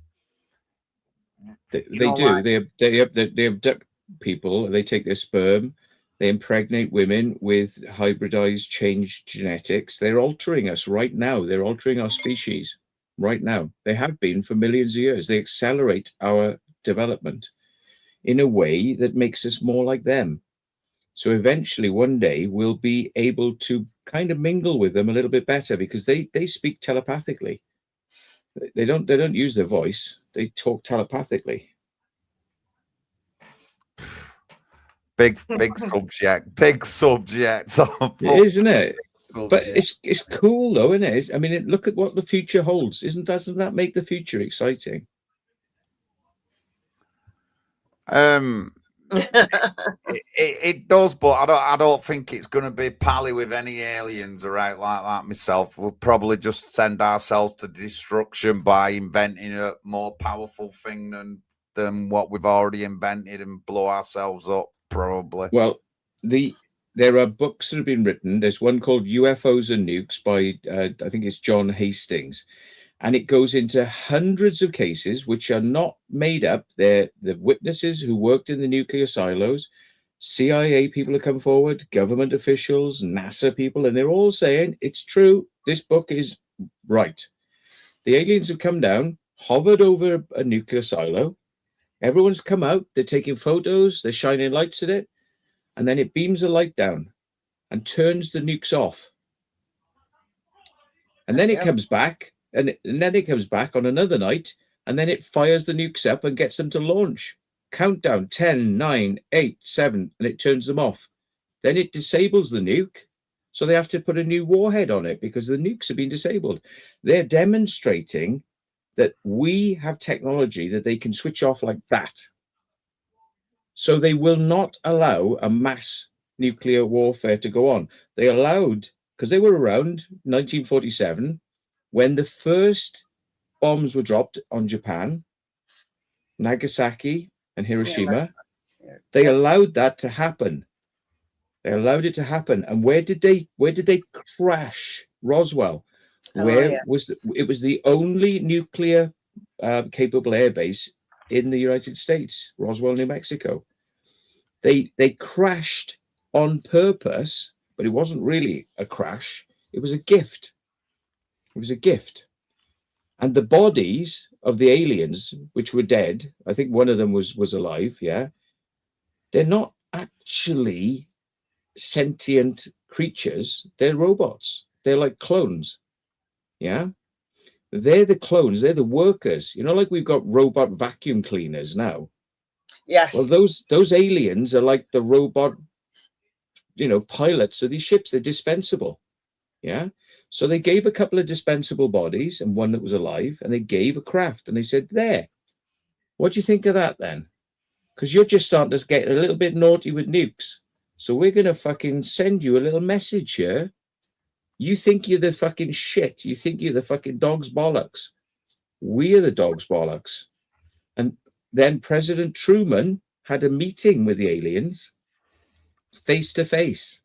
they do. Like, they abduct people. They take their sperm. They impregnate women with hybridized, changed genetics. They're altering us right now. They're altering our species right now. They have been for millions of years. They accelerate our development in a way that makes us more like them. So eventually, one day, we'll be able to kind of mingle with them a little bit better because they speak telepathically. They don't use their voice. They talk telepathically.
Big subject. Big subject.
Isn't it? But it's cool though, isn't it? I mean, look at what the future holds. Doesn't that make the future exciting?
It does, but I don't think it's going to be pally with any aliens or out like that myself. We'll probably just send ourselves to destruction by inventing a more powerful thing than what we've already invented and blow ourselves up, probably.
Well, there are books that have been written. There's one called UFOs and Nukes by I think it's John Hastings, and it goes into hundreds of cases which are not made up. They're the witnesses who worked in the nuclear silos. CIA people have come forward, government officials, NASA people, and they're all saying it's true. This book is right. The aliens have come down, hovered over a nuclear silo. Everyone's come out. They're taking photos. They're shining lights at it. And then it beams a light down and turns the nukes off. And then it comes back, and then it comes back on another night, and then it fires the nukes up and gets them to launch. Countdown 10, 9, 8, 7, and it turns them off. Then it disables the nuke, so they have to put a new warhead on it because the nukes have been disabled. They're demonstrating that we have technology that they can switch off like that. So they will not allow a mass nuclear warfare to go on. They allowed, because they were around 1947, when the first bombs were dropped on Japan, Nagasaki and Hiroshima, they allowed that to happen. They allowed it to happen. And where did they crash? Roswell. It was the only nuclear capable airbase in the United States, Roswell, New Mexico. They crashed on purpose, but it wasn't really a crash. It was a gift. It was a gift. And the bodies of the aliens, which were dead, I think one of them was alive, yeah, they're not actually sentient creatures. They're robots. They're like clones, yeah? They're the clones. They're the workers. You know, like we've got robot vacuum cleaners now.
Yes.
Well, those aliens are like the robot, pilots of these ships. They're dispensable, yeah? So they gave a couple of dispensable bodies and one that was alive, and they gave a craft, and they said, there, what do you think of that then? Because you're just starting to get a little bit naughty with nukes. So we're going to fucking send you a little message here. You think you're the fucking shit. You think you're the fucking dog's bollocks. We're the dog's bollocks. And then President Truman had a meeting with the aliens face to face.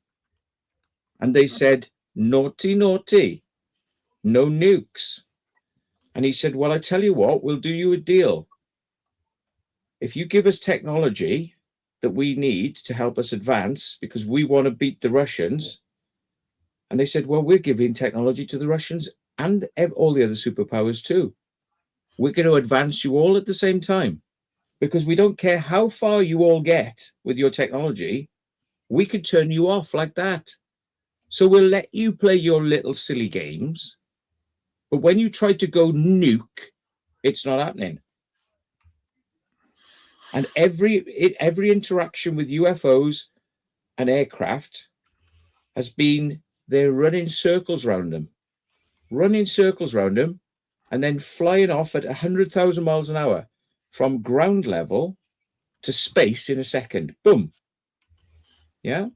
And they said, naughty, naughty, no nukes. And he said, well, I tell you what, we'll do you a deal. If you give us technology that we need to help us advance because we want to beat the Russians. And they said, well, we're giving technology to the Russians and all the other superpowers too. We're going to advance you all at the same time because we don't care how far you all get with your technology. We could turn you off like that. So we'll let you play your little silly games. But when you try to go nuke, it's not happening. And every interaction with UFOs and aircraft has been they're running circles around them, and then flying off at 100,000 miles an hour from ground level to space in a second. Boom. Yeah.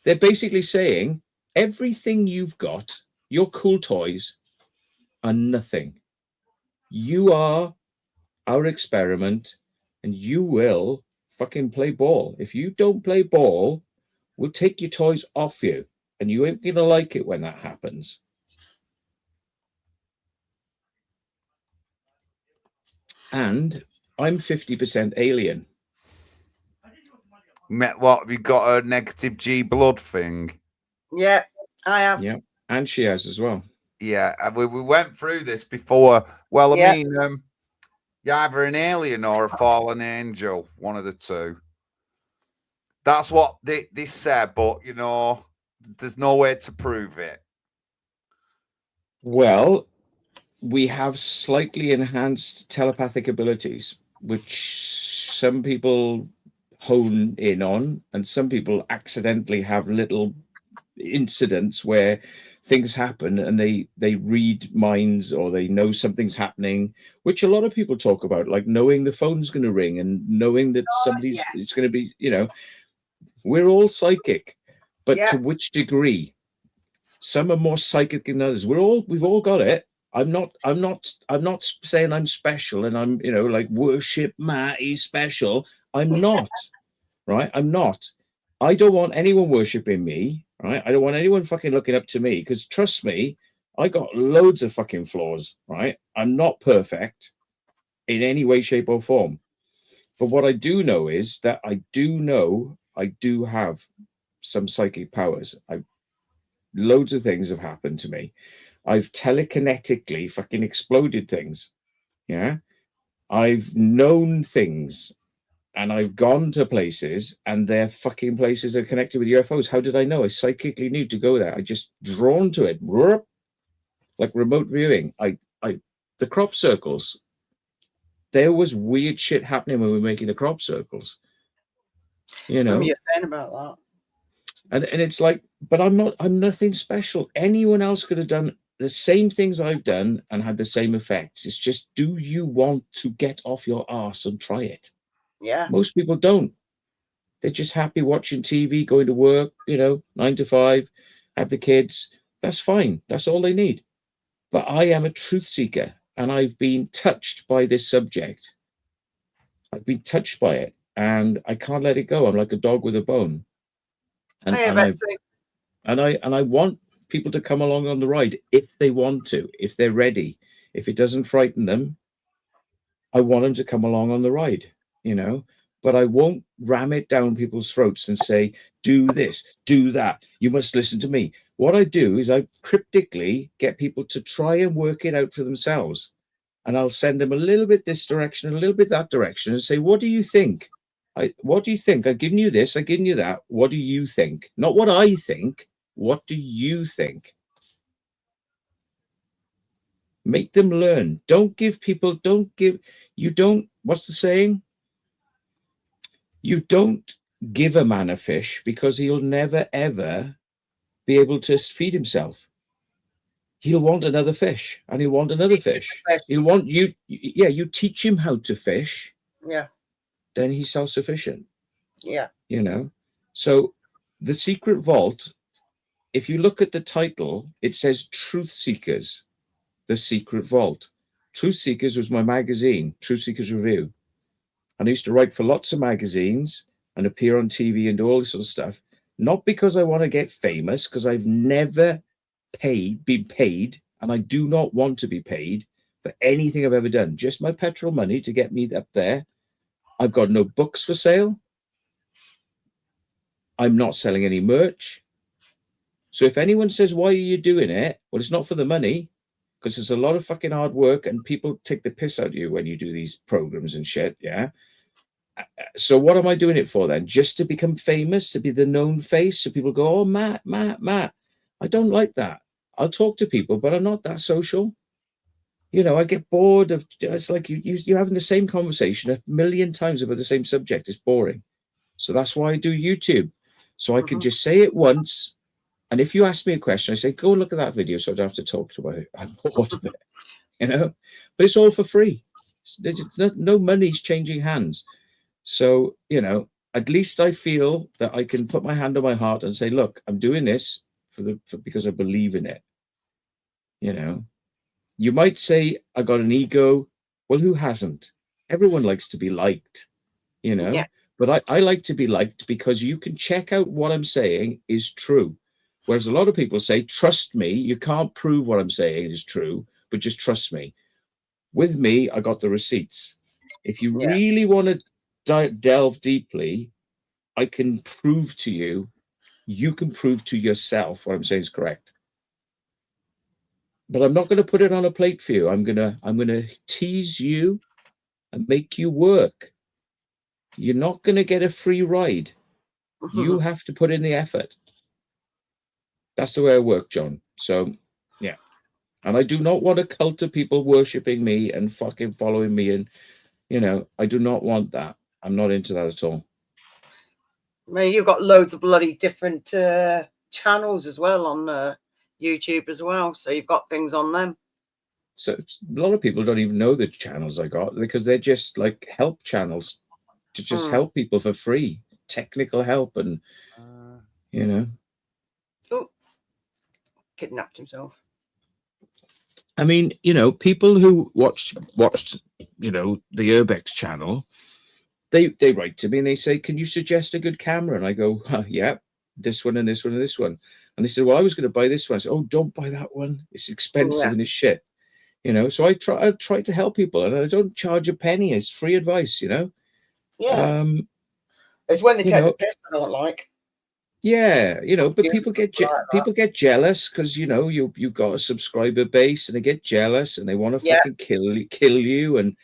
They're basically saying everything you've got, your cool toys, are nothing. You are our experiment, and you will fucking play ball. If you don't play ball, we'll take your toys off you, and you ain't gonna like it when that happens. And I'm 50% alien.
What, have you got a negative G blood thing?
Yeah, I have.
Yeah, and she has as well.
Yeah, we went through this before. Well, I mean, you're either an alien or a fallen angel, one of the two. That's what they said, but, there's no way to prove it.
Well, we have slightly enhanced telepathic abilities, which some people hone in on, and some people accidentally have little incidents where things happen and they read minds or they know something's happening, which a lot of people talk about, like knowing the phone's going to ring and knowing that somebody's it's going to be, we're all psychic, but to which degree? Some are more psychic than others. We've all got it. I'm not saying I'm special and I'm, like worship Matt, he's special. I'm not, right? I'm not. I don't want anyone worshiping me, right? I don't want anyone fucking looking up to me, because trust me, I got loads of fucking flaws, right? I'm not perfect in any way, shape, or form. But what I do know is that I do have some psychic powers. Loads of things have happened to me. I've telekinetically fucking exploded things. Yeah. I've known things and I've gone to places and their fucking places are connected with UFOs. How did I know? I psychically knew to go there. I just drawn to it. Like remote viewing. The crop circles. There was weird shit happening when we were making the crop circles.
You're saying about that.
And it's like, but I'm nothing special. Anyone else could have done the same things I've done and had the same effects. It's just, do you want to get off your arse and try it?
Yeah.
Most people don't. They're just happy watching TV, going to work, 9 to 5, have the kids. That's fine. That's all they need. But I am a truth seeker and I've been touched by this subject. I've been touched by it and I can't let it go. I'm like a dog with a bone. And I want people to come along on the ride if they want to, if they're ready. If it doesn't frighten them, I want them to come along on the ride, but I won't ram it down people's throats and say, do this, do that. You must listen to me. What I do is I cryptically get people to try and work it out for themselves. And I'll send them a little bit this direction, a little bit that direction, and say, what do you think? What do you think? I've given you this, I've given you that. What do you think? Not what I think. What do you think? Make them learn. What's the saying? You don't give a man a fish because he'll never, ever be able to feed himself. He'll want another fish and he'll want another fish. He'll want you. Yeah, you teach him how to fish.
Yeah.
Then he's self-sufficient.
Yeah.
So the Secret Vault, if you look at the title, it says Truth Seekers, the Secret Vault. Truth Seekers was my magazine, Truth Seekers Review. And I used to write for lots of magazines and appear on TV and do all this sort of stuff. Not because I want to get famous, because I've never been paid, and I do not want to be paid for anything I've ever done. Just my petrol money to get me up there. I've got no books for sale. I'm not selling any merch. So if anyone says, why are you doing it? Well, it's not for the money, because there's a lot of fucking hard work and people take the piss out of you when you do these programs and shit. Yeah. So what am I doing it for then? Just to become famous, to be the known face? So people go, oh, Matt. I don't like that. I'll talk to people, but I'm not that social. I get bored of, it's like you're having the same conversation a million times about the same subject. It's boring. So that's why I do YouTube. So I can just say it once. And if you ask me a question, I say, go look at that video so I don't have to talk about it. I'm bored of it, but it's all for free. There's no money's changing hands. So, at least I feel that I can put my hand on my heart and say, look, I'm doing this because I believe in it. You might say I got an ego. Well, who hasn't? Everyone likes to be liked,
Yeah.
But I like to be liked because you can check out what I'm saying is true. Whereas a lot of people say, trust me, you can't prove what I'm saying is true, but just trust me. With me, I got the receipts. If you really want to delve deeply, I can prove to you, you can prove to yourself what I'm saying is correct. But I'm not going to put it on a plate for you. I'm gonna tease you and make you work. You're not going to get a free ride. You have to put in the effort. That's the way I work, John. So, yeah. And I do not want a cult of people worshipping me and fucking following me. And, I do not want that. I'm not into that at all.
You've got loads of bloody different channels as well on YouTube as well. So you've got things on them.
So a lot of people don't even know the channels I got because they're just like help channels to just help people for free, technical help, and you know.
Oh, kidnapped himself.
I mean, you know, people who watched, you know, the Urbex channel, they write to me and they say, "Can you suggest a good camera?" And I go, "Yeah, this one and this one and this one." And they said, "Well, I was going to buy this one." I said, "Oh, don't buy that one. It's expensive and it's shit." You know, so I try to help people, and I don't charge a penny. It's free advice, you know.
Yeah. It's when they take the piss I don't like.
Yeah, you know, but people get jealous because you know you've got a subscriber base, and they get jealous and they want to fucking kill you, and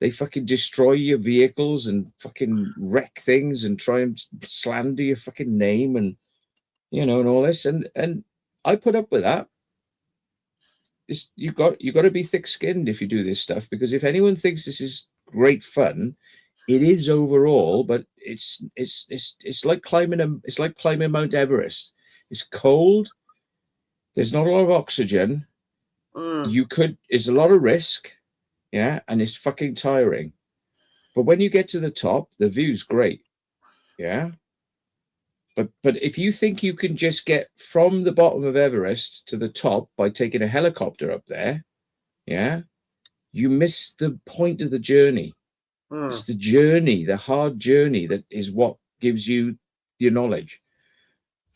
they fucking destroy your vehicles and fucking wreck things and try and slander your fucking name, and you know, and all this, and I put up with that. You got to be thick-skinned if you do this stuff, because if anyone thinks this is great fun, it is overall, but it's like climbing Mount Everest. It's cold. There's not a lot of oxygen. It's a lot of risk, yeah, and it's fucking tiring. But when you get to the top, the view's great, yeah. But if you think you can just get from the bottom of Everest to the top by taking a helicopter up there, yeah, you miss the point of the journey. It's the journey, the hard journey, that is what gives you your knowledge.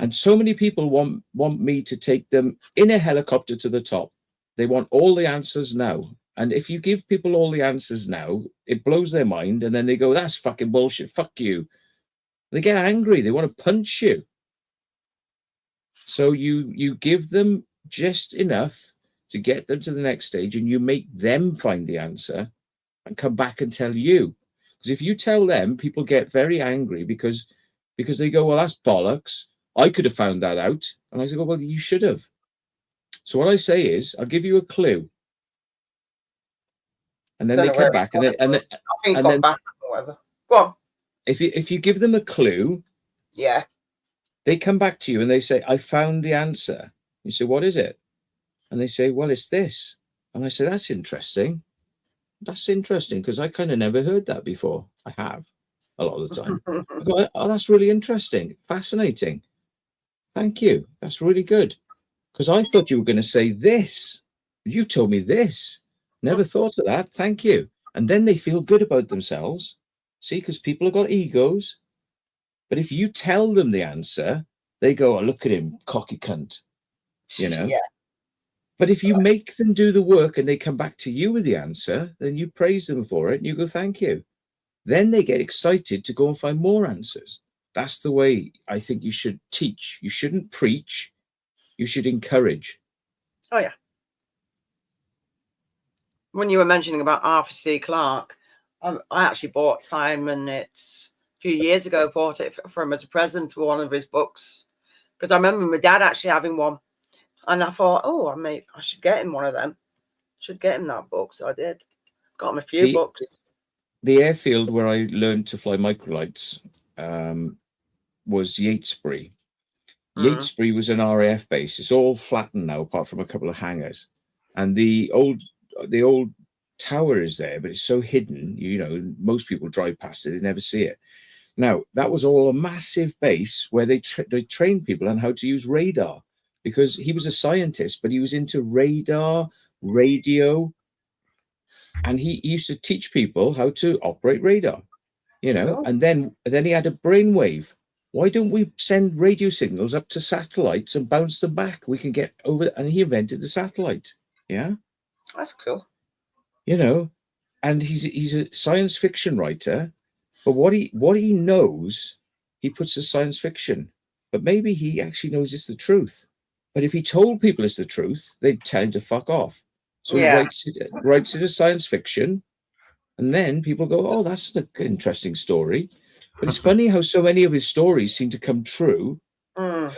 And so many people want me to take them in a helicopter to the top. They want all the answers now. And if you give people all the answers now, it blows their mind. And then they go, "That's fucking bullshit. Fuck you." They get angry. They want to punch you. So you give them just enough to get them to the next stage, and you make them find the answer and come back and tell you. Because if you tell them, people get very angry because they go, "Well, that's bollocks. I could have found that out." And I say, "Well, you should have." So what I say is, I'll give you a clue. And then they come back, and then
back or whatever. Go on.
If you give them a clue,
yeah,
they come back to you and they say, "I found the answer." You say, "What is it?" And they say, "Well, it's this." And I say, "That's interesting. That's interesting, because I kind of never heard that before." I have a lot of the time. I go, "Oh, that's really interesting. Fascinating. Thank you. That's really good. Because I thought you were going to say this. You told me this. Never thought of that. Thank you." And then they feel good about themselves. See, because people have got egos. But if you tell them the answer, they go, "Oh, look at him, cocky cunt." You know?
Yeah.
But if you make them do the work and they come back to you with the answer, then you praise them for it and you go, "Thank you." Then they get excited to go and find more answers. That's the way I think you should teach. You shouldn't preach. You should encourage.
Oh, yeah. When you were mentioning about Arthur C. Clarke, I actually bought Simon it a few years ago, bought it for him as a present for one of his books. Because I remember my dad actually having one. And I thought, oh, I should get him one of them. Should get him that book. So I did. Got him a few books.
The airfield where I learned to fly microlights was Yatesbury. Yatesbury was an RAF base. It's all flattened now, apart from a couple of hangars. And the old tower is there, but it's so hidden. You know, most people drive past it, they never see it. Now, that was all a massive base where they trained people on how to use radar, because he was a scientist, but he was into radar, radio, and he used to teach people how to operate radar, you know. And then he had a brainwave. Why don't we send radio signals up to satellites and bounce them back? We can get over. And he invented the satellite. Yeah,
that's cool.
You know, and he's a science fiction writer, but what he knows, he puts as science fiction. But maybe he actually knows it's the truth. But if he told people it's the truth, they'd tell him to fuck off. So he writes it as science fiction, and then people go, "Oh, that's an interesting story." But it's funny how so many of his stories seem to come true.
Yeah.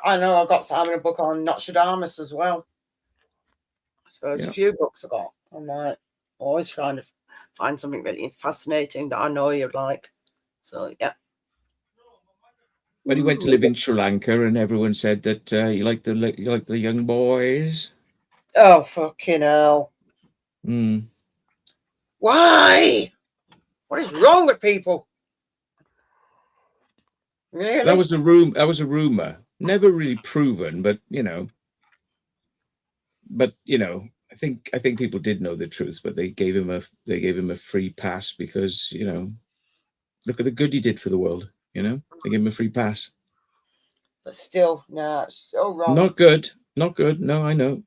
I know I've got Simon a book on Nostradamus as well. So there's a few books I got. I'm like always trying to find something really fascinating that I know you'd like. So yeah.
when he went to live in Sri Lanka, and everyone said that you like the young boys.
Oh, fucking hell.
Mm.
Why? What is wrong with people? Really?
That was a rumor, never really proven, but I think people did know the truth, but they gave him a free pass because look at the good he did for the world. They gave him a free pass.
But still, no, it's so wrong.
Not good. No, I know.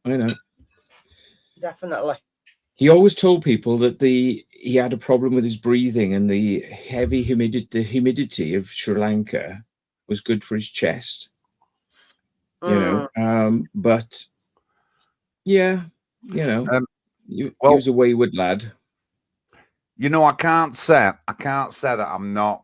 Definitely.
He always told people that he had a problem with his breathing, and the heavy humidity of Sri Lanka was good for his chest. But yeah, he was a wayward lad.
I can't say that I'm not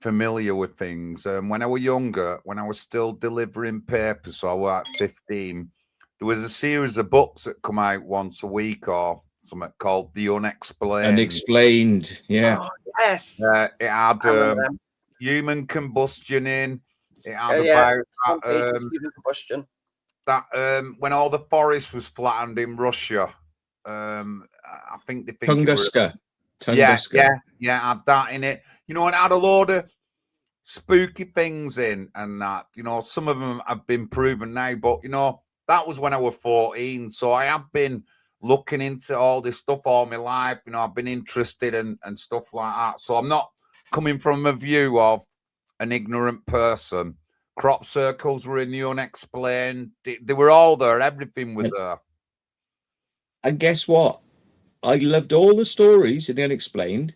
familiar with things. When I was younger, when I was still delivering papers, so I was at 15, there was a series of books that come out once a week or something called The
Unexplained. Yeah.
Oh, yes.
It had human combustion in. It had about
human combustion.
That when all the forest was flattened in Russia. I think they think
Tunguska.
Yeah, had that in it. It had a load of spooky things in, and that some of them have been proven now, but that was when I was 14, so I have been looking into all this stuff all my life. I've been interested and stuff like that, so I'm not coming from a view of an ignorant person. Crop circles were in the unexplained. They were all there. Everything was there.
And guess what? I loved all the stories in the unexplained,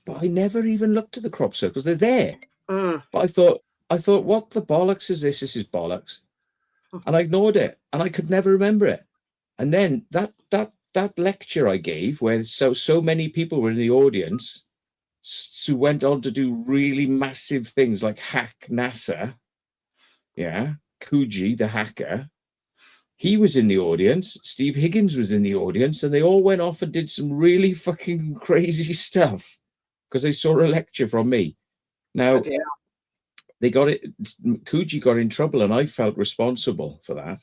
but I never even looked at the crop circles. They're there. But I thought, what the bollocks is this? This is bollocks. And I ignored it, and I could never remember it. And then that lecture I gave, where so many people were in the audience, who went on to do really massive things like hack NASA. Yeah, Coogee, the hacker. He was in the audience. Steve Higgins was in the audience, and they all went off and did some really fucking crazy stuff because they saw a lecture from me. Now, they got it. Coogee got in trouble, and I felt responsible for that.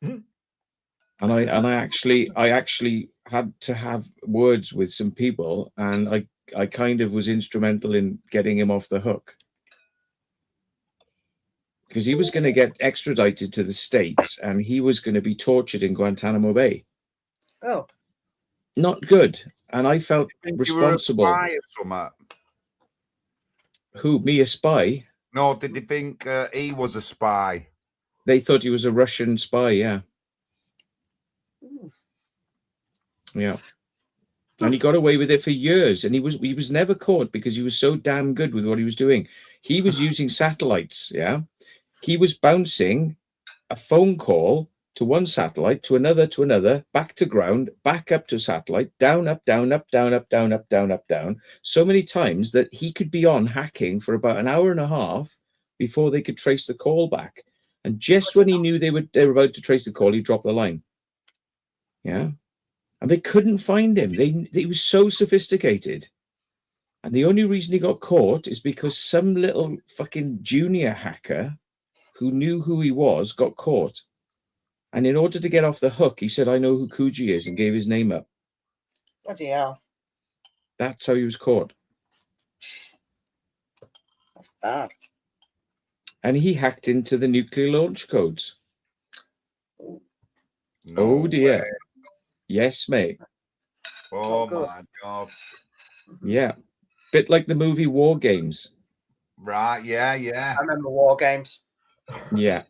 And I actually had to have words with some people, and I kind of was instrumental in getting him off the hook. Because he was going to get extradited to the States, and he was going to be tortured in Guantanamo Bay.
Oh.
Not good. And I felt responsible.
You were a spy or something?
Who, me, a spy?
No, did they think he was a spy?
They thought he was a Russian spy, yeah. Yeah. And he got away with it for years, and he was never caught because he was so damn good with what he was doing. He was using satellites, yeah. He was bouncing a phone call to one satellite, to another, back to ground, back up to satellite, down, up, down, up, down, up, down, up, down, up, down, so many times that he could be on hacking for about an hour and a half before they could trace the call back. And just when he knew they were about to trace the call, he dropped the line. Yeah. And they couldn't find him. He was so sophisticated. And the only reason he got caught is because some little fucking junior hacker who knew who he was got caught. And in order to get off the hook, he said, I know who Coogee is, and gave his name up.
Bloody hell.
That's how he was caught.
That's bad.
And he hacked into the nuclear launch codes.
No
dear.
way.
Yes, mate.
Oh my God.
Yeah. Bit like the movie War Games.
Right, yeah.
I remember War Games.
Yeah.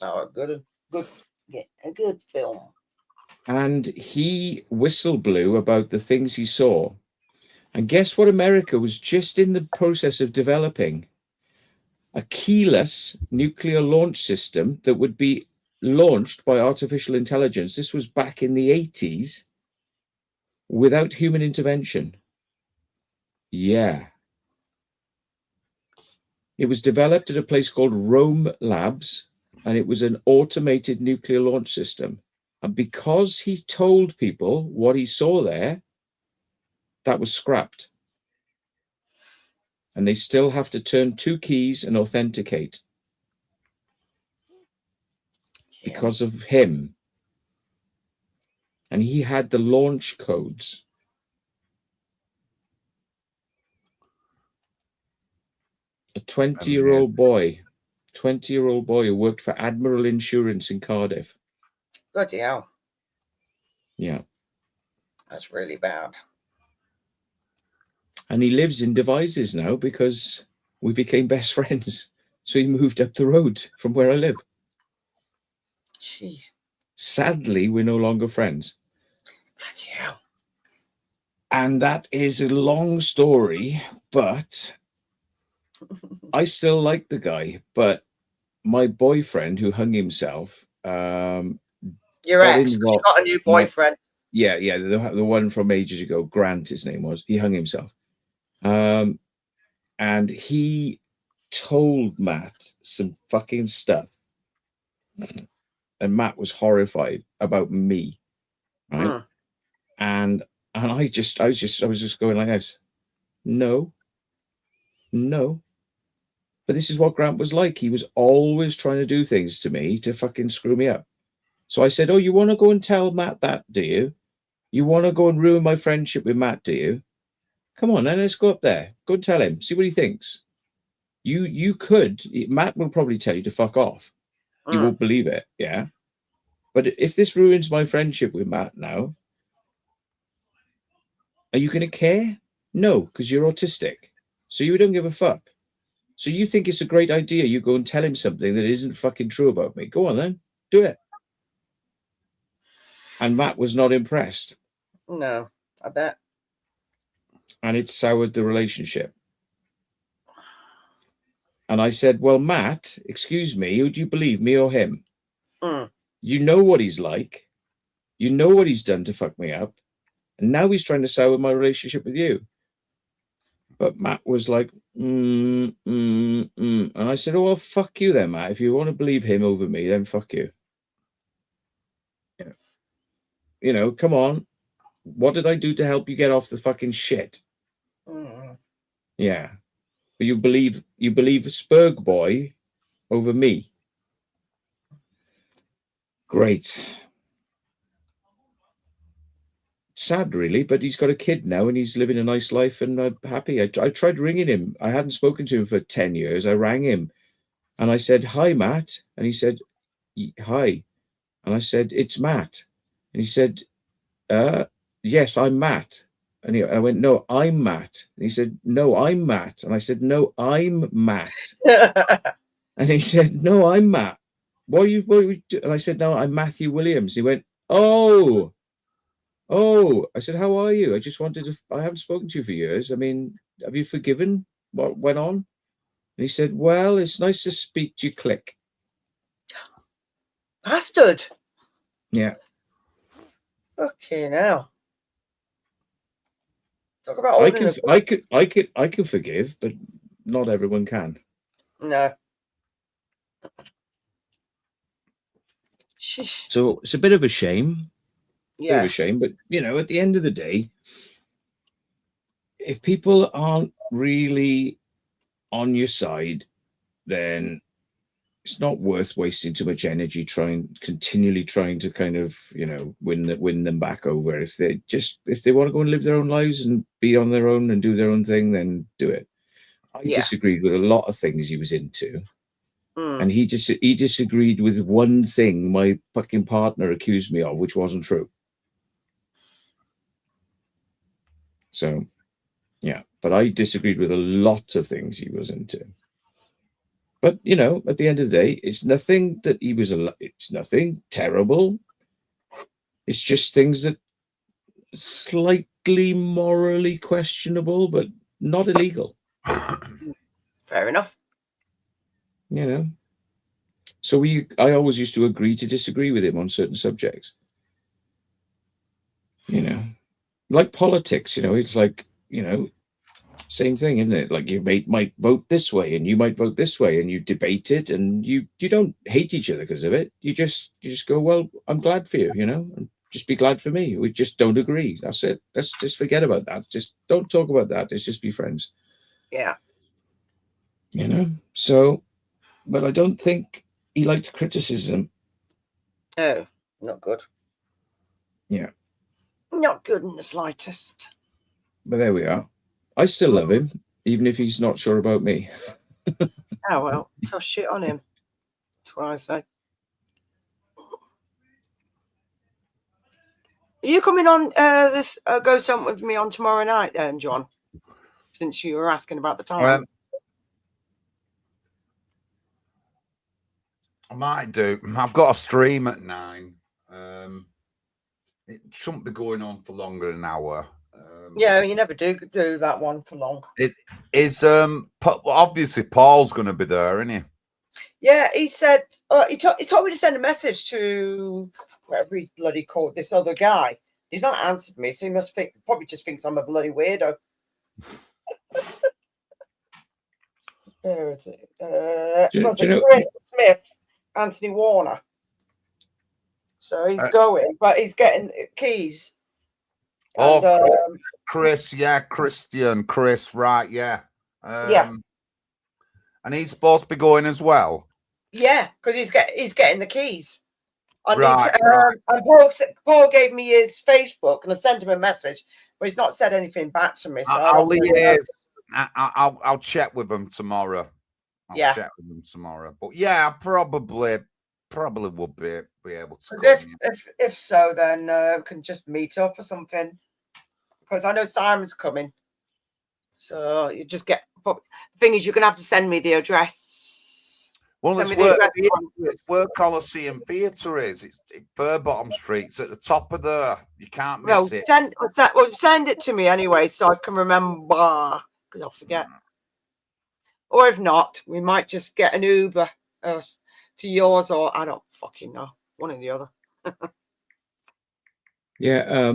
Oh, a good film.
And he whistle blew about the things he saw. And guess what America was just in the process of developing? A keyless nuclear launch system that would be launched by artificial intelligence. This was back in the 80s without human intervention. Yeah. It was developed at a place called Rome Labs, and it was an automated nuclear launch system. And because he told people what he saw there, that was scrapped. and they still have to turn 2 keys and authenticate because of him. And he had the launch codes. A 20-year-old boy, 20-year-old boy who worked for Admiral Insurance in Cardiff.
Bloody hell.
Yeah.
That's really bad.
And he lives in Devizes now because we became best friends. So he moved up the road from where I live.
Jeez.
Sadly, we're no longer friends.
Bloody hell.
And that is a long story, but I still like the guy. But my boyfriend who hung himself,
Your
got
ex, 'cause you
involved-
got a new boyfriend.
yeah, the one from ages ago, Grant, his name was. He hung himself. And he told Matt some fucking stuff. And Matt was horrified about me. Right. And I was just going like this. No. But this is what Grant was like. He was always trying to do things to me to fucking screw me up. So I said, oh, you want to go and tell Matt that, do you? You want to go and ruin my friendship with Matt, do you? Come on, then let's go up there. Go and tell him. See what he thinks. You could. Matt will probably tell you to fuck off. You won't believe it, yeah? But if this ruins my friendship with Matt now, are you going to care? No, because you're autistic. So you don't give a fuck. So you think it's a great idea. You go and tell him something that isn't fucking true about me. Go on then. Do it. And Matt was not impressed.
No, I bet.
And it soured the relationship. And I said, well, Matt, excuse me, who do you believe, me or him? You know what he's like. You know what he's done to fuck me up. And now he's trying to sour my relationship with you. But Matt was like, And I said, oh, well, fuck you then, Matt. If you want to believe him over me, then fuck you. You know, come on. What did I do to help you get off the fucking shit? Yeah. But you believe Spurg boy over me. Great. Sad, really, but he's got a kid now and he's living a nice life and I'm happy. I tried ringing him. I hadn't spoken to him for 10 years. I rang him and I said, hi, Matt. And he said, hi. And I said, it's Matt. And he said, yes, I'm Matt. And I went, no, I'm Matt. And he said, no, I'm Matt. And I said, no, I'm Matt. And he said, no, I'm Matt. What are you doing? And I said, no, I'm Matthew Williams. He went, oh, I said, how are you? I haven't spoken to you for years. I mean, have you forgiven what went on? And he said, well, it's nice to speak to you, click.
Bastard.
Yeah.
Okay, now. Talk about
I can forgive, but not everyone can.
No. Sheesh.
So it's a bit of a shame.
Yeah.
Bit of a shame, but you know, at the end of the day, if people aren't really on your side, then it's not worth wasting too much energy continually trying to kind of, you know, win them back over. If they want to go and live their own lives and be on their own and do their own thing, then do it. I disagreed with a lot of things he was into. And he disagreed with one thing my fucking partner accused me of, which wasn't true. So, yeah, but I disagreed with a lot of things he was into. But, you know, at the end of the day, it's nothing that it's nothing terrible. It's just things that slightly morally questionable, but not illegal.
Fair enough.
You know? So I always used to agree to disagree with him on certain subjects. You know? Like politics, you know, it's like, you know, same thing, isn't it? Like you might vote this way and you might vote this way and you debate it and you don't hate each other because of it. You just go, well, I'm glad for you, you know, and just be glad for me. We just don't agree. That's it. Let's just forget about that. Just don't talk about that. Let's just be friends.
Yeah.
You know, so, but I don't think he liked criticism.
Oh, not good.
Yeah.
Not good in the slightest.
But there we are. I still love him, even if he's not sure about me.
Oh, well, tough shit on him. That's what I say. Are you coming on this Ghost Hunt with me on tomorrow night then, John? Since you were asking about the time.
I might do. I've got a stream at 9. It shouldn't be going on for longer than an hour.
Yeah, you never do that one for long.
It is obviously Paul's going to be there, isn't he?
Yeah, he said he told me to send a message to whatever he bloody called this other guy. He's not answered me, so he must probably just thinks I'm a bloody weirdo. Where is it? Chris Smith, Anthony Warner. So he's going, but he's getting keys.
And, Chris, yeah, Christian, Chris, right, yeah.
Yeah.
And he's supposed to be going as well.
Yeah, because he's getting the keys. And
right.
And Paul gave me his Facebook, and I sent him a message, but he's not said anything back to me. So
I'll check with him tomorrow. I'll check with him tomorrow. But yeah, I probably would be able to.
If so, then we can just meet up or something. Because I know Simon's coming. So you just get. But the thing is, you're gonna have to send me the address.
Well, it's where Coliseum Theatre is. It's Furbottom Street. It's at the top of the. You can't miss it.
Send it to me anyway, so I can remember. Because I'll forget. Or if not, we might just get an Uber to yours, or I don't fucking know. One or the other.
Yeah.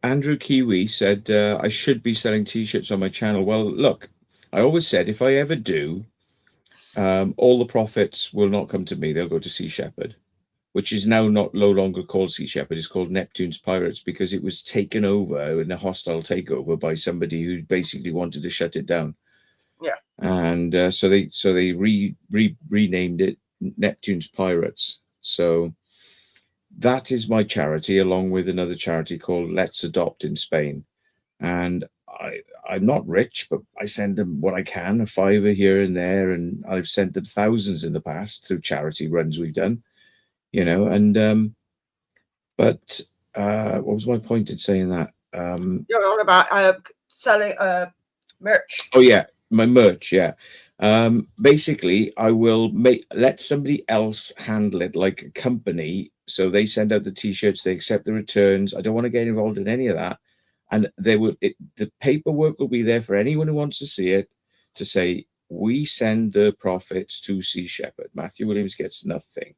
Andrew Kiwi said I should be selling T-shirts on my channel. Well, look, I always said if I ever do, all the profits will not come to me. They'll go to Sea Shepherd, which is now no longer called Sea Shepherd. It's called Neptune's Pirates because it was taken over in a hostile takeover by somebody who basically wanted to shut it down.
Yeah.
And so they renamed it Neptune's Pirates. So that is my charity, along with another charity called Let's Adopt in Spain. And I'm not rich, but I send them what I can, a $5 here and there, and I've sent them thousands in the past through charity runs we've done, you know. And but what was my point in saying that?
You're on about selling merch.
Oh yeah, my merch. Yeah. Basically, I will let somebody else handle it, like a company. So they send out the T-shirts, they accept the returns. I don't want to get involved in any of that. And the paperwork will be there for anyone who wants to see it, to say we send the profits to Sea Shepherd. Matthew Williams gets nothing.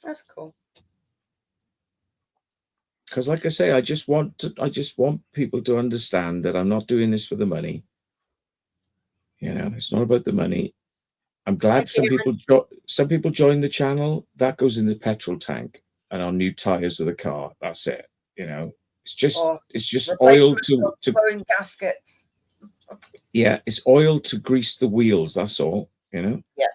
That's cool.
Because, like I say, I just want people to understand that I'm not doing this for the money. You know, it's not about the money. I'm glad some people join the channel. That goes in the petrol tank and on new tires of the car. That's it. You know, it's just oil to
blowing gaskets.
Yeah, it's oil to grease the wheels. That's all. You know.
Yeah.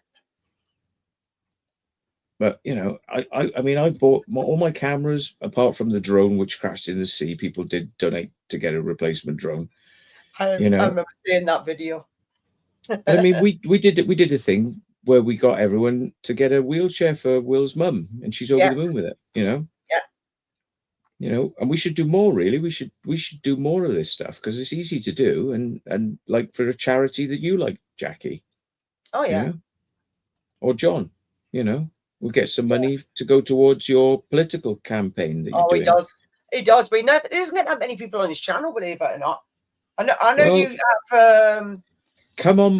But you know, I mean, I bought all my cameras apart from the drone which crashed in the sea. People did donate to get a replacement drone.
I remember seeing that video.
I mean, we did a thing where we got everyone to get a wheelchair for Will's mum, and she's over the moon with it. You know.
Yeah.
You know, and we should do more. Really, we should do more of this stuff because it's easy to do, and like for a charity that you like, Jackie.
Oh yeah.
You know? Or John. You know, we'll get some money to go towards your political campaign that you're doing.
He does. But he doesn't get that many people on his channel, believe it or not. I know you have.
Come on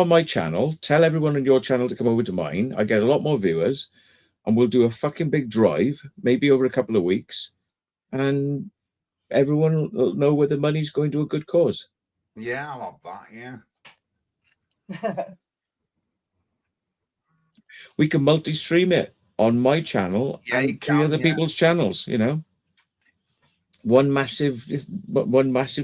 my channel. Tell everyone on your channel to come over to mine. I get a lot more viewers, and we'll do a fucking big drive, maybe over a couple of weeks, and everyone will know where the money's going to a good cause.
Yeah, I love that. Yeah.
We can multi-stream it on my channel and 3 other people's channels. You know, one massive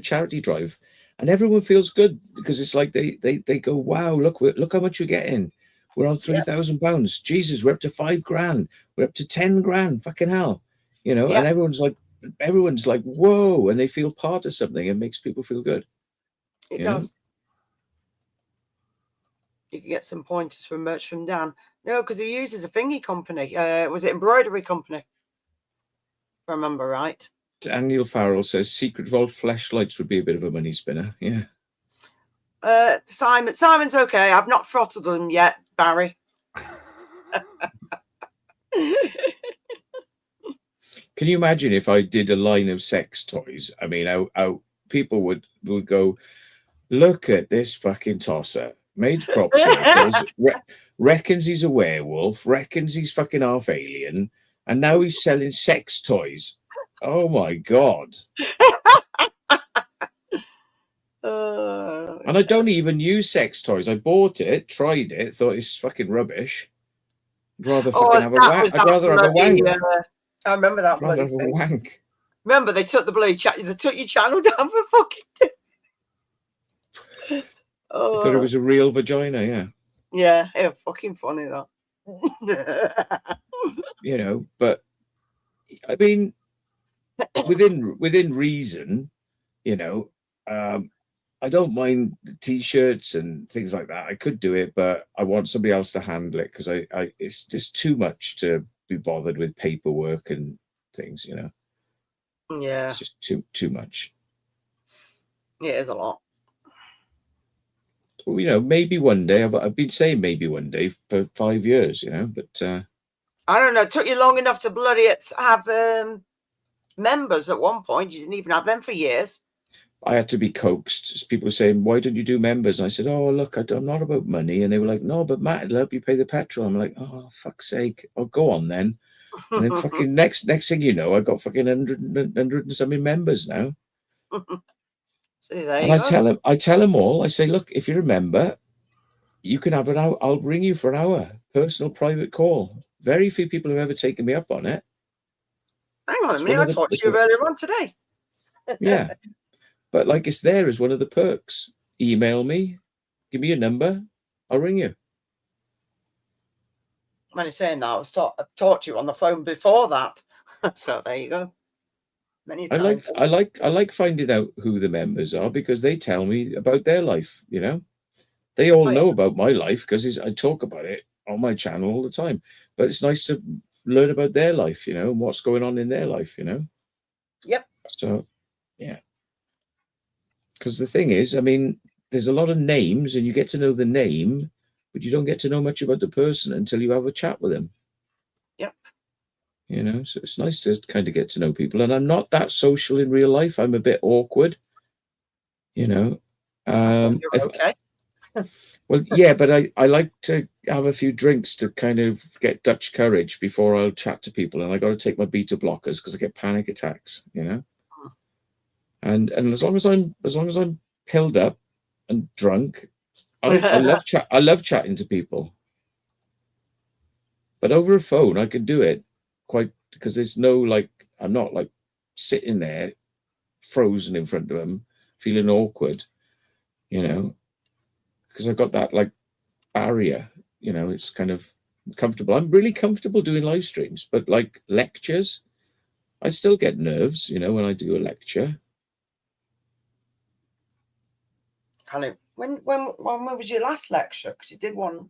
charity drive. and everyone feels good because it's like they go, wow, look how much you're getting. We're on £3,000. Jesus, we're up to $5,000. We're up to 10 grand. Fucking hell, you know. And everyone's like, whoa, and they feel part of something. It makes people feel good.
It does. You can get some pointers from merch from Dan. No, because he uses a thingy company. Was it embroidery company? If I remember right.
Daniel Farrell says Secret Vault fleshlights would be a bit of a money spinner. Yeah.
Simon's okay. I've not throttled them yet, Barry.
Can you imagine if I did a line of sex toys? I mean, how people would go, look at this fucking tosser. Made crop circles, reckons he's a werewolf, reckons he's fucking half alien, and now he's selling sex toys. Oh my God. And I don't even use sex toys. I bought it, tried it, thought it's fucking rubbish. I'd rather fucking have a wank. I'd rather have a wank.
I remember that bloody thing.
Wank.
Remember, they took the bloody they took your channel down for fucking.
I thought it was a real vagina, yeah.
Yeah, it was fucking funny that.
You know, but I mean, within reason, you know, I don't mind the t-shirts and things like that. I could do it, but I want somebody else to handle it because it's just too much to be bothered with paperwork and things, you know.
Yeah,
it's just too much.
Yeah, it is a lot.
Well, you know, maybe one day. I've been saying maybe one day for 5 years, you know, but
I don't know. It took you long enough to bloody have members at one point. You didn't even have them for years.
I had to be coaxed. People were saying, why don't you do members? And I said, oh, look, I'm not about money. And they were like, no, but Matt, it'll help you pay the petrol. I'm like, oh, fuck's sake. I'll go on then. And then fucking next thing you know, I got fucking 100 and something members now.
See,
and I tell them all, I say, look, if you're a member, you can have an hour. I'll ring you for an hour. Personal private call. Very few people have ever taken me up on it.
Hang on a minute. I talked to you earlier on today.
Yeah. But like it's there as one of the perks. Email me, give me your number, I'll ring you.
When he's saying that, I talked to you on the phone before that. So there you go. Many times.
I like finding out who the members are because they tell me about their life, you know. They all know about my life because I talk about it on my channel all the time. But it's nice to learn about their life, you know, and what's going on in their life, you know.
Yep.
So yeah. Because the thing is, I mean, there's a lot of names and you get to know the name, but you don't get to know much about the person until you have a chat with them.
Yep.
You know, so it's nice to kind of get to know people. And I'm not that social in real life. I'm a bit awkward, you know.
Okay.
Well, yeah, but I like to have a few drinks to kind of get Dutch courage before I'll chat to people. And I got to take my beta blockers because I get panic attacks, you know. And as long as I'm pilled up and drunk, I love chatting to people. But over a phone, I can do it quite because there's no like I'm not like sitting there frozen in front of them, feeling awkward, you know, because I've got that like barrier, you know. It's kind of comfortable. I'm really comfortable doing live streams, but like lectures, I still get nerves, you know, when I do a lecture.
When was your last lecture? Because you did one,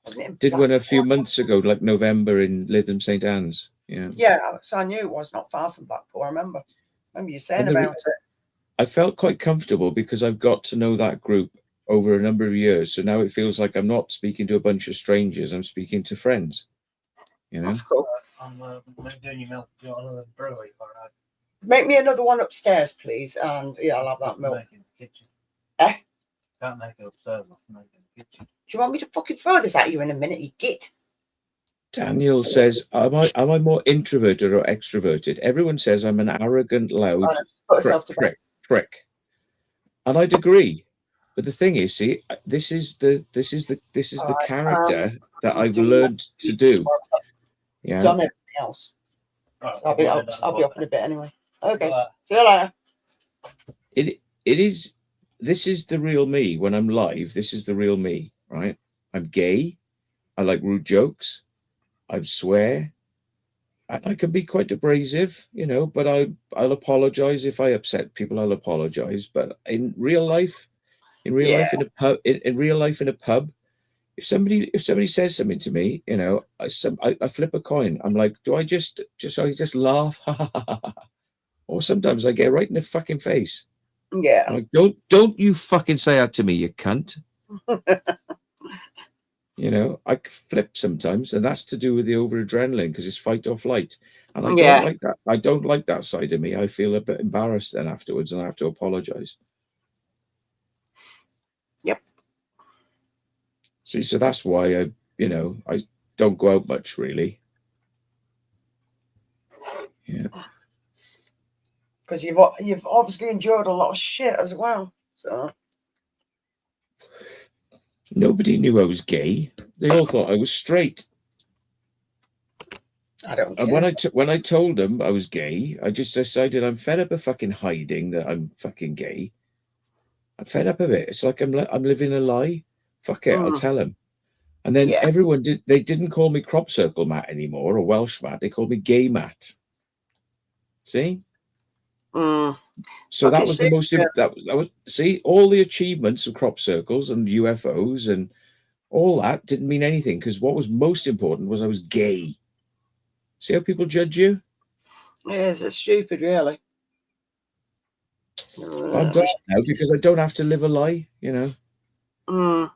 wasn't it?
Did one a few months ago, like November in Lytham St Anne's. Yeah.
Yeah, so I knew it was not far from Blackpool. I remember you saying about it.
I felt quite comfortable because I've got to know that group over a number of years. So now it feels like I'm not speaking to a bunch of strangers. I'm speaking to friends. You know.
That's cool.
I'm doing your milk. Do you want another brewery?
Make me another one upstairs, please, and yeah, I'll have that milk.
Can't make it upstairs. I can make it in the kitchen.
Do you want me to fucking throw this at you in a minute, you git?
Daniel says, am I more introverted or extroverted? Everyone says I'm an arrogant, loud prick. And I'd agree. But the thing is, see, this is the character that I've learned to do. Yeah.
Done everything else.
Right,
So I'll be up in a bit anyway. Okay. See you later.
It is this is the real me. When I'm live, this is the real me, right? I'm gay. I like rude jokes. I swear. I can be quite abrasive, you know, but I'll apologize if I upset people. I'll apologize. But in real life, in a pub, in real life in a pub, if somebody says something to me, you know, I flip a coin. I'm like, do I just laugh, or sometimes I get right in the fucking face.
Yeah.
I'm like, don't you fucking say that to me, you cunt. You know, I flip sometimes, and that's to do with the over adrenaline because it's fight or flight, and I don't like that. I don't like that side of me. I feel a bit embarrassed then afterwards, and I have to apologize.
Yep.
See, so that's why I don't go out much, really. Yeah.
Because you've obviously endured a lot of shit as well. So
nobody knew I was gay. They all thought I was straight.
I don't care.
And when I told them I was gay, I just decided I'm fed up of fucking hiding that I'm fucking gay. I'm fed up of it. It's like I'm living a lie. Fuck it, I'll tell them. And then everyone they didn't call me Crop Circle Matt anymore or Welsh Matt. They called me Gay Matt. See? So that was the most that was see, all the achievements of crop circles and UFOs and all that didn't mean anything because what was most important was I was gay. See how people judge you?
Yes, it's stupid, really.
I'm glad now because I don't have to live a lie, you know.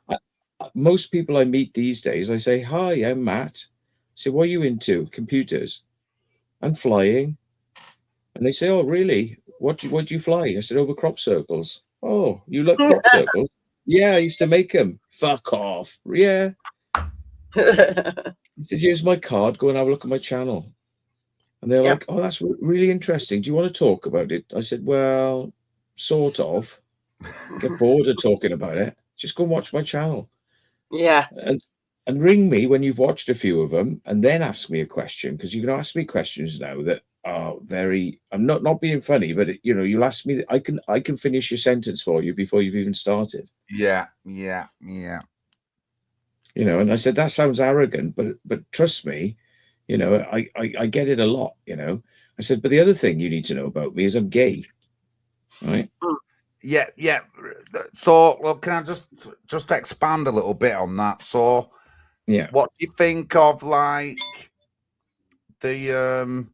Most people I meet these days, I say, "Hi, I'm Matt." So what are you into? Computers and flying. And they say, "Oh, really? What do you fly?" I said, "Over crop circles." "Oh, you like crop circles?" "Yeah, I used to make them." "Fuck off." "Yeah." He said, "Here's my card. Go and have a look at my channel." And they're like, "Oh, that's really interesting. Do you want to talk about it?" I said, "Well, sort of. Get bored of talking about it. Just go and watch my channel."
Yeah.
And ring me when you've watched a few of them and then ask me a question because you can ask me questions now that are very, I'm not being funny, but you know, you'll ask me, I can finish your sentence for you before you've even started.
Yeah.
You know, and I said, that sounds arrogant, but trust me, you know, I get it a lot, you know. I said, but the other thing you need to know about me is I'm gay. Right?
Yeah. So, well, can I just expand a little bit on that? So,
yeah,
what do you think of like the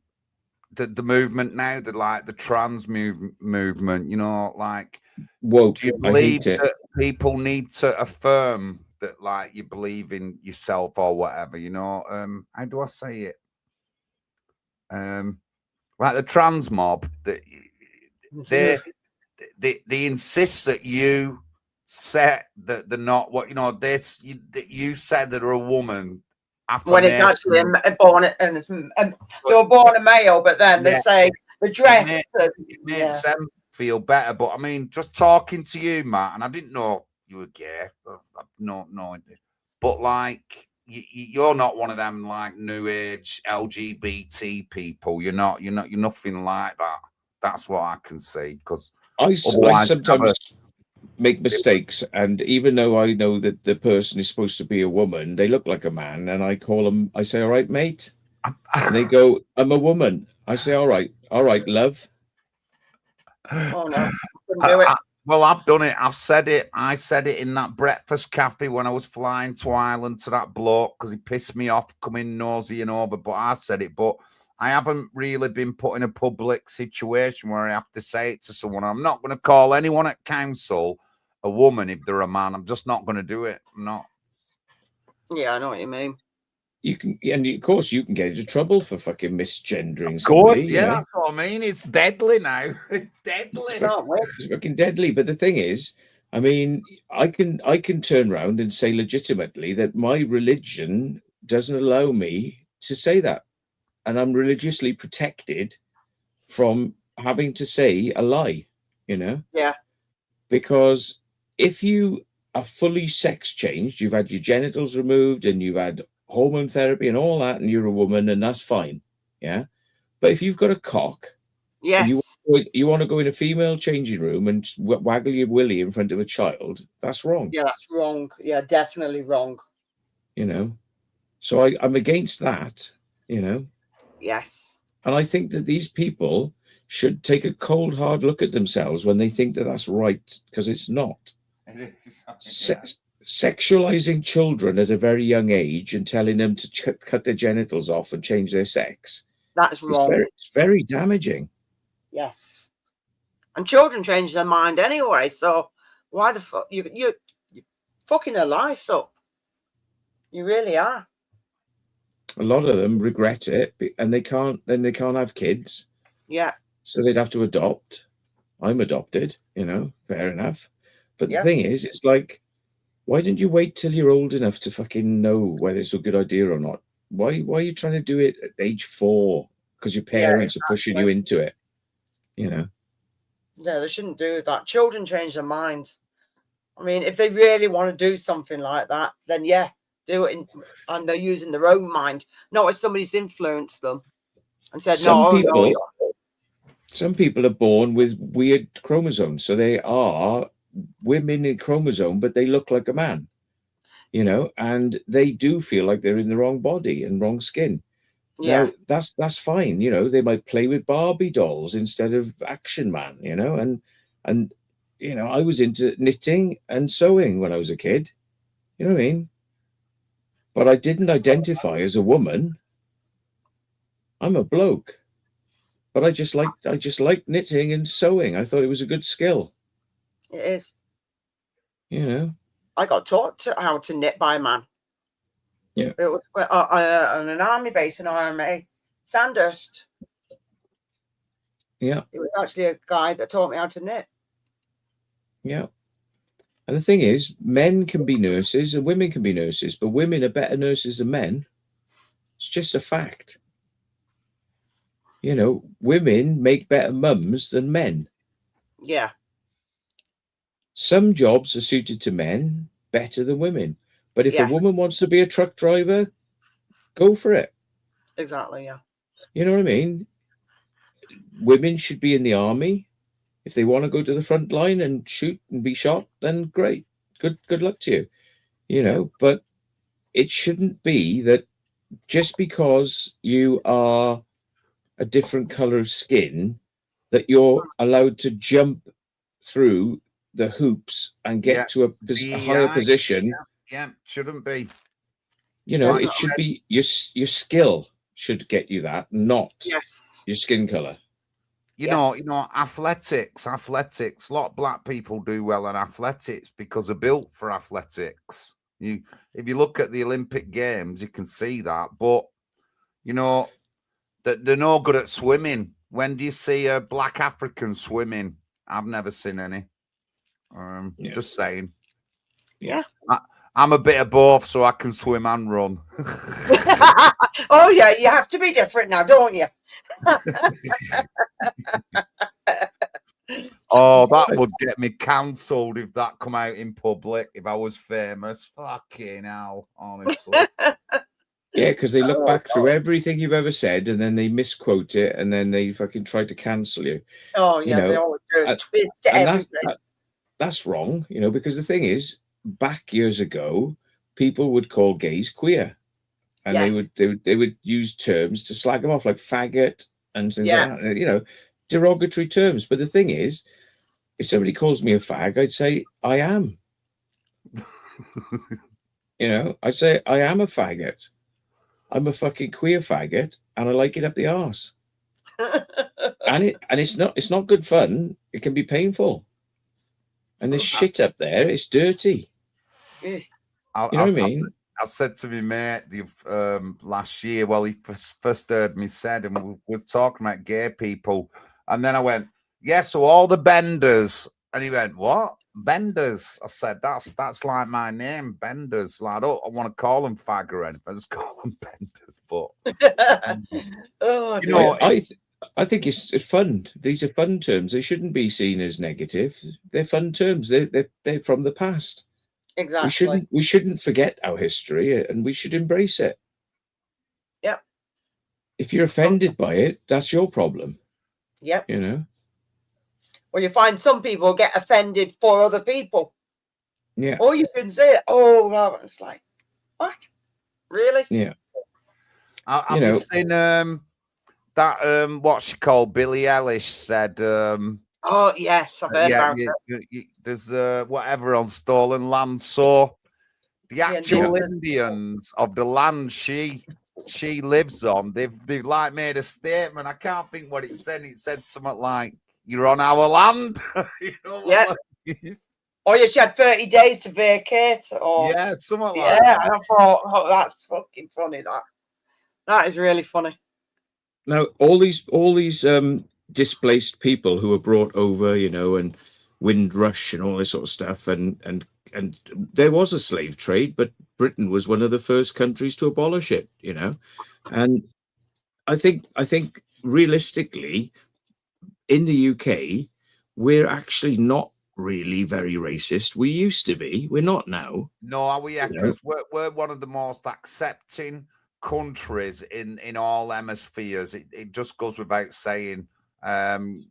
movement now, the trans movement? You know, like,
woke.
Do you believe that people need to affirm that, like, you believe in yourself or whatever? You know, how do I say it? Like the trans mob, that they insist that you said that they're not what, you know, that you said that they're a woman
when it's actually born and they were born a male, but then they say the dress
it makes them feel better. But I mean, just talking to you, Matt, and I didn't know you were gay. I've no idea. But like, you're not one of them like new age LGBT people. You're nothing like that. That's what I can see. Because
I sometimes make mistakes, and even though I know that the person is supposed to be a woman, they look like a man, and I call them. I say, "All right, mate," and they go, "I'm a woman." I say, all right, love."
Oh no, couldn't do it.
Well, I've done it. I've said it. I said it in that breakfast cafe when I was flying to Ireland to that bloke because he pissed me off coming nosy and over. But I said it. But I haven't really been put in a public situation where I have to say it to someone. I'm not going to call anyone at council a woman if they're a man. I'm just not going to do it. I'm not.
Yeah, I know what you mean.
You can, and of course, you can get into trouble for fucking misgendering somebody.
Of course,
yeah,
that's what I mean. It's deadly now. It's deadly.
It's fucking deadly. But the thing is, I mean, I can turn around and say legitimately that my religion doesn't allow me to say that, and I'm religiously protected from having to say a lie. You know?
Yeah.
Because if you are fully sex changed, you've had your genitals removed and you've had hormone therapy and all that, and you're a woman, and that's fine. Yeah. But if you've got a cock,
yes,
and you you want to go in a female changing room and waggle your willy in front of a child, that's wrong.
Yeah, that's wrong. Yeah, definitely wrong.
You know, so I'm against that. You know,
Yes.
and I think that these people should take a cold, hard look at themselves when they think that that's right, because it's not.
It is.
Sexualizing children at a very young age and telling them to cut their genitals off and change their sex.
That's wrong.
It's very damaging.
Yes. And children change their mind anyway, so why the fuck you're fucking their lives up. You really are.
A lot of them regret it, and they can't have kids.
Yeah.
So they'd have to adopt. I'm adopted, you know, fair enough. But the thing is, it's like, why didn't you wait till you're old enough to fucking know whether it's a good idea or not? Why are you trying to do it at age 4? Because your parents are pushing you into it, you know?
No, they shouldn't do that. Children change their minds. I mean, if they really want to do something like that, then yeah, do it. And they're using their own mind, not if somebody's influenced them and said,
Some people are born with weird chromosomes. So they are women in chromosome, but they look like a man, you know, and they do feel like they're in the wrong body and wrong skin.
Yeah.
Now, that's fine, you know. They might play with Barbie dolls instead of Action Man, you know, and you know, I was into knitting and sewing when I was a kid. You know what I mean? But I didn't identify as a woman. I'm a bloke. But I just like knitting and sewing. I thought it was a good skill.
It is.
You know.
I got taught how to knit by a man.
Yeah.
It was on an army base in RMA, Sandhurst.
Yeah.
It was actually a guy that taught me how to knit.
Yeah. And the thing is, men can be nurses and women can be nurses, but women are better nurses than men. It's just a fact. You know, women make better mums than men.
Yeah.
Some jobs are suited to men better than women. But if a woman wants to be a truck driver, go for it.
Exactly, yeah.
You know what I mean? Women should be in the army. If they want to go to the front line and shoot and be shot, then great. Good luck to you. You know, but it shouldn't be that just because you are a different color of skin that you're allowed to jump through the hoops and get to a higher position.
Yeah, shouldn't be.
You know, it should be your skill should get you that, not your skin color.
You know, athletics. A lot of black people do well in athletics because they're built for athletics. If you look at the Olympic Games, you can see that. But you know, that they're no good at swimming. When do you see a black African swimming? I've never seen any. Just saying.
Yeah.
I'm a bit of both, so I can swim and run.
Oh, yeah, you have to be different now, don't you?
Oh, that would get me cancelled if that come out in public, if I was famous. Fucking hell, honestly.
Yeah, because they look back through everything you've ever said and then they misquote it and then they fucking try to cancel you.
Oh, yeah, they always do. Twist everything.
That's wrong, you know, because the thing is, back years ago, people would call gays queer, and they would use terms to slag them off, like faggot and things like that, you know, derogatory terms. But the thing is, if somebody calls me a fag, I'd say I am. You know, I'd say I am a faggot. I'm a fucking queer faggot, and I like it up the arse. and it's not good fun. It can be painful. And there's shit up there. It's dirty. You know what I mean?
I said to my mate last year, well, he first heard me said, and we were talking about gay people. And then I went, yeah, so all the benders. And he went, what? Benders? I said, that's like my name, Benders. Like, I don't want to call them fag or anything. I just call them Benders. But,
you know, I think it's fun. These are fun terms. They shouldn't be seen as negative. They're fun terms. They're from the past.
Exactly.
We shouldn't forget our history, and we should embrace it.
Yep.
If you're offended by it, that's your problem.
Yep.
You know.
Or you find some people get offended for other people.
Yeah.
Or you can say it. Oh, well, it's like, what? Really?
Yeah.
Have you seen that what she called Billie Eilish said
Oh, yes, I've heard about
it. There's whatever on stolen land. So the actual
indigenous
Indians of the land she lives on, they've like made a statement. I can't think what it said. It said something like, "You're on our land." You know what
Yeah.
that is?
Or you had 30 days to vacate. Or
Yeah, something like
yeah,
that.
and I thought, oh, that's fucking funny. That is really funny.
Now, all these displaced people who were brought over, you know, and Windrush and all this sort of stuff, and there was a slave trade, but Britain was one of the first countries to abolish it, you know, and I think realistically, in the UK, we're actually not really very racist. We used to be. We're not now.
No, are we?
You know?
Because we're one of the most accepting countries in all hemispheres. It just goes without saying,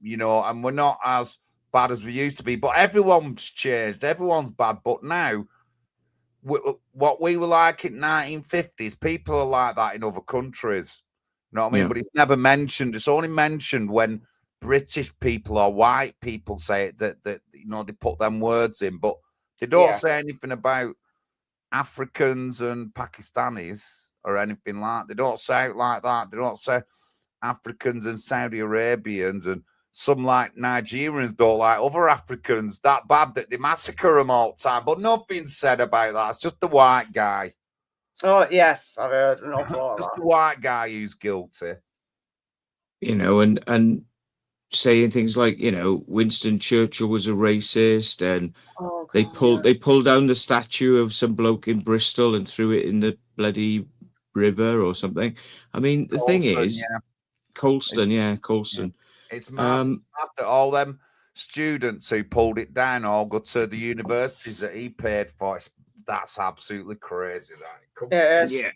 you know, and we're not as bad as we used to be. But everyone's changed. Everyone's bad. But now, what we were like in 1950s, people are like that in other countries. You know what I mean?
Yeah.
But it's never mentioned. It's only mentioned when British people or white people say it, that you know, they put them words in, but they don't say anything about Africans and Pakistanis or anything like. They don't say it like that. They don't say Africans and Saudi Arabians, and some like Nigerians don't like other Africans that bad that they massacre them all the time. But nothing's said about that. It's just the white guy.
Oh, yes, I've heard an awful lot of
Just
that.
the white guy who's guilty.
You know, and saying things like, you know, Winston Churchill was a racist, and they pulled down the statue of some bloke in Bristol and threw it in the bloody river or something. I mean, the thing is, Colston.
It's mad that all them students who pulled it down all go to the universities that he paid for. That's absolutely crazy. That
yeah.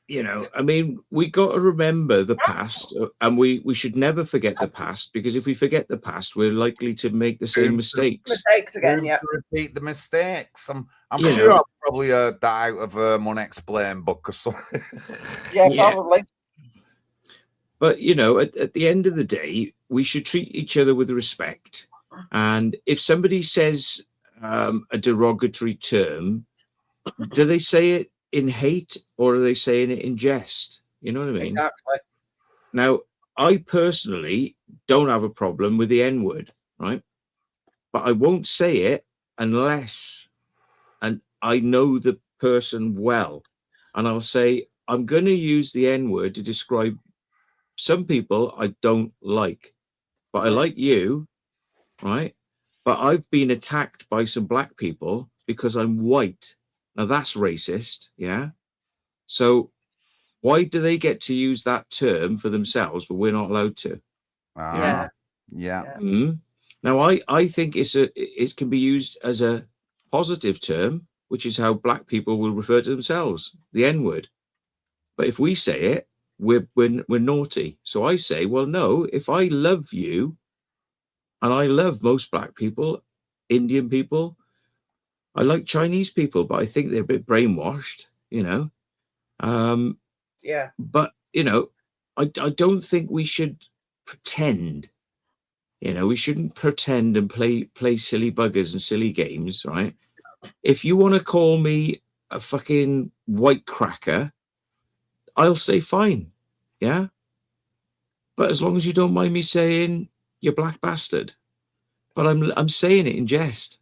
You know, I mean, we got to remember the past, and we should never forget the past, because if we forget the past, we're likely to make the same mistakes.
Mistakes again, yeah.
Repeat the mistakes. I'm
You
sure
know.
I've probably heard that out of Unexplained book or something.
Yeah, probably.
But, you know, at the end of the day, we should treat each other with respect. And if somebody says a derogatory term, do they say it in hate, or are they saying it in jest? You know what I mean?
Exactly.
Now, I personally don't have a problem with the N-word, right? But I won't say it unless and I know the person well. And I'll say, I'm going to use the N-word to describe some people I don't like. But I like you, right? But I've been attacked by some black people because I'm white. Now that's racist, yeah? So why do they get to use that term for themselves, but we're not allowed to?
Yeah.
Mm-hmm. Now, I think it can be used as a positive term, which is how black people will refer to themselves, the N-word. But if we say it, we're naughty. So I say, well, no, if I love you, and I love most black people, Indian people, I like Chinese people, but I think they're a bit brainwashed, you know. But, you know, I don't think we should pretend. You know, we shouldn't pretend and play silly buggers and silly games, right? If you want to call me a fucking white cracker, I'll say fine, yeah? But as long as you don't mind me saying you black bastard. But I'm saying it in jest,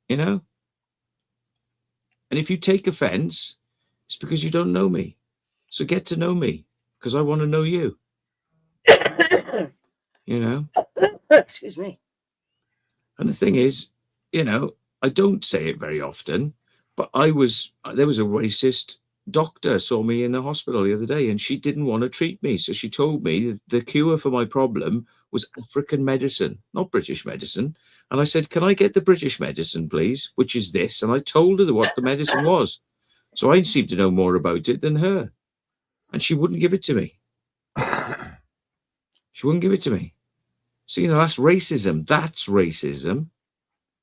you know? And if you take offense, it's because you don't know me. So get to know me, because I want to know you. You know?
Excuse me.
And the thing is, you know, I don't say it very often, but there was a racist doctor saw me in the hospital the other day, and she didn't want to treat me. So she told me the cure for my problem was African medicine, not British medicine. And I said, can I get the British medicine, please? Which is this. And I told her what the medicine was. So I seemed to know more about it than her. And she wouldn't give it to me. She wouldn't give it to me. So, that's racism. That's racism.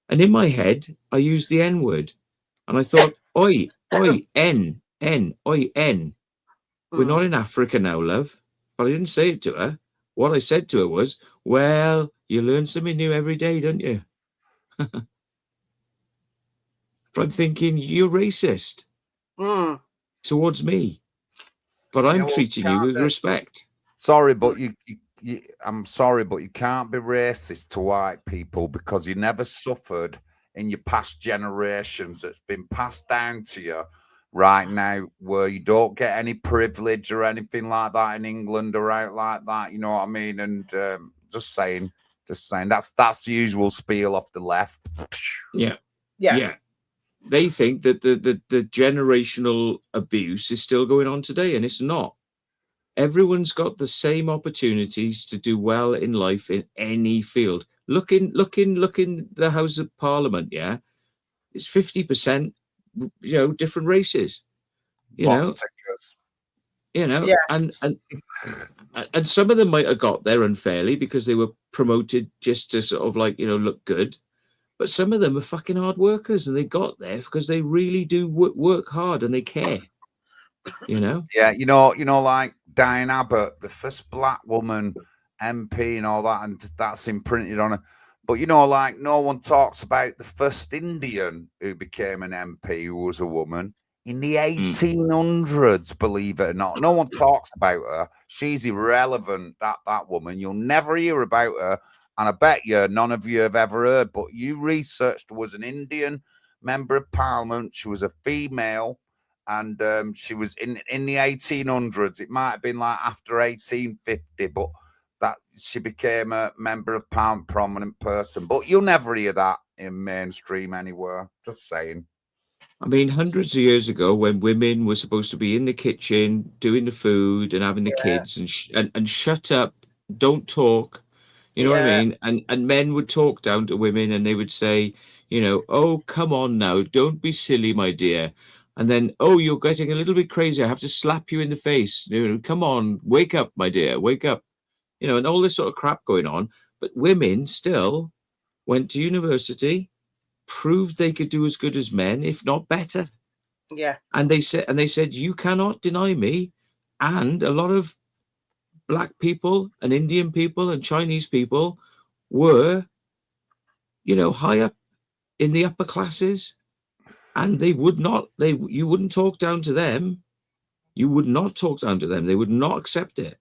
And in my head, I used the N word. And I thought, oi, N, oi, N. We're not in Africa now, love. But I didn't say it to her. What I said to her was, well, you learn something new every day, don't you? But I'm thinking, you're racist towards me. But I'm treating you with respect.
Sorry, but I'm sorry, but you can't be racist to white people because you never suffered in your past generations. That's been passed down to you right now, where you don't get any privilege or anything like that in England or out like that. You know what I mean? And just saying, that's the usual spiel off the left.
Yeah. They think that the generational abuse is still going on today, and it's not. Everyone's got the same opportunities to do well in life in any field. Look in the House of Parliament, yeah. It's 50%, different races. And some of them might have got there unfairly because they were promoted just to sort of look good. But some of them are fucking hard workers, and they got there because they really do work hard and they care.
Yeah, like Diane Abbott, the first black woman MP and all that, and that's imprinted on her. But like no one talks about the first Indian who became an MP who was a woman in the 1800s. Believe it or not, no one talks about her. She's irrelevant. That woman, you'll never hear about her, and I bet you none of you have ever heard. But you researched, was an Indian member of Parliament. She was a female. And she was in the 1800s. It might have been like after 1850, but that she became a member of Parliament, prominent person. But you'll never hear that in mainstream anywhere. Just saying.
I mean, hundreds of years ago, when women were supposed to be in the kitchen doing the food and having the kids and shut up, don't talk. You know what I mean? And men would talk down to women, and they would say, oh, come on now, don't be silly, my dear. And then, oh, you're getting a little bit crazy. I have to slap you in the face. Come on, wake up, my dear, wake up. And all this sort of crap going on. But women still went to university, proved they could do as good as men, if not better.
Yeah.
And they said, you cannot deny me. And a lot of black people and Indian people and Chinese people were, high up in the upper classes. And you wouldn't talk down to them. You would not talk down to them. They would not accept it.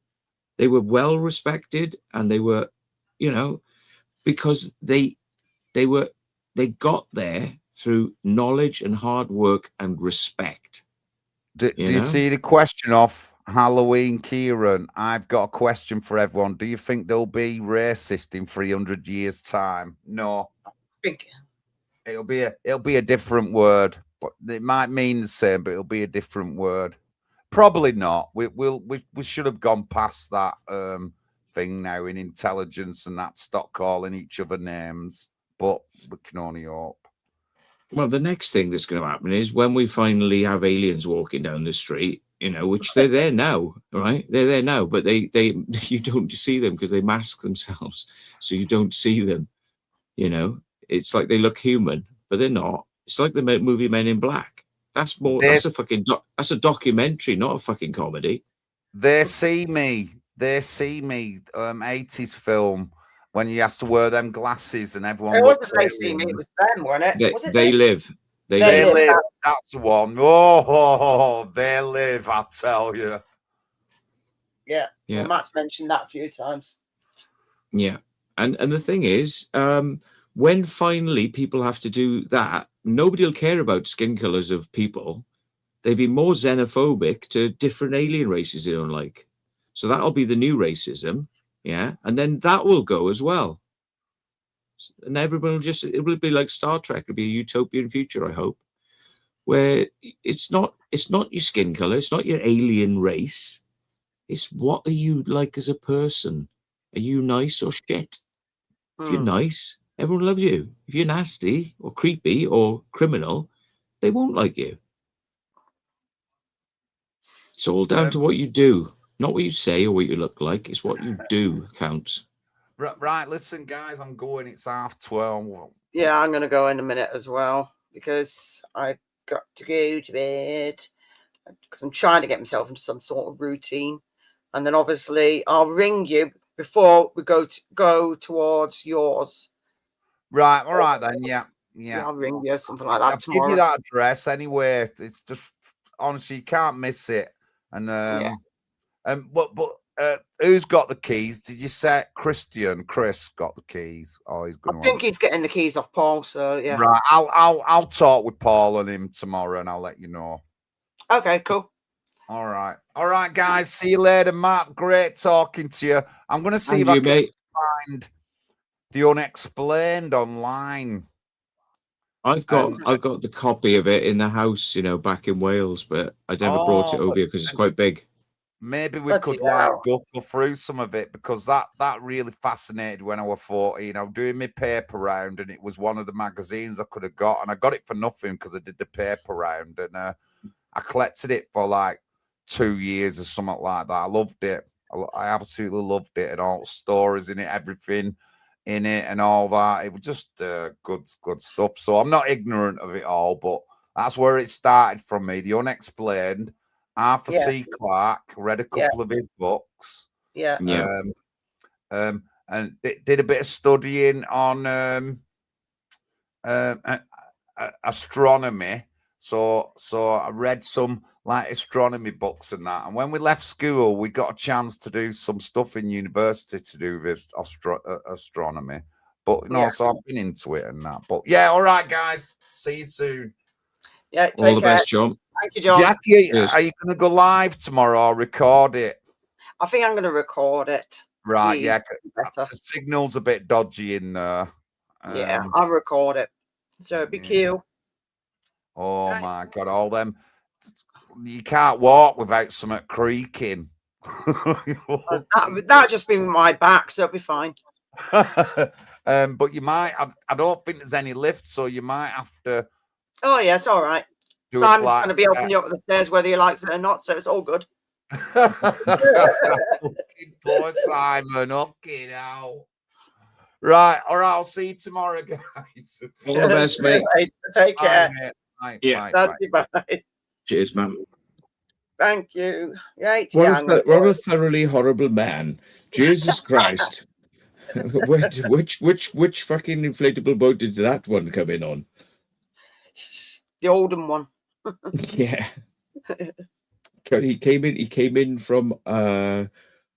They were well respected, and they were, because they got there through knowledge and hard work and respect.
Do you see the question off Halloween, Kieran? I've got a question for everyone. Do you think they'll be racist in 300 years' time? No. It'll be a different word, but it might mean the same, but it'll be a different word. Probably not. We should have gone past that thing now in intelligence and that, stop calling each other names. But we can only hope.
Well, the next thing that's going to happen is when we finally have aliens walking down the street, which they're there now, right? They're there now, but they you don't see them because they mask themselves, so you don't see them. It's like they look human, but they're not. It's like the movie Men in Black. That's a documentary, not a fucking comedy.
They see me. 80s film when you have to wear them glasses and everyone.
It wasn't they see me. It was them, wasn't it?
They live.
They live. That's the one. Oh, they live. I tell you.
Yeah. Well, Matt's mentioned that a few times.
Yeah, and the thing is, when finally people have to do that, nobody will care about skin colors of people. They'd be more xenophobic to different alien races they don't like. So that'll be the new racism. Yeah. And then that will go as well. And everyone will it will be like Star Trek. It'll be a utopian future, I hope, where it's not your skin color. It's not your alien race. It's what are you like as a person? Are you nice or shit? If you're nice, everyone loves you. If you're nasty or creepy or criminal, they won't like you. It's all down to what you do, not what you say or what you look like. It's what you do counts.
Right, listen, guys, I'm going. It's 12:30.
Yeah, I'm going to go in a minute as well because I got to go to bed because I'm trying to get myself into some sort of routine. And then obviously I'll ring you before we go towards yours.
Right, all right then. Yeah.
I'll ring you something like
I'll
that
give you
tomorrow.
that address anyway. It's just honestly, you can't miss it. And who's got the keys? Did you say Chris got the keys? Oh, he's
I
going
think he's getting the keys off Paul. So yeah.
Right, I'll talk with Paul and him tomorrow, and I'll let you know.
Okay, cool.
All right, guys. See you later, Matt. Great talking to you. I'm gonna see if I can find the Unexplained online.
I've got the copy of it in the house, back in Wales, but I never brought it over here because it's quite big.
Maybe we could go through some of it because that really fascinated when I was 14. I was doing my paper round and it was one of the magazines I could have got, and I got it for nothing because I did the paper round, and I collected it for like 2 years or something like that. I loved it. I absolutely loved it, and all the stories in it, everything in it, and all that. It was just good stuff. So I'm not ignorant of it all, but that's where it started from me. The Unexplained. Arthur C. Clarke, read a couple of his books. And did a bit of studying on astronomy. So I read some like astronomy books and that. And when we left school, we got a chance to do some stuff in university to do with astronomy. But so I've been into it and that. But yeah, all right, guys. See you soon.
Yeah,
all the best, John.
Thank you, John.
Jackie, are you going to go live tomorrow or record it?
I think I'm going to record it.
Right, better. The signal's a bit dodgy in there.
I'll record it. So it'd be cute.
Oh my God, all them. You can't walk without something creaking.
That just be my back, so it'll be fine.
But you might, I don't think there's any lift, so you might have to.
Oh, yeah, it's all right. Simon's going to be helping you up the stairs whether he likes it or not, so it's all good.
Poor Simon, okay now. Right, all right, I'll see you tomorrow, guys.
All the best, mate.
Take care.
Bye,
Bye.
Cheers, man.
Thank you. Right,
what a thoroughly horrible man. Jesus Christ. which fucking inflatable boat did that one come in on?
The Oldham one.
Yeah. He came in from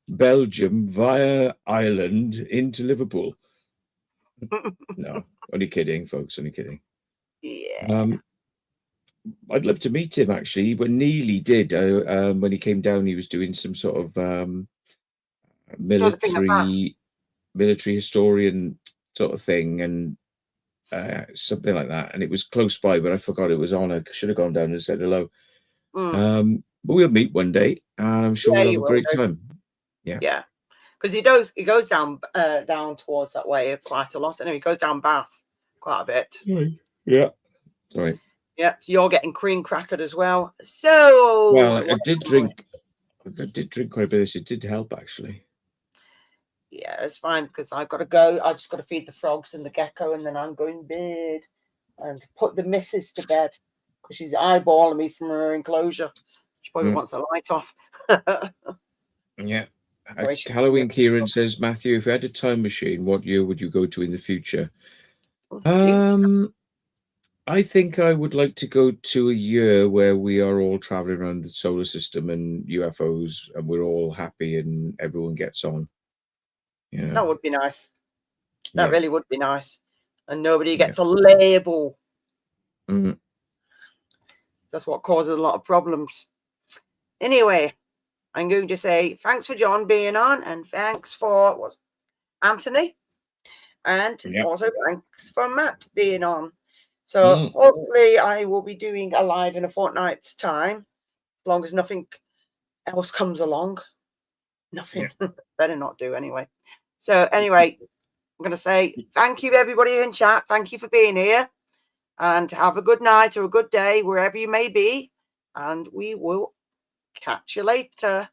Belgium via Ireland into Liverpool. No, only kidding, folks. Only kidding.
Yeah.
I'd love to meet him actually. But Neely did when he came down. He was doing some sort of military historian sort of thing, and something like that. And it was close by, but I forgot it was on. I should have gone down and said hello. But we'll meet one day, and I'm sure we'll have a great time. Yeah.
Because he goes down towards that way quite a lot. Anyway, he goes down Bath quite a bit.
Yeah. Sorry.
Yeah, you're getting cream crackered as well. So
I did drink quite a bit of this. It did help actually.
Yeah, it's fine because I've got to go. I just got to feed the frogs and the gecko, and then I'm going to bed and put the missus to bed because she's eyeballing me from her enclosure. She probably wants the light off.
Yeah. Halloween Kieran says, Matthew, if you had a time machine, what year would you go to in the future? I think I would like to go to a year where we are all traveling around the solar system and UFOs, and we're all happy and everyone gets on.
That would be nice. That really would be nice. And nobody gets a label. That's what causes a lot of problems. Anyway, I'm going to say thanks for John being on, and thanks for Anthony, and also thanks for Matt being on. So hopefully I will be doing a live in a fortnight's time, as long as nothing else comes along. Nothing. Better not do anyway. So anyway, I'm going to say thank you everybody in chat. Thank you for being here, and have a good night or a good day wherever you may be, and we will catch you later.